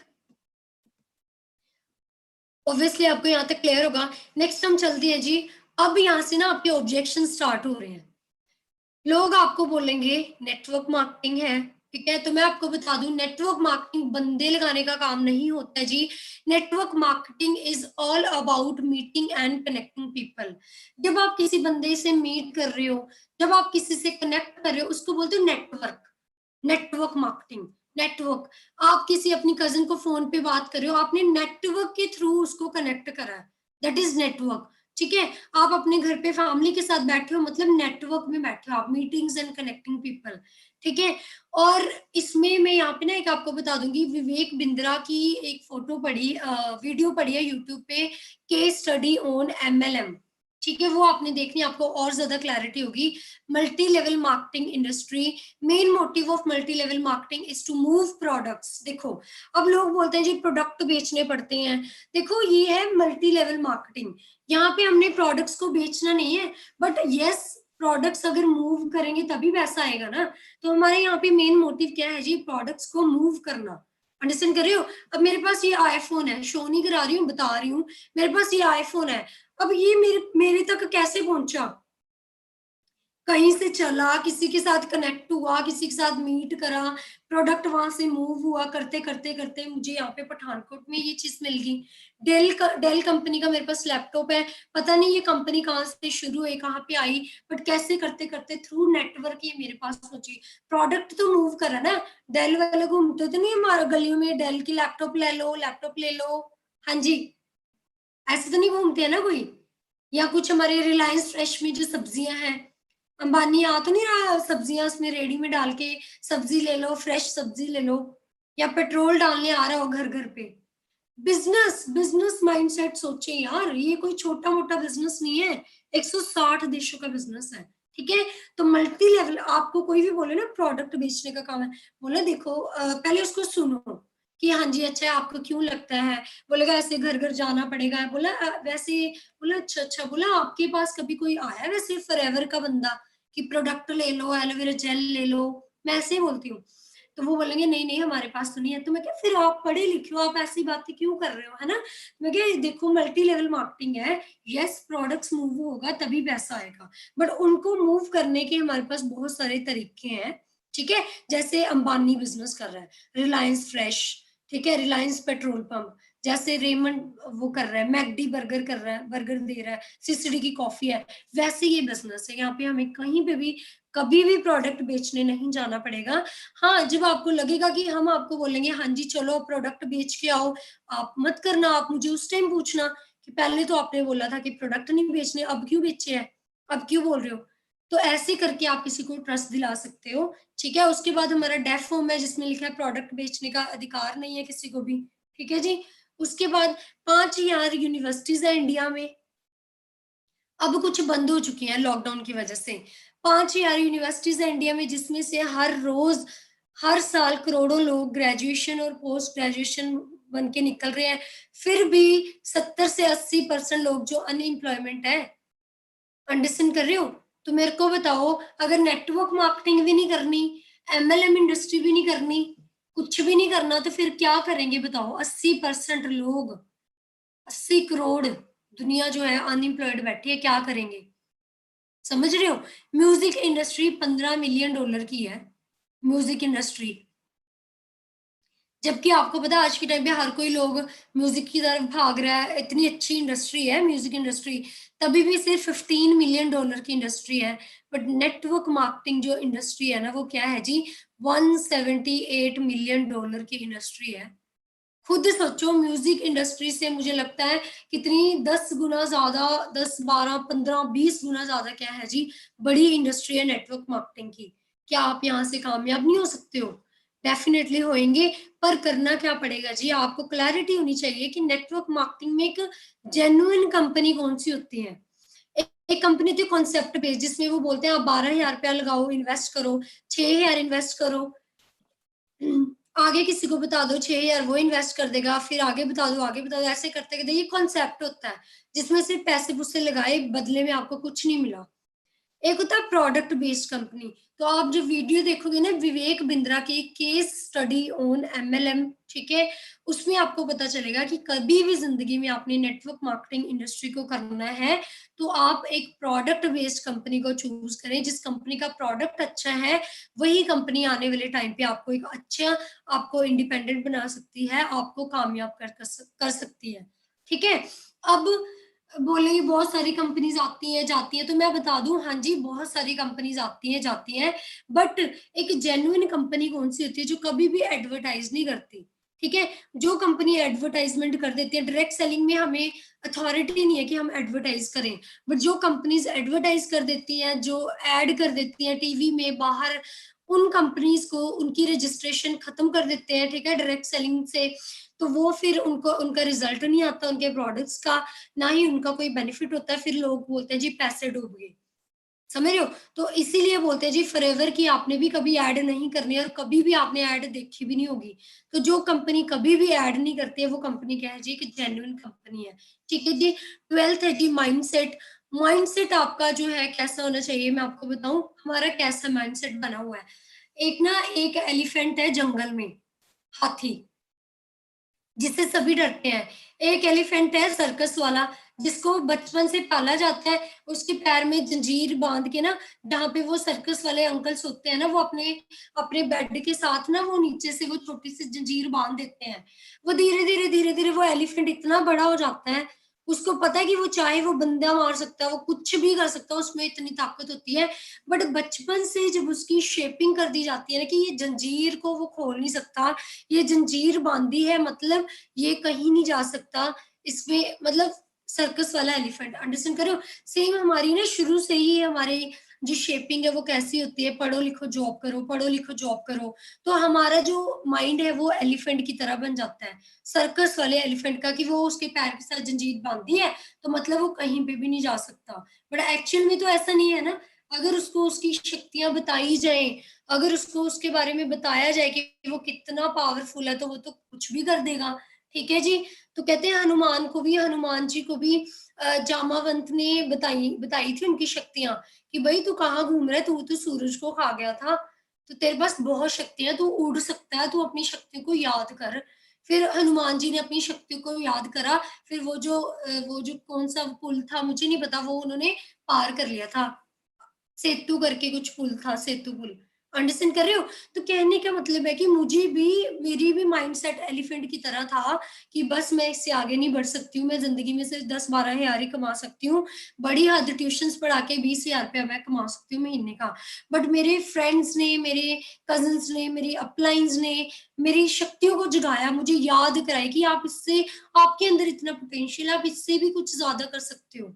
ऑब्वियसली आपको यहाँ तक क्लियर होगा। नेक्स्ट हम चलते हैं जी। अब यहाँ से ना आपके ऑब्जेक्शन स्टार्ट हो रहे हैं। लोग आपको बोलेंगे नेटवर्क मार्केटिंग है, ठीक है? तो मैं आपको बता दूं, नेटवर्क मार्केटिंग बंदे लगाने का काम नहीं होता है जी। Network marketing is all about meeting and connecting people. जब आप किसी बंदे से मीट कर रहे हो, जब आप किसी से कनेक्ट कर रहे हो, उसको बोलते हो नेटवर्क। Network marketing, network. आप किसी अपनी कजिन को फोन पे बात कर रहे हो, आपने नेटवर्क के थ्रू उसको कनेक्ट करा है, दैट इज नेटवर्क। ठीक है? आप अपने घर पे फैमिली के साथ बैठे हो, मतलब नेटवर्क में बैठे हो आप, मीटिंग्स एंड कनेक्टिंग पीपल। ठीक है? और इसमें मैं यहाँ पे ना एक आपको बता दूंगी, विवेक बिंद्रा की एक फोटो पढ़ी, वीडियो पढ़ी है यूट्यूब पे, केस स्टडी ऑन एमएलएम। ठीक है? वो आपने देखनी, आपको और ज्यादा क्लैरिटी होगी। Multi level marketing industry, main motive of multi level marketing is to move products. देखो, अब लोग बोलते हैं जी प्रोडक्ट बेचने पड़ते हैं। देखो, ये है मल्टी लेवल मार्केटिंग। यहाँ पे हमने प्रोडक्ट्स को बेचना नहीं है, बट यस, प्रोडक्ट्स अगर मूव करेंगे तभी पैसा आएगा ना। तो हमारे यहाँ पे मेन मोटिव क्या है जी, प्रोडक्ट्स को मूव करना। अंडरस्टैंड कर रहे हो? अब मेरे पास ये आईफोन है, शो नहीं करा रही हूँ, बता रही हूँ, मेरे पास ये आईफोन है। अब ये मेरे मेरे तक कैसे पहुंचा? कहीं से चला, किसी के साथ कनेक्ट हुआ, किसी के साथ मीट करा, प्रोडक्ट वहाँ से मूव हुआ, करते-करते मुझे यहाँ पे पठानकोट में ये चीज़ मिल गई। डेल कंपनी का मेरे पास लैपटॉप है, पता नहीं ये कंपनी कहाँ से शुरू हुई, कहाँ पे आई, बट कैसे करते-करते थ्रू नेटवर्क ये मेरे पास पहुँची। प्रोडक्ट तो मूव करा ना, डेल वाले घूमते तो नहीं हमारा गलियों में डेल की लैपटॉप ले लो। हाँ जी, ऐसे तो नहीं घूमते हैं ना कोई। या कुछ हमारे रिलायंस फ्रेश में जो सब्जियाँ हैं, अंबानी आ तो नहीं रहा सब्जियाँ उसमें रेडी में डाल के सब्जी ले लो, फ्रेश सब्जी ले लो, या पेट्रोल डालने आ रहा हो घर-घर पे। बिज़नेस माइंडसेट सोचें यार, ये कोई छोटा-मोटा बिज़नेस नहीं है, 160 देशों का बिज़नेस है, ठीक है? तो मल्टी लेवल आपको कोई भी बोले ना प्रोडक्ट बेचने का काम है, बोला देखो पहले उसको सुनो कि हाँ जी, अच्छा आपको क्यों लगता है? बोलेगा ऐसे घर-घर जाना पड़ेगा, बोला वैसे बोला अच्छा, बोला आपके पास कभी कोई आया है वैसे फॉरएवर का बंदा कि प्रोडक्ट ले लो, एलोवेरा जेल ले लो? मैं ऐसे ही बोलती हूँ। तो वो बोलेंगे नहीं हमारे पास तो नहीं है। तो मैं कहा फिर आप पढ़े लिखे हो, आप ऐसी बातें क्यों कर रहे हो, है ना? मैं कहा देखो मल्टी लेवल मार्केटिंग है, येस प्रोडक्ट्स मूव होगा तभी पैसा आएगा, बट उनको मूव करने के हमारे पास बहुत सारे तरीके हैं, ठीक है? जैसे अंबानी बिज़नेस कर रहा है, रिलायंस फ्रेश, ठीक है? रिलायंस पेट्रोल पंप, जैसे रेमंड वो कर रहा है, मैकडी बर्गर कर रहा है, बर्गर दे रहा है, सिसड़ी की कॉफ़ी है, वैसे ये बिज़नेस है। यहाँ पे हमें कहीं पे भी, कभी भी प्रोडक्ट बेचने नहीं जाना पड़ेगा। हाँ, जब आपको लगेगा कि हम आपको बोलेंगे, "हाँ जी, चलो प्रोडक्ट बेच के आओ।" आप मत करना, आप मुझे उस टाइम पूछना कि पहले तो आपने बोला था कि प्रोडक्ट नहीं बेचने, अब क्यों बेचे हैं? अब क्यों बोल रहे हो? तो ऐसे करके आप किसी को ट्रस्ट दिला सकते हो, ठीक है? उसके बाद हमारा डेफ फॉर्म है जिसमें लिखा है प्रोडक्ट बेचने का अधिकार नहीं है किसी को भी, ठीक है जी? उसके बाद 5 यार यूनिवर्सिटीज़ हैं इंडिया में, अब कुछ बंद हो चुकी हैं लॉकडाउन की वजह से। 5 यार यूनिवर्सिटीज़ हैं इंडिया में जिसमें से हर रोज़, हर साल करोड़ों लोग ग्रेजुएशन और पोस्ट ग्रेजुएशन बन के निकल रहे हैं। फिर भी 70 से 80% लोग जो अनएम्प्लॉयमेंट है, अंडरस्टैंड कर रहे हो? तो मेरे को बताओ अगर नेटवर्क मार्केटिंग भी नहीं करनी, एमएलएम इंडस्ट्री भी नहीं करनी, कुछ भी नहीं करना तो फिर क्या करेंगे बताओ? 80% लोग, 80 करोड़ दुनिया जो है अनएम्प्लॉयड बैठी है, क्या करेंगे? समझ रहे हो? म्यूज़िक इंडस्ट्री $15 मिलियन की है, म्यूज़िक इंडस्ट्री। जबकि आपको पता है आज के टाइम पे हर कोई लोग म्यूज़िक की तरफ भाग रहा है, इतनी अच्छी इंडस्ट्री है म्यूज़िक इंडस्ट्री, तभी भी सिर्फ $15 मिलियन की इंडस्ट्री है। बट नेटवर्क मार्केटिंग जो इंडस्ट्री है ना, वो क्या है जी, $178 मिलियन की इंडस्ट्री है। खुद सोचो म्यूज़िक इंडस्ट्री से मुझे लगता है कितनी 10 गुना ज़्यादा, 10, 12, 15, 20 गुना ज़्यादा क्या है जी, बड़ी इंडस्ट्री है नेटवर्क मार्केटिंग की। क्या आप यहाँ से कामयाब नहीं हो सकते हो? डेफ़िनेटली होएँगे, पर करना क्या पड़ेगा जी, आपको क्लैरिटी होनी चाहिए कि नेटवर्क मार्केटिंग में एक जेन्युइन कंपनी कौन-सी होती है। एक कंपनी थी कॉन्सेप्ट बेस्ड जिसमें वो बोलते हैं आप ₹12,000 लगाओ, इन्वेस्ट करो, 6,000 इन्वेस्ट करो, आगे किसी को बता दो 6,000 वो इन्वेस्ट कर देगा, फिर आगे बता दो, ऐसे करते-करते ये कॉन्सेप्ट होता है, जिसमें सिर्फ़ पैसे-पूसे लगाए, बदले में आपको कुछ नहीं मिला। एक होता है प्रोडक्ट बेस्ड कंपनी। तो आप जब वीडियो देखोगे ना विवेक बिंद्रा की केस स्टडी ऑन एमएलएम, ठीक है? उसमें आपको पता चलेगा कि कभी भी ज़िंदगी में आपने नेटवर्क मार्केटिंग इंडस्ट्री को करना है, तो आप एक प्रोडक्ट बेस्ड कंपनी को चूज़ करें, जिस कंपनी का प्रोडक्ट अच्छा है, वही कंपनी आने वाले टाइम पे आपको एक अच्छा, आपको इंडिपेंडेंट बना सकती है, आपको कामयाब कर सकती है, ठीक है? अब बोलेंगे बहुत सारी कंपनीज़ आती हैं, जाती हैं, तो मैं बता दूँ हाँ जी, बहुत सारी कंपनीज़ आती हैं, जाती हैं, बट एक जेन्युइन कंपनी कौन-सी होती है जो कभी भी एडवर्टाइज़ नहीं करती, ठीक है? जो कंपनी एडवर्टाइज़मेंट कर देती है, डायरेक्ट सेलिंग में हमें अथॉरिटी नहीं है कि हम एडवर्टाइज़ करें, बट जो कंपनीज़ एडवर्टाइज़ कर देती हैं, जो ऐड कर देती हैं टीवी में, बाहर, उन कंपनीज़ को उनकी रजिस्ट्रेशन खत्म कर देते हैं, ठीक है? डायरेक्ट सेलिंग से, तो वो फिर उनको उनका रिज़ल्ट नहीं आता उनके प्रोडक्ट्स का, ना ही उनका कोई बेनिफिट होता है, फिर लोग बोलते हैं जी पैसे डूब गए। समझ रहे हो? तो इसीलिए बोलते हैं जी फॉरएवर की आपने भी कभी ऐड नहीं करनी है और कभी भी आपने ऐड देखी भी नहीं होगी। तो जो कंपनी कभी भी ऐड नहीं करती है वो कंपनी क्या है जी, कि जेन्युइन कंपनी है। ठीक है जी? 12th है जी माइंडसेट। माइंडसेट आपका जो है कैसा होना चाहिए मैं आपको बताऊँ, हमारा कैसा माइंडसेट बना हुआ है। एक एलिफेंट है जंगल में, हाथी। जिससे सभी डरते हैं। एक एलिफेंट है सर्कस वाला, जिसको बचपन से पाला जाता है, उसके पैर में जंजीर बाँध के ना, जहाँ पे वो सर्कस वाले अंकल्स होते हैं ना, वो अपने अपने बेड के साथ ना वो नीचे से वो छोटी-सी जंजीर बाँध देते हैं। वो धीरे-धीरे, धीरे-धीरे वो एलिफेंट इतना बड़ा हो जाता है, उसको पता है कि वो चाहे वो बंदा मार सकता है, वो कुछ भी कर सकता है, उसमें इतनी ताकत होती है। बट बचपन से जब उसकी शेपिंग कर दी जाती है ना कि ये जंजीर को वो खोल नहीं सकता, ये जंजीर बाँधी है मतलब ये कहीं नहीं जा सकता, इसमें मतलब सर्कस वाला एलिफेंट अंडरस्टैंड कर रहे हो? सेम हमारी ना शुरू से ही हमारी जो शेपिंग है वो कैसी होती है, पढ़ो लिखो जॉब करो, पढ़ो लिखो जॉब करो। तो हमारा जो माइंड है वो एलिफेंट की तरह बन जाता है, सर्कस वाले एलिफेंट का कि वो उसके पैर के साथ जंजीर बाँधी है, तो मतलब वो कहीं पे भी नहीं जा सकता। बट एक्चुअल में तो ऐसा नहीं है ना, अगर उसको उसकी शक्तियाँ बताई जाएँ, अगर उसको उसके बारे में बताया जाए कि वो कितना पावरफुल है, तो वो तो कुछ भी कर देगा। ठीक है जी? तो कहते हैं हनुमान जी को भी जामावंत ने बताई बताई थी उनकी शक्तियाँ कि भई तू कहाँ घूम रहा है? तू तो सूरज को खा गया था। तो तेरे पास बहुत शक्तियाँ, तू उड़ सकता है, तू अपनी शक्तियों को याद कर। फिर हनुमान जी ने अपनी शक्तियों को याद करा, फिर वो जो कौन-सा पुल था मुझे नहीं पता, वो उन्होंने पार कर लिया था। सेतु करके कुछ पुल था, सेतु पुल। अंडरस्टैंड कर रहे हो? तो कहने का मतलब है कि मुझे भी मेरी भी माइंडसेट एलिफेंट की तरह था कि बस मैं इससे आगे नहीं बढ़ सकती हूँ, मैं ज़िंदगी में सिर्फ़ 10-12 हज़ार ही कमा सकती हूँ। बड़ी हद ट्यूशन्स पढ़ा के 20,000 रुपया मैं कमा सकती हूँ महीने का। बट मेरे फ्रेंड्स ने, मेरे कज़िन्स ने, मेरी अपलाइन्स ने मेरी शक्तियों को जगाया, मुझे याद कराया कि आप इससे आपके अंदर इतना पोटेंशियल है, आप इससे भी कुछ ज़्यादा कर सकते हो।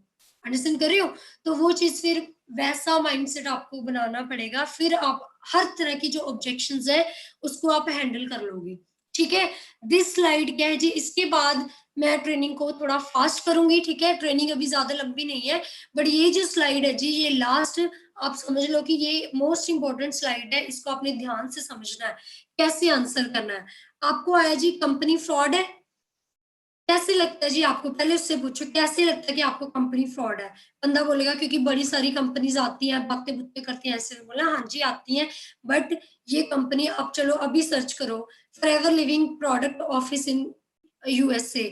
अंडरस्टैंड कर रहे हो? तो वो चीज़ फिर वैसा माइंडसेट आपको बनाना पड़ेगा, फिर आप हर तरह की जो ऑब्जेक्शंस है, उसको आप हैंडल कर लोगे, ठीक है? दिस स्लाइड क्या है जी, इसके बाद मैं ट्रेनिंग को थोड़ा फास्ट करूँगी, ठीक है? ट्रेनिंग अभी ज़्यादा लंबी नहीं है, बट ये जो स्लाइड है जी, ये लास्ट आप समझ लो कि ये मोस्ट इम्पोर्टेंट स्लाइड है, इसको आपने ध्यान से समझना है, कैसे आंसर करना है। आपको आया जी कंपनी फ्रॉड है? कैसे लगता है जी आपको? पहले उससे पूछो कैसे लगता है कि आपको कंपनी फ्रॉड है? बंदा बोलेगा क्योंकि बड़ी सारी कंपनीज़ आती हैं, बातें-बुत्तें करती हैं ऐसे। बोला हाँ जी, आती हैं बट ये कंपनी अब चलो अभी सर्च करो forever living product office in USA,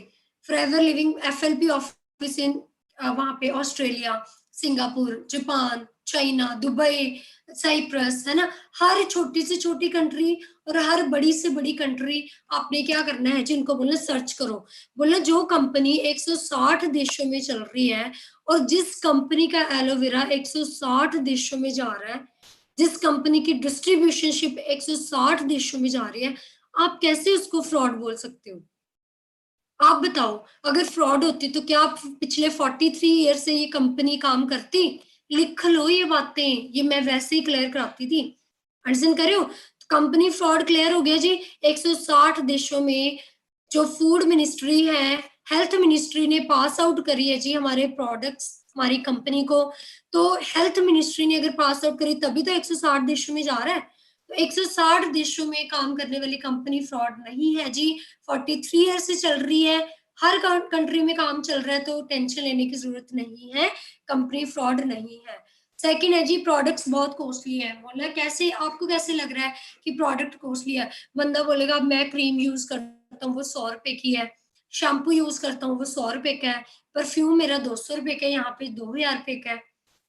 forever living FLP office in वहाँ पे Australia, Singapore, Japan, China, Dubai, Cyprus, है ना? हर छोटी से छोटी कंट्री और हर बड़ी से बड़ी कंट्री आपने क्या करना है जी, इनको बोलना सर्च करो। बोला जो कंपनी 160 देशों में चल रही है और जिस कंपनी का एलोवेरा 160 देशों में जा रहा है, जिस कंपनी की डिस्ट्रीब्यूशनशिप 160 देशों में जा रही है, आप कैसे उसको फ्रॉड बोल सकते हो? आप बताओ, अगर फ्रॉड होती तो क्या आप पिछले 43 ईयर से ये कंपनी काम करती? लिख लो ये बातें, ये मैं वैसे ही क्लियर कराती थी। अंडरस्टैंड कर रहे हो? कंपनी फ्रॉड क्लियर हो गया जी, 160 देशों में जो फूड मिनिस्ट्री है, हेल्थ मिनिस्ट्री ने पास आउट करी है जी हमारे प्रोडक्ट्स, हमारी कंपनी को। तो हेल्थ मिनिस्ट्री ने अगर पास आउट करी तभी तो 160 देशों में जा रहा है। तो 160 देशों में काम करने वाली कंपनी फ्रॉड नहीं है जी। 43 ईयर से चल रही है, हर कंट्री में काम चल रहा है तो टेंशन लेने की ज़रूरत नहीं है, कंपनी फ्रॉड नहीं है। सेकंड है जी प्रोडक्ट्स बहुत कॉस्टली है। बोला कैसे आपको कैसे लग रहा है कि प्रोडक्ट कॉस्टली है? बंदा बोलेगा मैं क्रीम यूज़ करता हूँ वो ₹100 की है, शैम्पू यूज़ करता हूँ वो ₹100 का है, परफ्यूम मेरा ₹200 का है, यहाँ पे ₹2000 का है।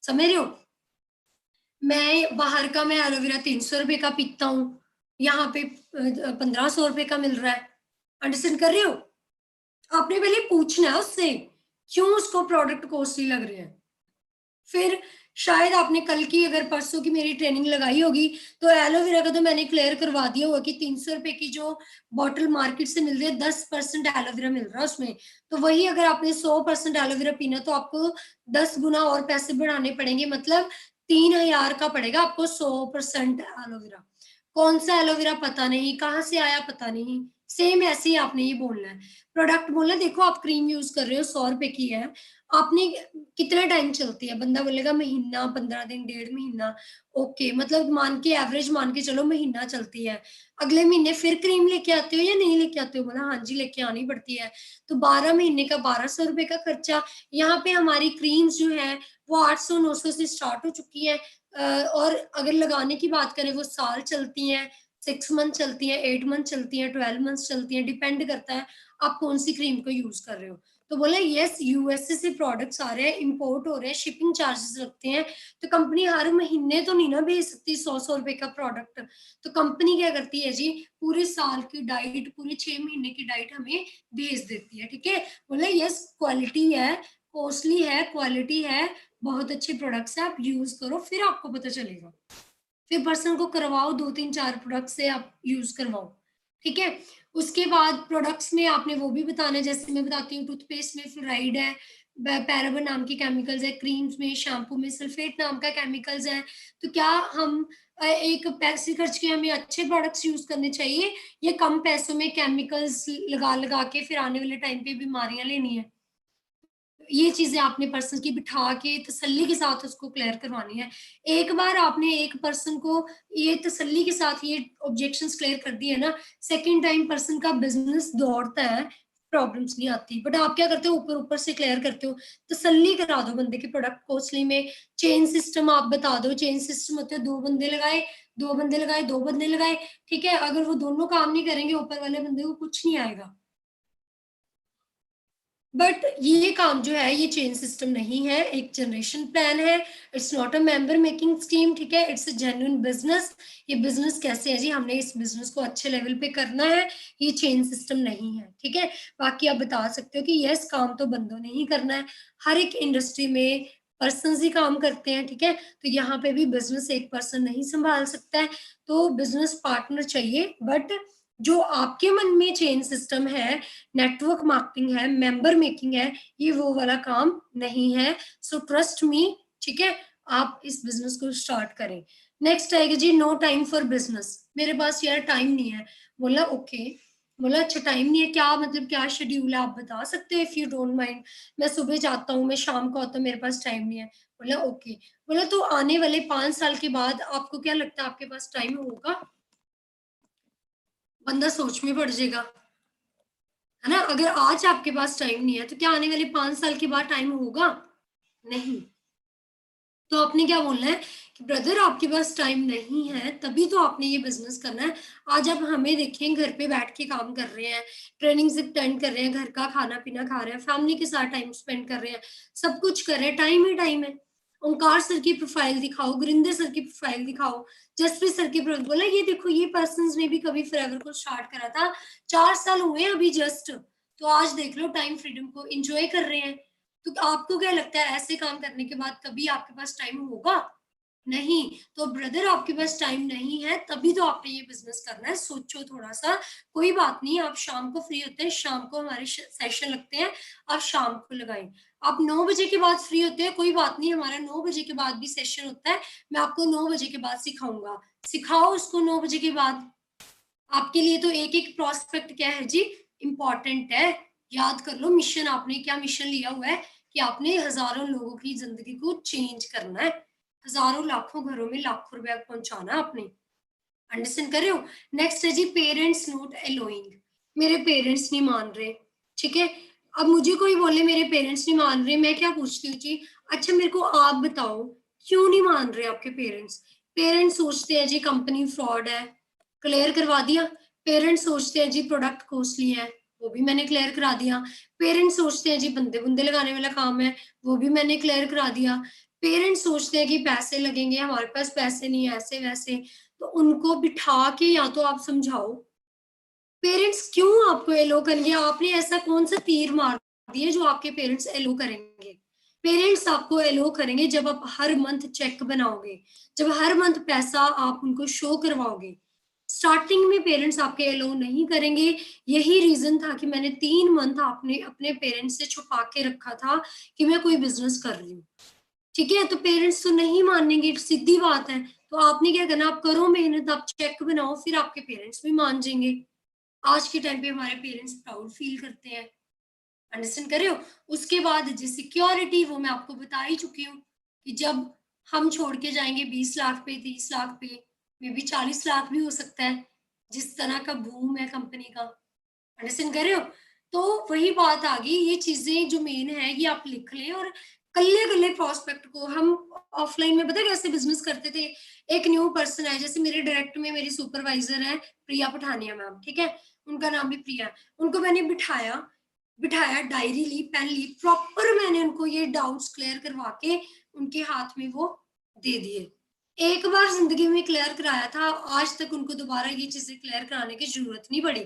समझ रहे हो? मैं बाहर का मैं एलोवेरा ₹300 का पीता हूँ, यहाँ पे ₹1500 का मिल रहा है। अंडरस्टैंड कर रहे हो? आपने पहले पूछना है उससे, क्यों उसको प्रोडक्ट कॉस्टली लग रहे हैं? फिर शायद आपने कल की अगर परसों की मेरी ट्रेनिंग लगाई होगी, तो एलोवेरा का तो मैंने क्लियर करवा दिया होगा कि ₹300 की जो बॉटल मार्केट से मिल रही है, 10% एलोवेरा मिल रहा है उसमें। तो वही अगर आपने 100% एलोवेरा पीना, तो आपको 10 गुना और पैसे बढ़ाने पड़ेंगे, मतलब 3000 का पड़ेगा आपको 100% एलोवेरा। कौन-सा एलोवेरा पता नहीं, कहाँ से आया पता नहीं। सेम ऐसे ही आपने ये बोलना है। प्रोडक्ट बोलना है, देखो आप क्रीम यूज़ कर रहे हो, ₹100 की है, आपने कितना टाइम चलती है? बंदा बोलेगा महीना, 15 दिन, डेढ़ महीना, ओके मतलब मान के एवरेज मान के चलो महीना चलती है। अगले महीने फिर क्रीम लेके आते हो या नहीं लेके आते हो? बोला हाँ जी, लेके आनी पड़ती है। तो 12 महीने का ₹1200 का खर्चा। यहाँ पे हमारी क्रीम्स जो हैं वो 800-900 से स्टार्ट हो चुकी हैं, और अगर लगाने की बात करें वो साल चलती हैं, 6 मंथ चलती हैं, 8 मंथ चलती हैं, 12 मंथ्स चलती हैं, डिपेंड करता है आप कौन-सी क्रीम को यूज़ कर रहे हो। तो बोला यस यूएसए से प्रोडक्ट्स आ रहे हैं, इंपोर्ट हो रहे हैं, शिपिंग चार्जेस लगते हैं, तो कंपनी हर महीने तो नहीं ना भेज सकती 100 रुपए का प्रोडक्ट। तो कंपनी क्या करती है जी, पूरे साल की डाइट, पूरे 6 महीने की डाइट हमें भेज देती है। ठीक है, बोला यस क्वालिटी है, कॉस्टली है, क्वालिटी है, बहुत अच्छे प्रोडक्ट्स है, आप यूज करो फिर आपको पता चलेगा। फिर पर्सन को करवाओ, 2 3 4 प्रोडक्ट से आप यूज करवाओ। ठीक है, उसके बाद प्रोडक्ट्स में आपने वो भी बताना है, जैसे मैं बताती हूँ टूथपेस्ट में फ्लोराइड है, पैराबन नाम की केमिकल्स है, क्रीम्स में, शैम्पू में सल्फेट नाम का केमिकल्स है। तो क्या हम एक पैसे खर्च के हमें अच्छे प्रोडक्ट्स यूज करने चाहिए, या कम पैसों में केमिकल्स लगा लगा के फिर आने वाले टाइम पे बीमारियां लेनी है? ये चीजें आपने पर्सन की बिठा के तसल्ली के साथ उसको क्लियर करवानी है। एक बार आपने एक पर्सन को ये तसल्ली के साथ ये ऑब्जेक्शंस क्लियर कर दिए ना, सेकंड टाइम पर्सन का बिजनेस दौड़ता है, प्रॉब्लम्स नहीं आती। बट आप क्या करते हो, ऊपर ऊपर से क्लियर करते हो, तसल्ली करा दो बंदे के प्रोडक्ट कॉस्टली में। चेन सिस्टम आप बता दो, चेन सिस्टम होते हैं 2 बंदे लगाए, 2 बंदे लगाए, 2 बंदे लगाए। ठीक है, अगर वो दोनों काम नहीं करेंगे, ऊपर वाले बंदे को कुछ नहीं आएगा। बट ये काम जो है ये चेन सिस्टम नहीं है, एक जनरेशन प्लान है। It's not a member making scheme. ठीक है, इट्स अ जेन्युइन बिजनेस। ये बिजनेस कैसे है जी, हमने इस बिजनेस को अच्छे लेवल पे करना है, ये चेन सिस्टम नहीं है। ठीक है, बाकी आप बता सकते हो कि यस काम तो बंदों ने ही करना है, हर एक इंडस्ट्री में पर्सन ही काम करते हैं। ठीक है, तो यहाँ पे भी बिजनेस एक पर्सन नहीं संभाल सकता है, तो बिजनेस पार्टनर चाहिए। बट जो आपके मन में चेन सिस्टम है, नेटवर्क मार्केटिंग है, मेंबर मेकिंग है, ये वो वाला काम नहीं है। So trust me. ठीक है, आप इस बिजनेस को स्टार्ट करें। नेक्स्ट आएगा जी, नो टाइम फॉर बिजनेस। मेरे पास यार टाइम नहीं है। बोला ओके। बोला अच्छा टाइम नहीं है, क्या मतलब क्या शेड्यूल है, आप बता सकते हो इफ यू डोंट माइंड। मैं सुबह जाता हूँ, मैं शाम को आता हूँ, मेरे पास टाइम नहीं है। बोला ओके। बोला तो आने वाले 5 साल के बाद आपको क्या लगता है आपके पास टाइम होगा? बंदा सोच में पड़ जाएगा, है ना। अगर आज आपके पास टाइम नहीं है, तो क्या आने वाले 5 साल के बाद टाइम होगा? नहीं। तो आपने क्या बोलना है कि ब्रदर आपके पास टाइम नहीं है, तभी तो आपने ये बिजनेस करना है। आज आप हमें देखें, घर पे बैठ के काम कर रहे हैं, ट्रेनिंग अटेंड कर रहे हैं, घर का खाना पीना खा रहे हैं, फैमिली के साथ टाइम स्पेंड कर रहे हैं, सब कुछ कर रहे हैं, टाइम ही टाइम है। ओंकार सर की प्रोफाइल दिखाओ, गुरिंदर सर की प्रोफाइल दिखाओ, जसप्रीत सर की प्रोफाइल, बोला ये देखो ये पर्सन ने भी कभी फॉरएवर को स्टार्ट करा था, 4 साल हुए अभी जस्ट, तो आज देख लो टाइम फ्रीडम को एंजॉय कर रहे हैं। तो आपको क्या लगता है ऐसे काम करने के बाद कभी आपके पास टाइम होगा? नहीं। तो ब्रदर आपके पास टाइम नहीं है, तभी तो आपने ये बिजनेस करना है। सोचो थोड़ा सा। कोई बात नहीं, आप शाम को फ्री होते हैं, शाम को हमारे सेशन लगते हैं, आप शाम को लगाएं। आप 9 बजे के बाद फ्री होते हैं, कोई बात नहीं, हमारा 9 बजे के बाद भी सेशन होता है। मैं आपको 9 बजे के बाद सिखाऊंगा, सिखाओ उसको 9 बजे के बाद। आपके लिए तो एक एक प्रोस्पेक्ट क्या है जी, इम्पोर्टेंट है। याद कर लो मिशन, आपने क्या मिशन लिया हुआ है कि आपने हजारों लोगों की जिंदगी को चेंज करना है, हजारों लाखों घरों में लाखों रुपया पहुंचाना है आपने। अंडरस्टैंड कर रहे हो? नेक्स्ट है जी, पेरेंट्स नोट अलोइंग। मेरे पेरेंट्स नहीं मान रहे। ठीक है, अब मुझे कोई बोले मेरे पेरेंट्स नहीं मान रहे, मैं क्या पूछती हूँ जी, अच्छा मेरे को आप बताओ क्यों नहीं मान रहे आपके पेरेंट्स? पेरेंट्स सोचते हैं जी कंपनी फ्रॉड है, क्लियर करवा दिया। पेरेंट्स सोचते हैं जी प्रोडक्ट कॉस्टली है, वो भी मैंने क्लियर करा दिया। पेरेंट्स सोचते हैं जी बंदे बुंदे लगाने वाला काम है, वो भी मैंने क्लियर करा दिया। पेरेंट्स सोचते हैं कि पैसे लगेंगे, हमारे पास पैसे नहीं है, ऐसे वैसे। तो उनको बिठा के या तो आप समझाओ। पेरेंट्स क्यों आपको एलो करेंगे? आपने ऐसा कौन सा तीर मार दिया जो आपके पेरेंट्स एलो करेंगे? पेरेंट्स आपको एलो करेंगे जब आप हर मंथ चेक बनाओगे, जब हर मंथ पैसा आप उनको शो करवाओगे। स्टार्टिंग में पेरेंट्स आपके एलो नहीं करेंगे। यही रीजन था कि मैंने 3 मंथ आपने अपने पेरेंट्स से छुपा के रखा था कि मैं कोई बिजनेस कर रही हूँ। ठीक है, तो पेरेंट्स तो नहीं मानेंगे, सीधी बात है। तो आपने क्या करना, आप करो मेहनत, आप चेक बनाओ, फिर आपके पेरेंट्स भी मान जाएंगे। आज के टाइम पे हमारे पेरेंट्स प्राउड फील करते हैं। अंडरस्टैंड कर रहे हो? उसके बाद जी सिक्योरिटी, वो मैं आपको बता ही चुकी हूँ कि जब हम छोड़ के जाएंगे 20 लाख पे, 30 लाख पे, मे बी 40 लाख भी हो सकता है, जिस तरह का बूम है कंपनी का। अंडरस्टैंड कर रहे हो? तो वही बात आ गई, ये चीजें जो मेन है ये आप लिख लें। और कल्ले कल्ले प्रोस्पेक्ट को हम ऑफलाइन में पता है कैसे बिजनेस करते थे। एक न्यू पर्सन है, जैसे मेरे डायरेक्ट में मेरी सुपरवाइजर है प्रिया पठानिया मैम, ठीक है, उनका नाम भी प्रिया है। उनको मैंने बिठाया, बिठाया, डायरी ली, पेन ली, प्रॉपर मैंने उनको ये डाउट्स क्लियर करवा के उनके हाथ में वो दे दिए। एक बार ज़िंदगी में क्लियर कराया था, आज तक उनको दोबारा ये चीज़ें क्लियर कराने की ज़रूरत नहीं पड़ी।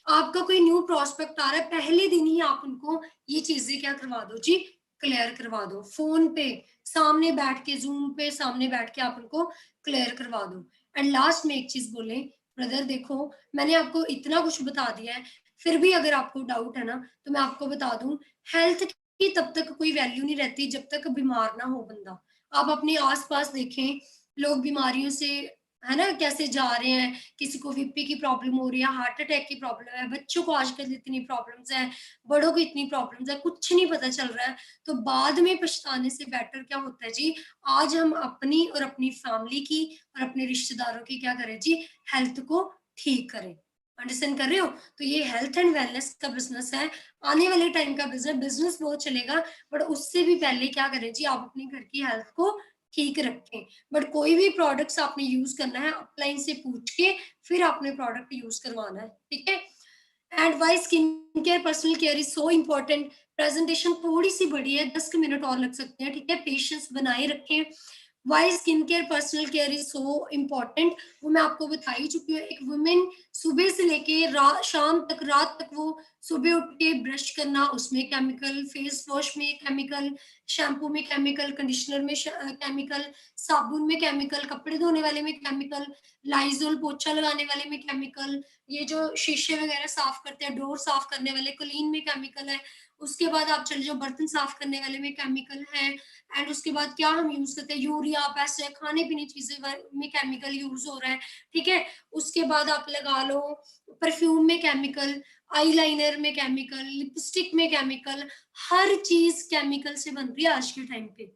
आपका कोई न्यू प्रॉस्पेक्ट आ रहा है, पहले दिन ही आप उनको ये चीज़ें क्या करवा दो जी, क्लियर करवा दो। फ़ोन पे, सामने बैठ के, ज़ूम पे सामने बैठ के आप उनको क्लियर करवा दो। एंड लास्ट में एक चीज़ बोलें, ब्रदर देखो, मैंने आपको इतना कुछ बता दिया है, फिर भी अगर आपको डाउट है ना, तो मैं आपको बता दूँ, हेल्थ की तब तक कोई वैल्यू नहीं रहती जब तक बीमार ना हो बंदा। आप अपने आस-पास देखें, लोग बीमारियों से, है ना, कैसे जा रहे हैं, किसी को बीपी की प्रॉब्लम हो रही है, हार्ट अटैक की प्रॉब्लम है, बच्चों को आजकल इतनी प्रॉब्लम्स हैं, बड़ों को इतनी प्रॉब्लम्स हैं, कुछ नहीं पता चल रहा है। तो बाद में पछताने से बेटर क्या होता है जी, आज हम अपनी और अपनी फैमिली की और अपने रिश्तेदारों की क्या करें जी, हेल्थ को ठीक करें। अंडरस्टैंड कर रहे हो? तो ये हेल्थ एंड वेलनेस का बिज़नेस है। आने वाले टाइम का बिज़नेस बहुत चलेगा, बट उससे भी पहले क्या करें जी, आप अपने घर की हेल्थ को ठीक रखें। बट कोई भी प्रोडक्ट्स आपने यूज़ करना है, अपलाइन से पूछ के फिर आपने प्रोडक्ट यूज़ करवाना है, ठीक है? And why skin care, personal care is so important. Presentation थोड़ी-सी बड़ी है, 10 मिनट और लग सकते हैं, ठीक है? पेशेंस बनाए रखें। Why skin care, personal care is so important, वो मैं आपको बता ही चुकी हूँ। एक वुमेन सुबह से लेके शाम तक, रात तक, वो सुबह उठ के ब्रश करना, उसमें केमिकल, फेस वॉश में केमिकल, शैम्पू में केमिकल, कंडीशनर में केमिकल, साबुन में केमिकल, कपड़े धोने वाले में केमिकल, लाइज़ॉल पोछा लगाने वाले में केमिकल, ये जो शीशे वगैरह साफ करते हैं, डोर साफ करने वाले क्लीन में केमिकल है। उसके बाद आप चले जाओ, बर्तन साफ करने वाले में केमिकल है। एंड उसके बाद क्या हम यूज़ करते हैं, यूरिया, पैसे, खाने-पीने चीज़ें में केमिकल यूज़ हो रहा है, ठीक है? उसके बाद आप लगा लो, परफ्यूम में केमिकल, आईलाइनर में केमिकल, लिपस्टिक में केमिकल, हर चीज़ केमिकल से बन रही है आज के टाइम पे।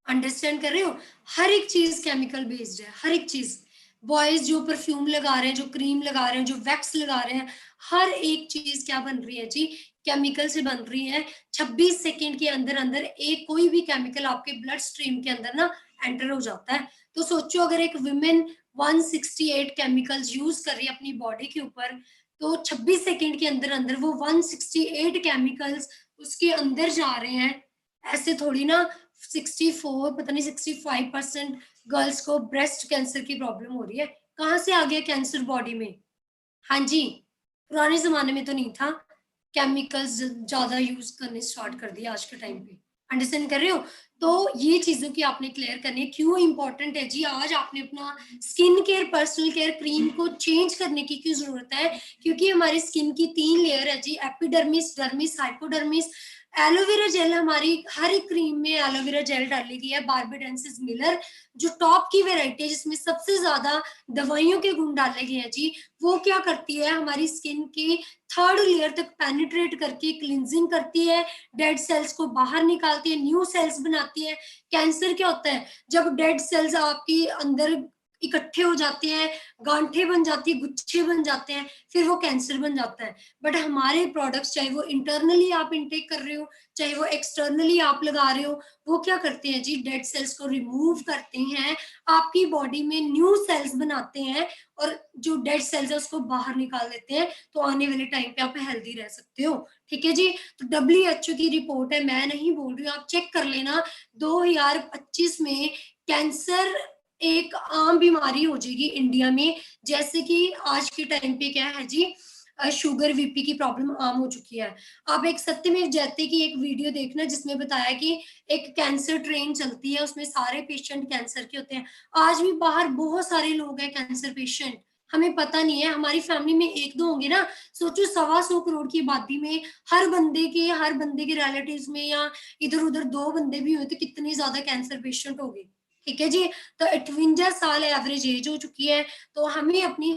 अंडरस्टैंड कर रहे हो? हर एक चीज़ केमिकल बेस्ड है, हर एक चीज़। बॉयज़ जो परफ्यूम लगा रहे हैं, जो क्रीम लगा रहे हैं, जो वैक्स लगा रहे हैं, हर एक चीज़ क्या बन रही है जी? केमिकल से बन रही है। 26 सेकंड के अंदर-अंदर एक कोई भी केमिकल आपके ब्लड स्ट्रीम के अंदर ना एंटर हो जाता है। तो सोचो, अगर एक वुमेन 168 केमिकल्स यूज़ कर रही है अपनी बॉडी के ऊपर, तो 26 सेकंड के अंदर-अंदर वो 168 केमिकल्स उसके अंदर जा रहे हैं। ऐसे थोड़ी ना 64 पता नहीं 65% गर्ल्स को ब्रेस्ट कैंसर की प्रॉब्लम हो रही है। कहाँ से आ गया कैंसर बॉडी में? हाँ जी, पुराने ज़माने में तो नहीं था। केमिकल्स ज़्यादा यूज़ करने स्टार्ट कर दिए आज के टाइम पे। अंडरस्टैंड कर रहे हो? तो ये चीज़ों की आपने क्लियर करनी है, क्यों इम्पोर्टेंट है जी, आज आपने अपना skin care, personal care cream को चेंज करने की क्यों ज़रूरत है? क्योंकि हमारी स्किन की 3 लेयर है जी, epidermis, dermis, hypodermis. Aloe vera gel, हमारी हर एक क्रीम में एलोवेरा जेल डाली गई है, बार्बाडेंसिस मिलर, जो टॉप की वैरायटी है, जिसमें सबसे ज़्यादा दवाइयों के गुण डाले गए हैं जी। वो क्या करती है, हमारी स्किन की 3rd लेयर तक पेनिट्रेट करके क्लींजिंग करती है, डेड सेल्स को बाहर निकालती है, न्यू सेल्स बनाती है। कैंसर क्या होता है? जब डेड सेल्स आपके अंदर इकट्ठे हो जाते हैं, गांठें बन जाती है, गुच्छे बन जाते हैं, फिर वो कैंसर बन जाता है। बट हमारे प्रोडक्ट्स, चाहे वो इंटरनली आप इनटेक कर रहे हो, चाहे वो एक्सटर्नली आप लगा रहे हो, वो क्या करते हैं जी, डेड सेल्स को रिमूव करते हैं, आपकी बॉडी में न्यू सेल्स बनाते हैं और जो डेड सेल्स है उसको बाहर निकाल देते हैं। तो आने वाले टाइम पे आप हेल्दी रह सकते हो, ठीक है जी। तो डब्ल्यूएचओ की रिपोर्ट है, मैं नहीं बोल रही हूँ, आप चेक कर लेना। 2025 में कैंसर एक आम बीमारी हो जाएगी इंडिया में, जैसे कि आज के टाइम पे क्या है जी, शुगर, बीपी की प्रॉब्लम आम हो चुकी है। आप एक सत्यमेव जयते की एक वीडियो देखना, जिसमें बताया कि एक कैंसर ट्रेन चलती है, उसमें सारे पेशेंट कैंसर के होते हैं। आज भी बाहर बहुत सारे लोग हैं कैंसर पेशेंट, हमें पता नहीं है। हमारी फैमिली में 1-2 होंगे ना, सोचो 125 करोड़ की आबादी में हर बंदे के रिलेटिव्स में या इधर-उधर 2 बंदे भी हुए तो कितने ज़्यादा कैंसर पेशेंट हो गए। ठीक है जी? तो 58 साल एवरेज एज हो चुकी है, तो हमें अपनी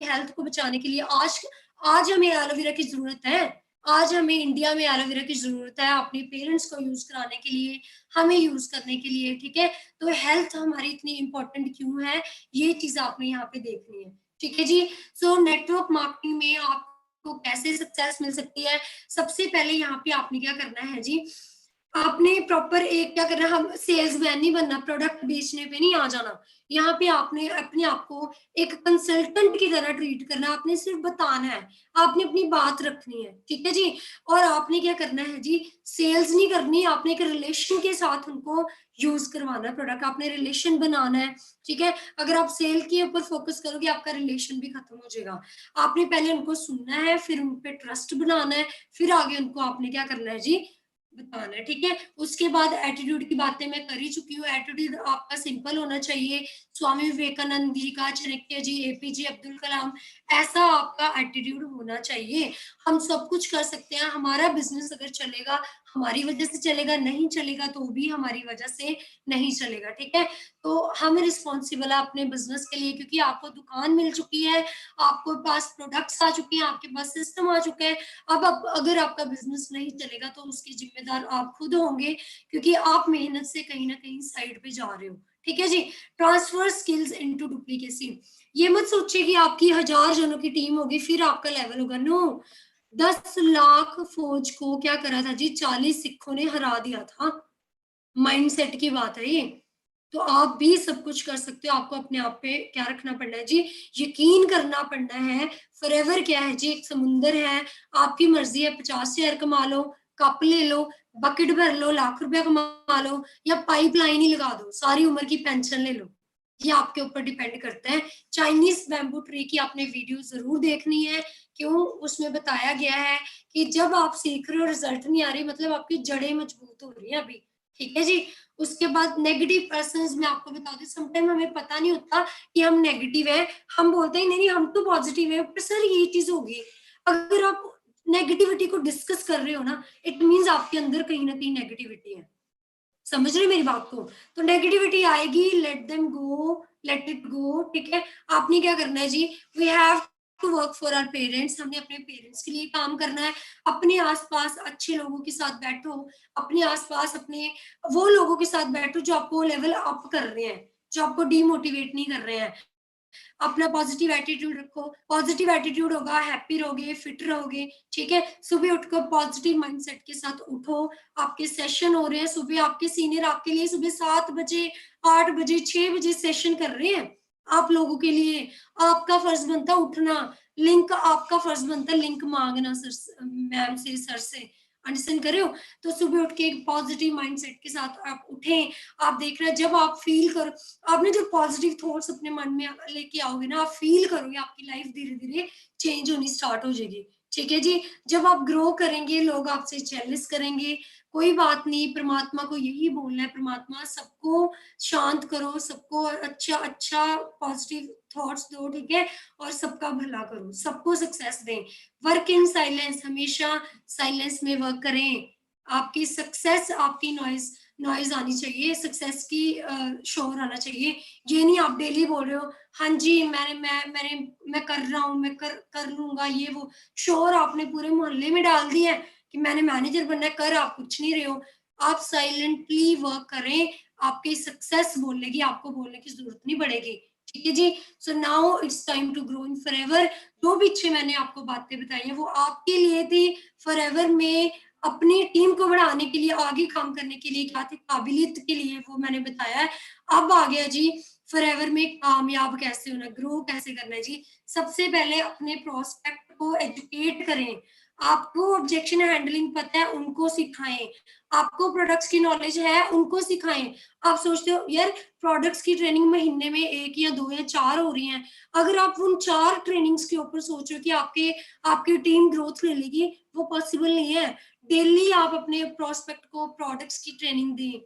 हेल्थ को बचाने के लिए आज आज हमें एलोवेरा की ज़रूरत है। आज हमें इंडिया में एलोवेरा की ज़रूरत है, अपने पेरेंट्स को यूज़ कराने के लिए, हमें यूज़ करने के लिए, ठीक है? तो हेल्थ हमारी इतनी इम्पोर्टेंट क्यों है, ये चीज़ आपने यहाँ पे देखनी है, ठीक है जी? सो नेटवर्क मार्केटिंग में आपको कैसे सक्सेस मिल सकती है? सबसे पहले यहाँ पे आपने क्या करना है जी, आपने प्रॉपर एक क्या करना, हम सेल्समैन नहीं बनना, प्रोडक्ट बेचने पे नहीं आ जाना। यहाँ पे आपने अपने आप को एक कंसल्टेंट की तरह ट्रीट करना है, आपने सिर्फ बताना है, आपने अपनी बात रखनी है, ठीक है जी। और आपने क्या करना है जी, सेल्स नहीं करनी, आपने एक रिलेशन के साथ उनको यूज करवाना है प्रोडक्ट, आपने रिलेशन बनाना है, ठीक है। अगर आप सेल के ऊपर फोकस करोगे, आपका रिलेशन भी खत्म हो जाएगा। आपने पहले उनको सुनना है, फिर उन पे ट्रस्ट बनाना है, फिर आगे उनको आपने क्या करना है जी, बताना है, ठीक है। उसके बाद एटीट्यूड की बातें मैं कर ही चुकी हूँ। एटीट्यूड आपका सिंपल होना चाहिए, स्वामी विवेकानंद जी का, चाणक्य जी, एपीजे अब्दुल कलाम, ऐसा आपका एटीट्यूड होना चाहिए। हम सब कुछ कर सकते हैं, हमारा बिजनेस अगर चलेगा हमारी वजह से चलेगा, नहीं चलेगा तो भी हमारी वजह से नहीं चलेगा, ठीक है। तो हम रिस्पॉन्सिबल है अपने बिजनेस के लिए, क्योंकि आपको दुकान मिल चुकी है, आपको पास प्रोडक्ट्स आ चुके हैं, आपके पास सिस्टम आ चुका है। अब आप अगर आपका बिजनेस नहीं चलेगा तो उसकी जिम्मेदार आप खुद होंगे, क्योंकि आप मेहनत से कहीं ना कहीं साइड पे जा रहे हो, ठीक है जी। Transfer skills into duplicacy. ये मत सोचिए कि आपकी 1000 जनों की टीम होगी फिर आपका लेवल होगा, नो। 10 लाख फौज को क्या करा था जी, 40 सिखों ने हरा दिया था। माइंडसेट की बात है ये। तो आप भी सब कुछ कर सकते हो, आपको अपने आप पे क्या रखना पड़ना है जी, यकीन करना पड़ना है। फॉरएवर क्या है जी, एक समुंदर है, आपकी मर्जी है 50 शेयर कमा लो, कप ले लो, बकेट भर लो, लाख रुपया कमा लो, या पाइपलाइन ही लगा दो, सारी उम्र की पेंशन ले लो। ये आपके ऊपर डिपेंड करता है। चाइनीज बैम्बू ट्री की आपने वीडियो जरूर देखनी है। क्यों? उसमें बताया गया है कि जब आप सीख रहे हो रिजल्ट नहीं आ रही, मतलब आपकी जड़ें मजबूत हो रही है अभी, ठीक है जी। उसके बाद नेगेटिव पर्सन में आपको बता दूं, समटाइम हमें पता नहीं होता कि हम नेगेटिव है, हम बोलते हैं नहीं नहीं हम तो पॉजिटिव है, पर सर ये चीज होगी। अगर आप नेगेटिविटी को डिस्कस कर रहे हो ना, इट मीन्स आपके अंदर कहीं ना कहीं नेगेटिविटी है। समझ रहे मेरी बात को? तो नेगेटिविटी आएगी, let them go, let it go, ठीक है। आपने क्या करना है जी, we have to work for our parents, हमने अपने पेरेंट्स के लिए काम करना है। अपने आसपास अच्छे लोगों के साथ बैठो, अपने आसपास अपने वो लोगों के साथ बैठो जो आपको लेवल अप कर रहे हैं, जो आपको डीमोटिवेट नहीं कर रहे हैं। अपना पॉजिटिव एटीट्यूड रखो, पॉजिटिव एटीट्यूड होगा, हैप्पी रहोगे, फिट रहोगे, ठीक है। सुबह उठकर पॉजिटिव माइंडसेट के साथ उठो। आपके सेशन हो रहे हैं सुबह, आपके सीनियर आपके लिए सुबह 7 बजे, 8 बजे, 6 बजे सेशन कर रहे हैं आप लोगों के लिए। आपका फर्ज बनता उठना, लिंक आपका फर्ज बनता लिंक मांगना सर, मैम से, सर से। अंडरस्टैंड करे हो? तो सुबह उठ के एक पॉजिटिव माइंडसेट के साथ आप उठें। आप देख रहे हैं, जब आप फील करो, आपने जो पॉजिटिव थॉट्स अपने मन में लेके आओगे ना, आप फील करोगे आपकी लाइफ धीरे धीरे चेंज होनी स्टार्ट हो जाएगी, ठीक है जी। जब आप ग्रो करेंगे लोग आपसे जेलस करेंगे, कोई बात नहीं, परमात्मा को यही बोलना है, परमात्मा सबको शांत करो, सबको अच्छा अच्छा पॉजिटिव थॉट्स दो, ठीक है। और सबका भला करो, सबको सक्सेस दें। वर्क इन साइलेंस, हमेशा साइलेंस में वर्क करें। आपकी सक्सेस, आपकी नॉइज नॉइज आनी चाहिए, सक्सेस की शोर आना चाहिए। ये नहीं आप डेली बोल रहे हो हाँ जी मैं कर रहा हूँ, मैं कर लूंगा, ये वो शोर आपने पूरे मोहल्ले में डाल दिया है कि मैंने मैनेजर बनना है, कर आप कुछ नहीं रहे हो। आप साइलेंटली वर्क करें, आपकी सक्सेस बोलने की, आपको बोलने की जरूरत नहीं पड़ेगी, ठीक है जी। So now it's time to grow in forever. जो पीछे मैंने आपको बातें बताई हैं वो आपके लिए थी। फॉरएवर में अपनी टीम को बढ़ाने के लिए, आगे काम करने के लिए क्या थे, काबिलियत के लिए, वो मैंने बताया है। अब आ गया जी फॉरएवर में कामयाब कैसे होना, ग्रो कैसे करना है जी। सबसे पहले अपने प्रोस्पेक्ट को एजुकेट करें। आपको ऑब्जेक्शन हैंडलिंग पता है, उनको सिखाएं। आपको प्रोडक्ट्स की नॉलेज है, उनको सिखाएं। आप सोचते हो यार प्रोडक्ट्स की ट्रेनिंग महीने में 1 या 2 या 4 हो रही है, अगर आप उन 4 ट्रेनिंग्स के ऊपर सोच रहे हो कि आपकी टीम ग्रोथ ले लेगी, वो पॉसिबल नहीं है। डेली आप अपने प्रोस्पेक्ट को प्रोडक्ट्स की ट्रेनिंग दें,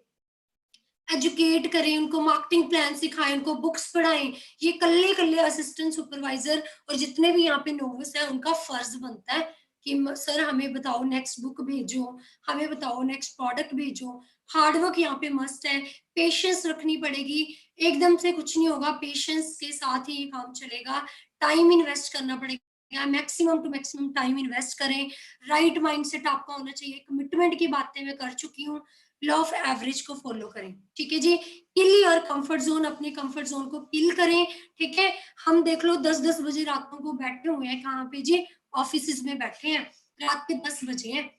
एजुकेट करें, उनको मार्केटिंग प्लान सिखाएं, उनको बुक्स पढ़ाएं। ये कल्ले कल्ले असिस्टेंट सुपरवाइजर और जितने भी यहाँ पे नोविस है उनका फर्ज बनता है कि सर हमें बताओ नेक्स्ट बुक भेजो, हमें बताओ नेक्स्ट प्रोडक्ट भेजो। हार्डवर्क यहाँ पे मस्ट है, पेशेंस रखनी पड़ेगी। एकदम से कुछ नहीं होगा, पेशेंस के साथ ही ये काम चलेगा। टाइम इन्वेस्ट करना पड़ेगा, maximum to maximum time invest करें। राइट माइंडसेट आपका होना चाहिए, कमिटमेंट की बातें मैं कर चुकी हूँ। लॉ ऑफ एवरेज को फॉलो करें, ठीक है जी। किल योर कंफर्ट जोन, अपने कंफर्ट जोन को किल करें, ठीक है। हम देख लो 10-10 बजे रातों को बैठे हुए हैं, कहाँ पे जी, ऑफिस में बैठे हैं, रात के 10 बजे हैं।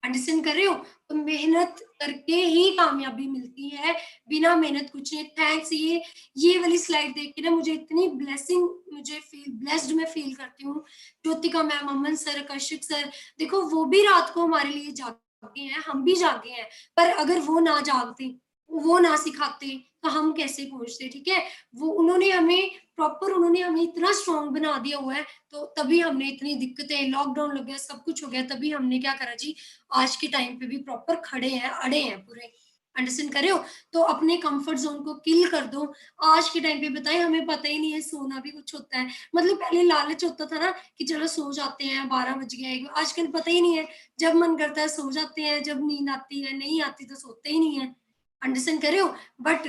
अंडरस्टैंड कर रहे हो? तो मेहनत करके ही कामयाबी मिलती है, बिना मेहनत कुछ नहीं। थैंक्स, ये वाली स्लाइड देख के ना मुझे इतनी ब्लेसिंग, मुझे फील ब्लेस्ड मैं फील करती हूँ। ज्योतिका मैम, अमन सर, कशिक सर, देखो वो भी रात को हमारे लिए जागते हैं, हम भी जागे हैं, पर अगर वो ना जागते, वो ना सिखाते, तो हम कैसे पहुँचते, ठीक है? वो उन्होंने हमें प्रॉपर, उन्होंने हमें इतना स्ट्रॉन्ग बना दिया हुआ है, तो तभी हमने इतनी दिक्कतें, लॉकडाउन लग गया, सब कुछ हो गया, तभी हमने क्या करा जी, आज के टाइम पे भी प्रॉपर खड़े हैं, अड़े हैं पूरे। अंडरस्टैंड कर रहे हो? तो अपने कंफर्ट ज़ोन को किल कर दो। आज के टाइम पे बताएँ, हमें पता ही नहीं है सोना भी कुछ होता है। मतलब पहले लालच होता था ना कि चलो सो जाते हैं, 12 बज गया, 1, आजकल पता ही नहीं है। जब मन करता है सो जाते हैं, जब नींद आती है, नहीं आती तो सोते ही नहीं है। अंडरस्टैंड कर रहे हो? बट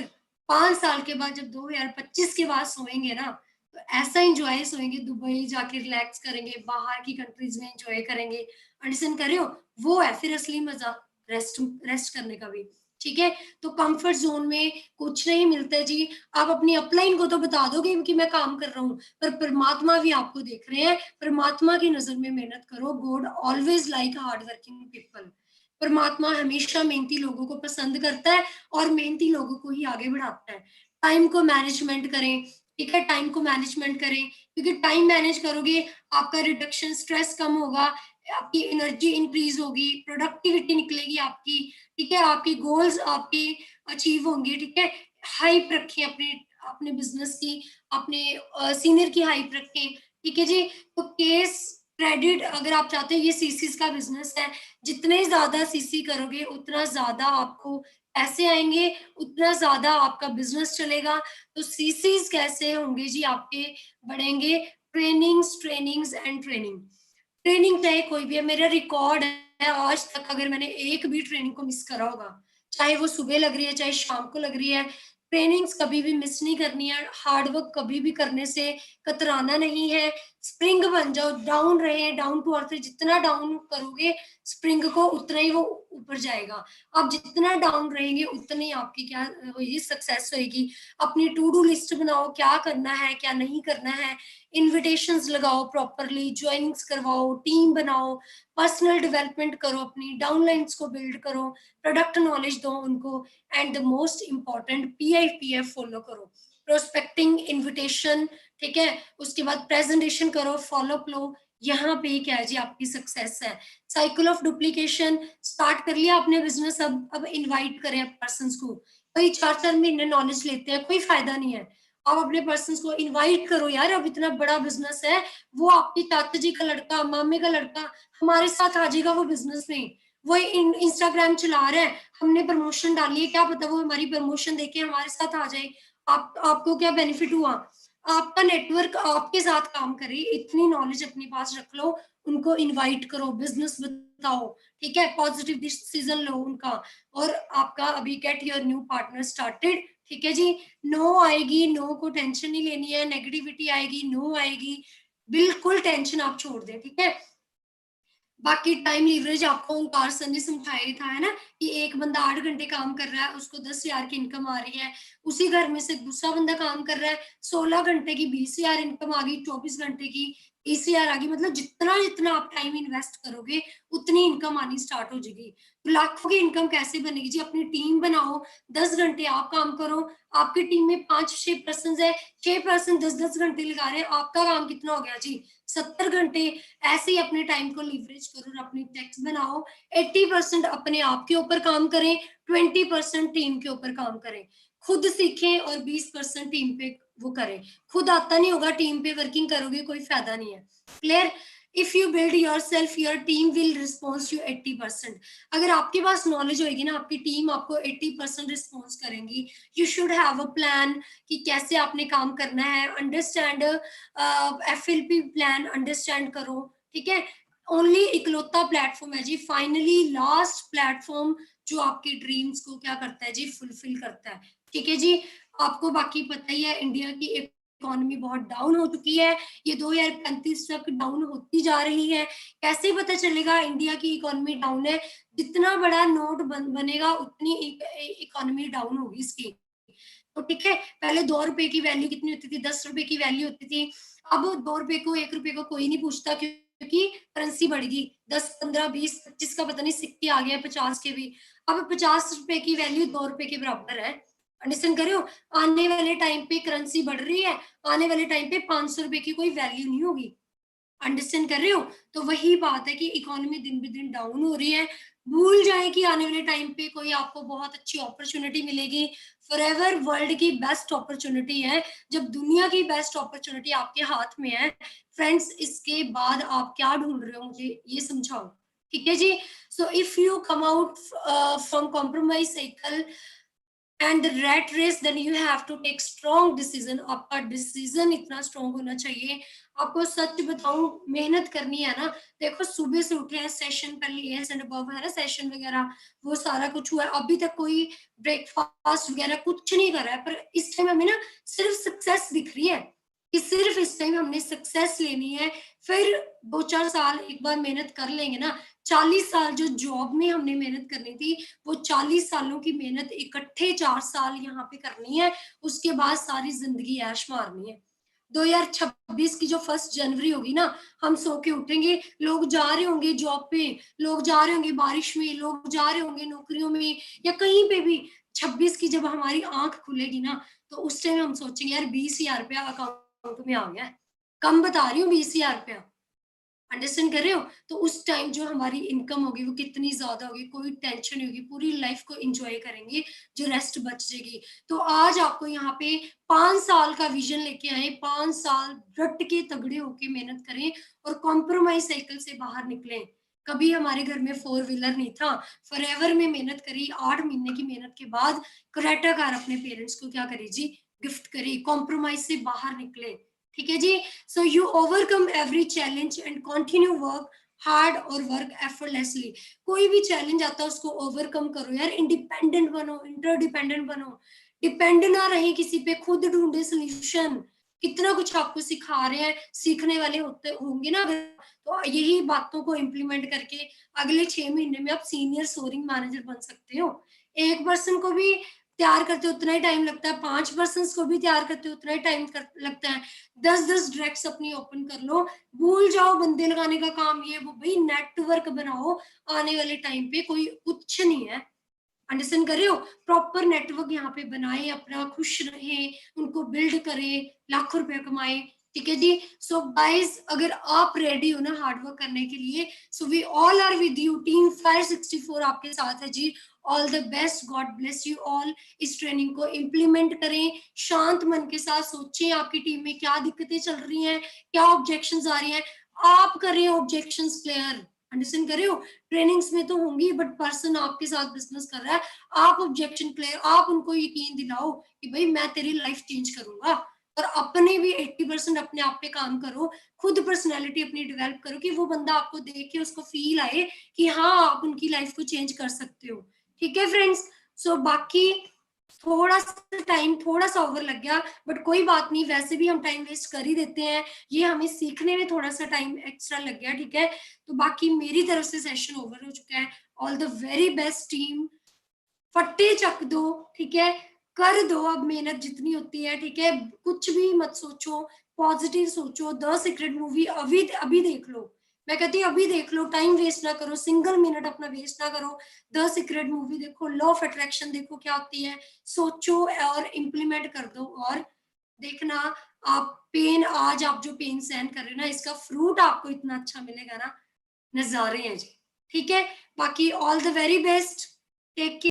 5 साल के बाद जब 2025 के बाद सोएँगे ना, तो ऐसा एन्जॉय सोएँगे, दुबई जाके रिलैक्स करेंगे, बाहर की कंट्रीज़ में एन्जॉय करेंगे। अंडरस्टैंड कर रहे हो? वो है फिर असली मज़ा, रेस्ट रेस्ट करने का भी, ठीक है? तो कम्फर्ट ज़ोन में कुछ नहीं मिलता है जी। आप अपनी अपलाइन को तो बता दोगे कि मैं काम कर रहा हूँ, पर परमात्मा भी आपको देख रहे हैं। परमात्मा की नज़र में मेहनत करो, God always like hard working people. परमात्मा हमेशा मेहनती लोगों को पसंद करता है और मेहनती लोगों को ही आगे बढ़ाता है। टाइम को मैनेजमेंट करें, ठीक है? टाइम को मैनेजमेंट करें, क्योंकि टाइम मैनेज करोगे, आपका रिडक्शन, स्ट्रेस कम होगा, आपकी एनर्जी इंक्रीज़ होगी, प्रोडक्टिविटी निकलेगी आपकी, ठीक है? आपके गोल्स आपके अचीव होंगे, ठीक है? हाइप रखें अपने अपने बिज़नेस की, अपने सीनियर की हाइप रखें, ठीक है जी? तो केस क्रेडिट, अगर आप चाहते हो, ये सीसीस का बिज़नेस है, जितने ज़्यादा सीसी करोगे, उतना ज़्यादा आपको पैसे आएँगे, उतना ज़्यादा आपका बिज़नेस चलेगा। तो सीसीस कैसे होंगे जी आपके बढ़ेंगे? Trainings and training. ट्रेनिंग चाहे कोई भी है, मेरा रिकॉर्ड है आज तक, अगर मैंने एक भी ट्रेनिंग को मिस करा होगा, चाहे वो सुबह लग रही है, चाहे शाम को लग रही है, ट्रेनिंग्स कभी भी मिस नहीं करनी है, हार्ड वर्क कभी भी करने से कतराना नहीं है। स्प्रिंग बन जाओ, डाउन रहे, डाउन टू अर्थ, जितना डाउन करोगे स्प्रिंग को, उतना ही वो ऊपर जाएगा। आप जितना डाउन रहेंगे, उतनी आपकी क्या होगी, सक्सेस होएगी। अपनी टू डू लिस्ट बनाओ, क्या करना है, क्या नहीं करना है, इन्विटेशंस लगाओ प्रॉपरली, जॉइनिंग्स करवाओ, टीम बनाओ, पर्सनल डेवलपमेंट करो, अपनी डाउनलाइंस को बिल्ड करो, प्रोडक्ट नॉलेज दो उनको, and the most important PIPF follow करो। प्रोस्पेक्टिंग, इन्विटेशन, ठीक है? उसके बाद प्रेजेंटेशन करो, फॉलो अप लो, यहाँ पे ही क्या है जी आपकी सक्सेस है। साइकिल ऑफ डुप्लीकेशन, स्टार्ट कर लिया आपने बिजनेस, अब इनवाइट करें पर्सन्स को। वही 4-4 महीने नॉलेज लेते हैं, कोई फायदा नहीं है। आप अपने पर्सन्स को इनवाइट करो यार, अब इतना बड़ा बिजनेस है, वो आपकी चाचा जी का लड़का, मामे का लड़का हमारे साथ आ जाएगा वो बिजनेस में। वो इंस्टाग्राम चला रहा है, हमने प्रमोशन डाली है, क्या पता वो हमारी प्रमोशन देके हमारे साथ आ जाए। आपको क्या बेनिफिट हुआ? आपका नेटवर्क आपके साथ काम करे, इतनी नॉलेज अपने पास रख लो, उनको इनवाइट करो, बिजनेस बताओ, ठीक है? पॉजिटिव डिसीजन लो उनका, और आपका अभी get your new partner started, ठीक है जी? नो आएगी, नो को टेंशन नहीं लेनी है, नेगेटिविटी आएगी, नो आएगी, बिल्कुल टेंशन आप छोड़ दें, ठीक है? बाकी टाइम लीवरेज आपको ओंकार सर ने समझाया ही था, है ना? कि एक बंदा 8 घंटे काम कर रहा है, उसको 10,000 की इनकम आ रही है। उसी घर में से दूसरा बंदा काम कर रहा है, 16 घंटे की 20,000 इनकम आ गई, 24 घंटे की 30,000 आ गई। मतलब जितना-जितना आप टाइम इन्वेस्ट करोगे, उतनी इनकम आनी स्टार्ट हो जाएगी। तो लाखों की इनकम कैसे बनेगी जी? अपनी टीम बनाओ, 10 घंटे आप काम करो, आपकी टीम में 5-6 पर्सन्स है, 6 पर्सन 10-10 घंटे लगा रहे हैं, आपका काम कितना हो गया जी? 70 घंटे। ऐसे ही अपने टाइम को लीवरेज करो और अपनी टैक्स बनाओ। 80% अपने आप के ऊपर काम करें, 20% टीम के ऊपर काम करें। खुद सीखें और 20% टीम पे वो करें। खुद आता नहीं होगा, टीम पे वर्किंग करोगे कोई फायदा नहीं है। Clear? If you build yourself, your team will response you 80%। अगर आपके पास नॉलेज होगी ना, आपकी टीम आपको 80% रिस्पॉन्स करेंगी। You should have a plan कि कैसे आपने काम करना है। अंडरस्टैंड, एफएलपी प्लान अंडरस्टैंड करो, ठीक है? ओनली इकलौता प्लेटफॉर्म है जी, फाइनली लास्ट प्लेटफॉर्म, जो आपकी ड्रीम्स को क्या करता है जी, फुलफिल करता है, ठीक है जी? आपको बाकी पता ही है, इंडिया की इकोनॉमी बहुत डाउन हो चुकी है, ये 2035 तक डाउन होती जा रही है। कैसे पता चलेगा इंडिया की इकोनॉमी डाउन है? जितना बड़ा नोट बनेगा, उतनी इकोनॉमी डाउन होगी इसकी। तो ठीक है, पहले 2 रुपए की वैल्यू कितनी होती थी, 10 रुपए की वैल्यू होती थी। अब 2 रुपए को, 1 रुपए को कोई नहीं पूछता, क्यों? क्योंकि करेंसी बढ़ गई, 10, 15, 20, 25 का पता नहीं सिक्के आ गए हैं, 50 के भी। अब 50 रुपए की वैल्यू 2 रुपए के बराबर है। अंडरस्टैंड कर रहे हो? आने वाले टाइम पे करेंसी बढ़ रही है, आने वाले टाइम पे 500 रुपए की कोई वैल्यू नहीं होगी। अंडरस्टैंड कर रहे हो? तो वही बात है कि इकोनॉमी दिन ब दिन डाउन हो रही है। भूल जाएँ कि आने वाले टाइम पे कोई आपको बहुत अच्छी अपॉर्च्युनिटी मिलेगी। फॉरएवर वर्ल्ड की बेस्ट अपॉर्च्युनिटी है। जब दुनिया की बेस्ट अपॉर्च्युनिटी आपके हाथ में है, फ्रेंड्स इसके बाद आप क्या ढूँढ रहे हो मुझे ये समझाओ। ठीक है जी? So if you come out from compromise cycle and the rat race then you have to take strong decision. आपका डिसीजन इतना स्ट्रॉन्ग होना चाहिए। आपको सच बताऊं, मेहनत करनी है ना। देखो सुबह से उठे हैं, सेशन कर लिए हैं, एंड अबव है ना, सेशन वगैरह वो सारा कुछ हुआ है। अभी तक कोई ब्रेकफास्ट वगैरह कुछ नहीं करा है, पर इस टाइम हमें ना सिर्फ सक्सेस दिख रही है कि सिर्फ इस टाइम हमने सक्सेस लेनी है। फिर 2-4 साल एक बार मेहनत कर लेंगे ना, 40 साल जो जॉब में हमने मेहनत करनी थी, वो 40 सालों की मेहनत इकट्ठे 4 साल यहाँ पे करनी है, उसके बाद सारी ज़िंदगी ऐश मारनी है। 2026 की जो 1 जनवरी होगी ना, हम सो के उठेंगे, लोग जा रहे होंगे जॉब पे, लोग जा रहे होंगे बारिश में, लोग जा रहे होंगे नौकरियों में या कहीं पे भी। 26 की जब हमारी आँख खुलेगी ना, तो उस टाइम हम सोचेंगे यार 20,000 रुपया अकाउंट में आ गया है। कम बता रही हूँ 20,000 रुपया। अंडरस्टैंड कर रहे हो? तो उस टाइम जो हमारी इनकम होगी वो कितनी ज़्यादा होगी, कोई टेंशन नहीं होगी, पूरी लाइफ को एन्जॉय करेंगे, जो रेस्ट बच जाएगी। तो आज आपको यहाँ पे 5 साल का विज़न लेके आए, 5 साल डट के तगड़े होके मेहनत करें और कॉम्प्रोमाइज़ साइकिल से बाहर निकलें। कभी हमारे घर में 4 व्हीलर नहीं था, फॉरएवर में मेहनत करी, 8 महीने की मेहनत के बाद क्रेटा कार अपने पेरेंट्स को क्या करी जी, गिफ्ट करी, कॉम्प्रोमाइज़ से बाहर निकले। ठीक है जी? So you overcome every challenge and continue work hard और work effortlessly। कोई भी चैलेंज आता है उसको ओवरकम करो यार, इंडिपेंडेंट बनो, इंटरडिपेंडेंट बनो, डिपेंड ना रहे किसी पे, खुद ढूंढे सोल्यूशन। कितना कुछ आपको सिखा रहे हैं, सीखने वाले होते होंगे ना अगर, तो यही बातों को इम्प्लीमेंट करके अगले 6 महीने में आप सीनियर सोरिंग मैनेजर बन सकते हो। एक पर्सन को भी तैयार करते उतना ही टाइम लगता है, 5 पर्सन को भी तैयार करते उतना ही टाइम लगता है। 10-10 डायरेक्ट्स अपनी ओपन कर लो, भूल जाओ बंदे लगाने का काम ये वो, भाई नेटवर्क बनाओ, आने वाले टाइम पे कोई कुछ नहीं है। अंडरस्टैंड कर रहे हो? प्रॉपर नेटवर्क यहाँ पे बनाएं, अपना खुश रहें, उनको बिल्ड करें, लाखों रुपए कमाएं। ठीक है जी? सो गाइस अगर आप रेडी हो ना हार्ड वर्क करने के लिए, so we all are with you, team fire 64 आपके साथ है जी। All the best, God bless you all. इस ट्रेनिंग को इम्प्लीमेंट करें, शांत मन के साथ सोचें आपकी टीम में क्या दिक्कतें चल रही हैं, क्या ऑब्जेक्शंस आ रही हैं, आप करें ऑब्जेक्शंस क्लियर। अंडरस्टैंड कर रहे हो? ट्रेनिंग्स में तो होंगी, बट पर्सन आपके साथ बिजनेस कर रहा है, आप ऑब्जेक्शन क्लियर, आप उनको यकीन दिलाओ कि भाई मैं तेरी लाइफ चेंज करूंगा। और अपने भी 80% अपने आप पे काम करो, खुद पर्सनैलिटी अपनी डेवलप करो कि वो बंदा आपको देख के उसको फील आए कि हाँ आप उनकी लाइफ को चेंज कर सकते हो। ठीक है फ्रेंड्स? सो बाकी थोड़ा सा टाइम थोड़ा सा ओवर लग गया, बट कोई बात नहीं, वैसे भी हम टाइम वेस्ट कर ही देते हैं, ये हमें सीखने में थोड़ा सा टाइम एक्स्ट्रा लग गया। ठीक है? तो बाकी मेरी तरफ से सेशन ओवर हो चुका है। All the very best team, फट्टे चक दो। ठीक है? कर दो अब मेहनत जितनी होती है। ठीक है? कुछ भी मत सोचो, पॉजिटिव सोचो। द सीक्रेट मूवी अभी अभी देख लो, मैं कहती हूँ अभी देख लो, टाइम वेस्ट ना करो, सिंगल मिनट अपना वेस्ट ना करो। द सीक्रेट मूवी देखो, लॉ ऑफ अट्रैक्शन देखो क्या होती है, सोचो और इम्प्लीमेंट कर दो। और देखना, आप पेन, आज आप जो पेन सहन कर रहे हो ना, इसका फ्रूट आपको इतना अच्छा मिलेगा ना, नज़ारे हैं जी। ठीक है? बाकी all the very best, take care.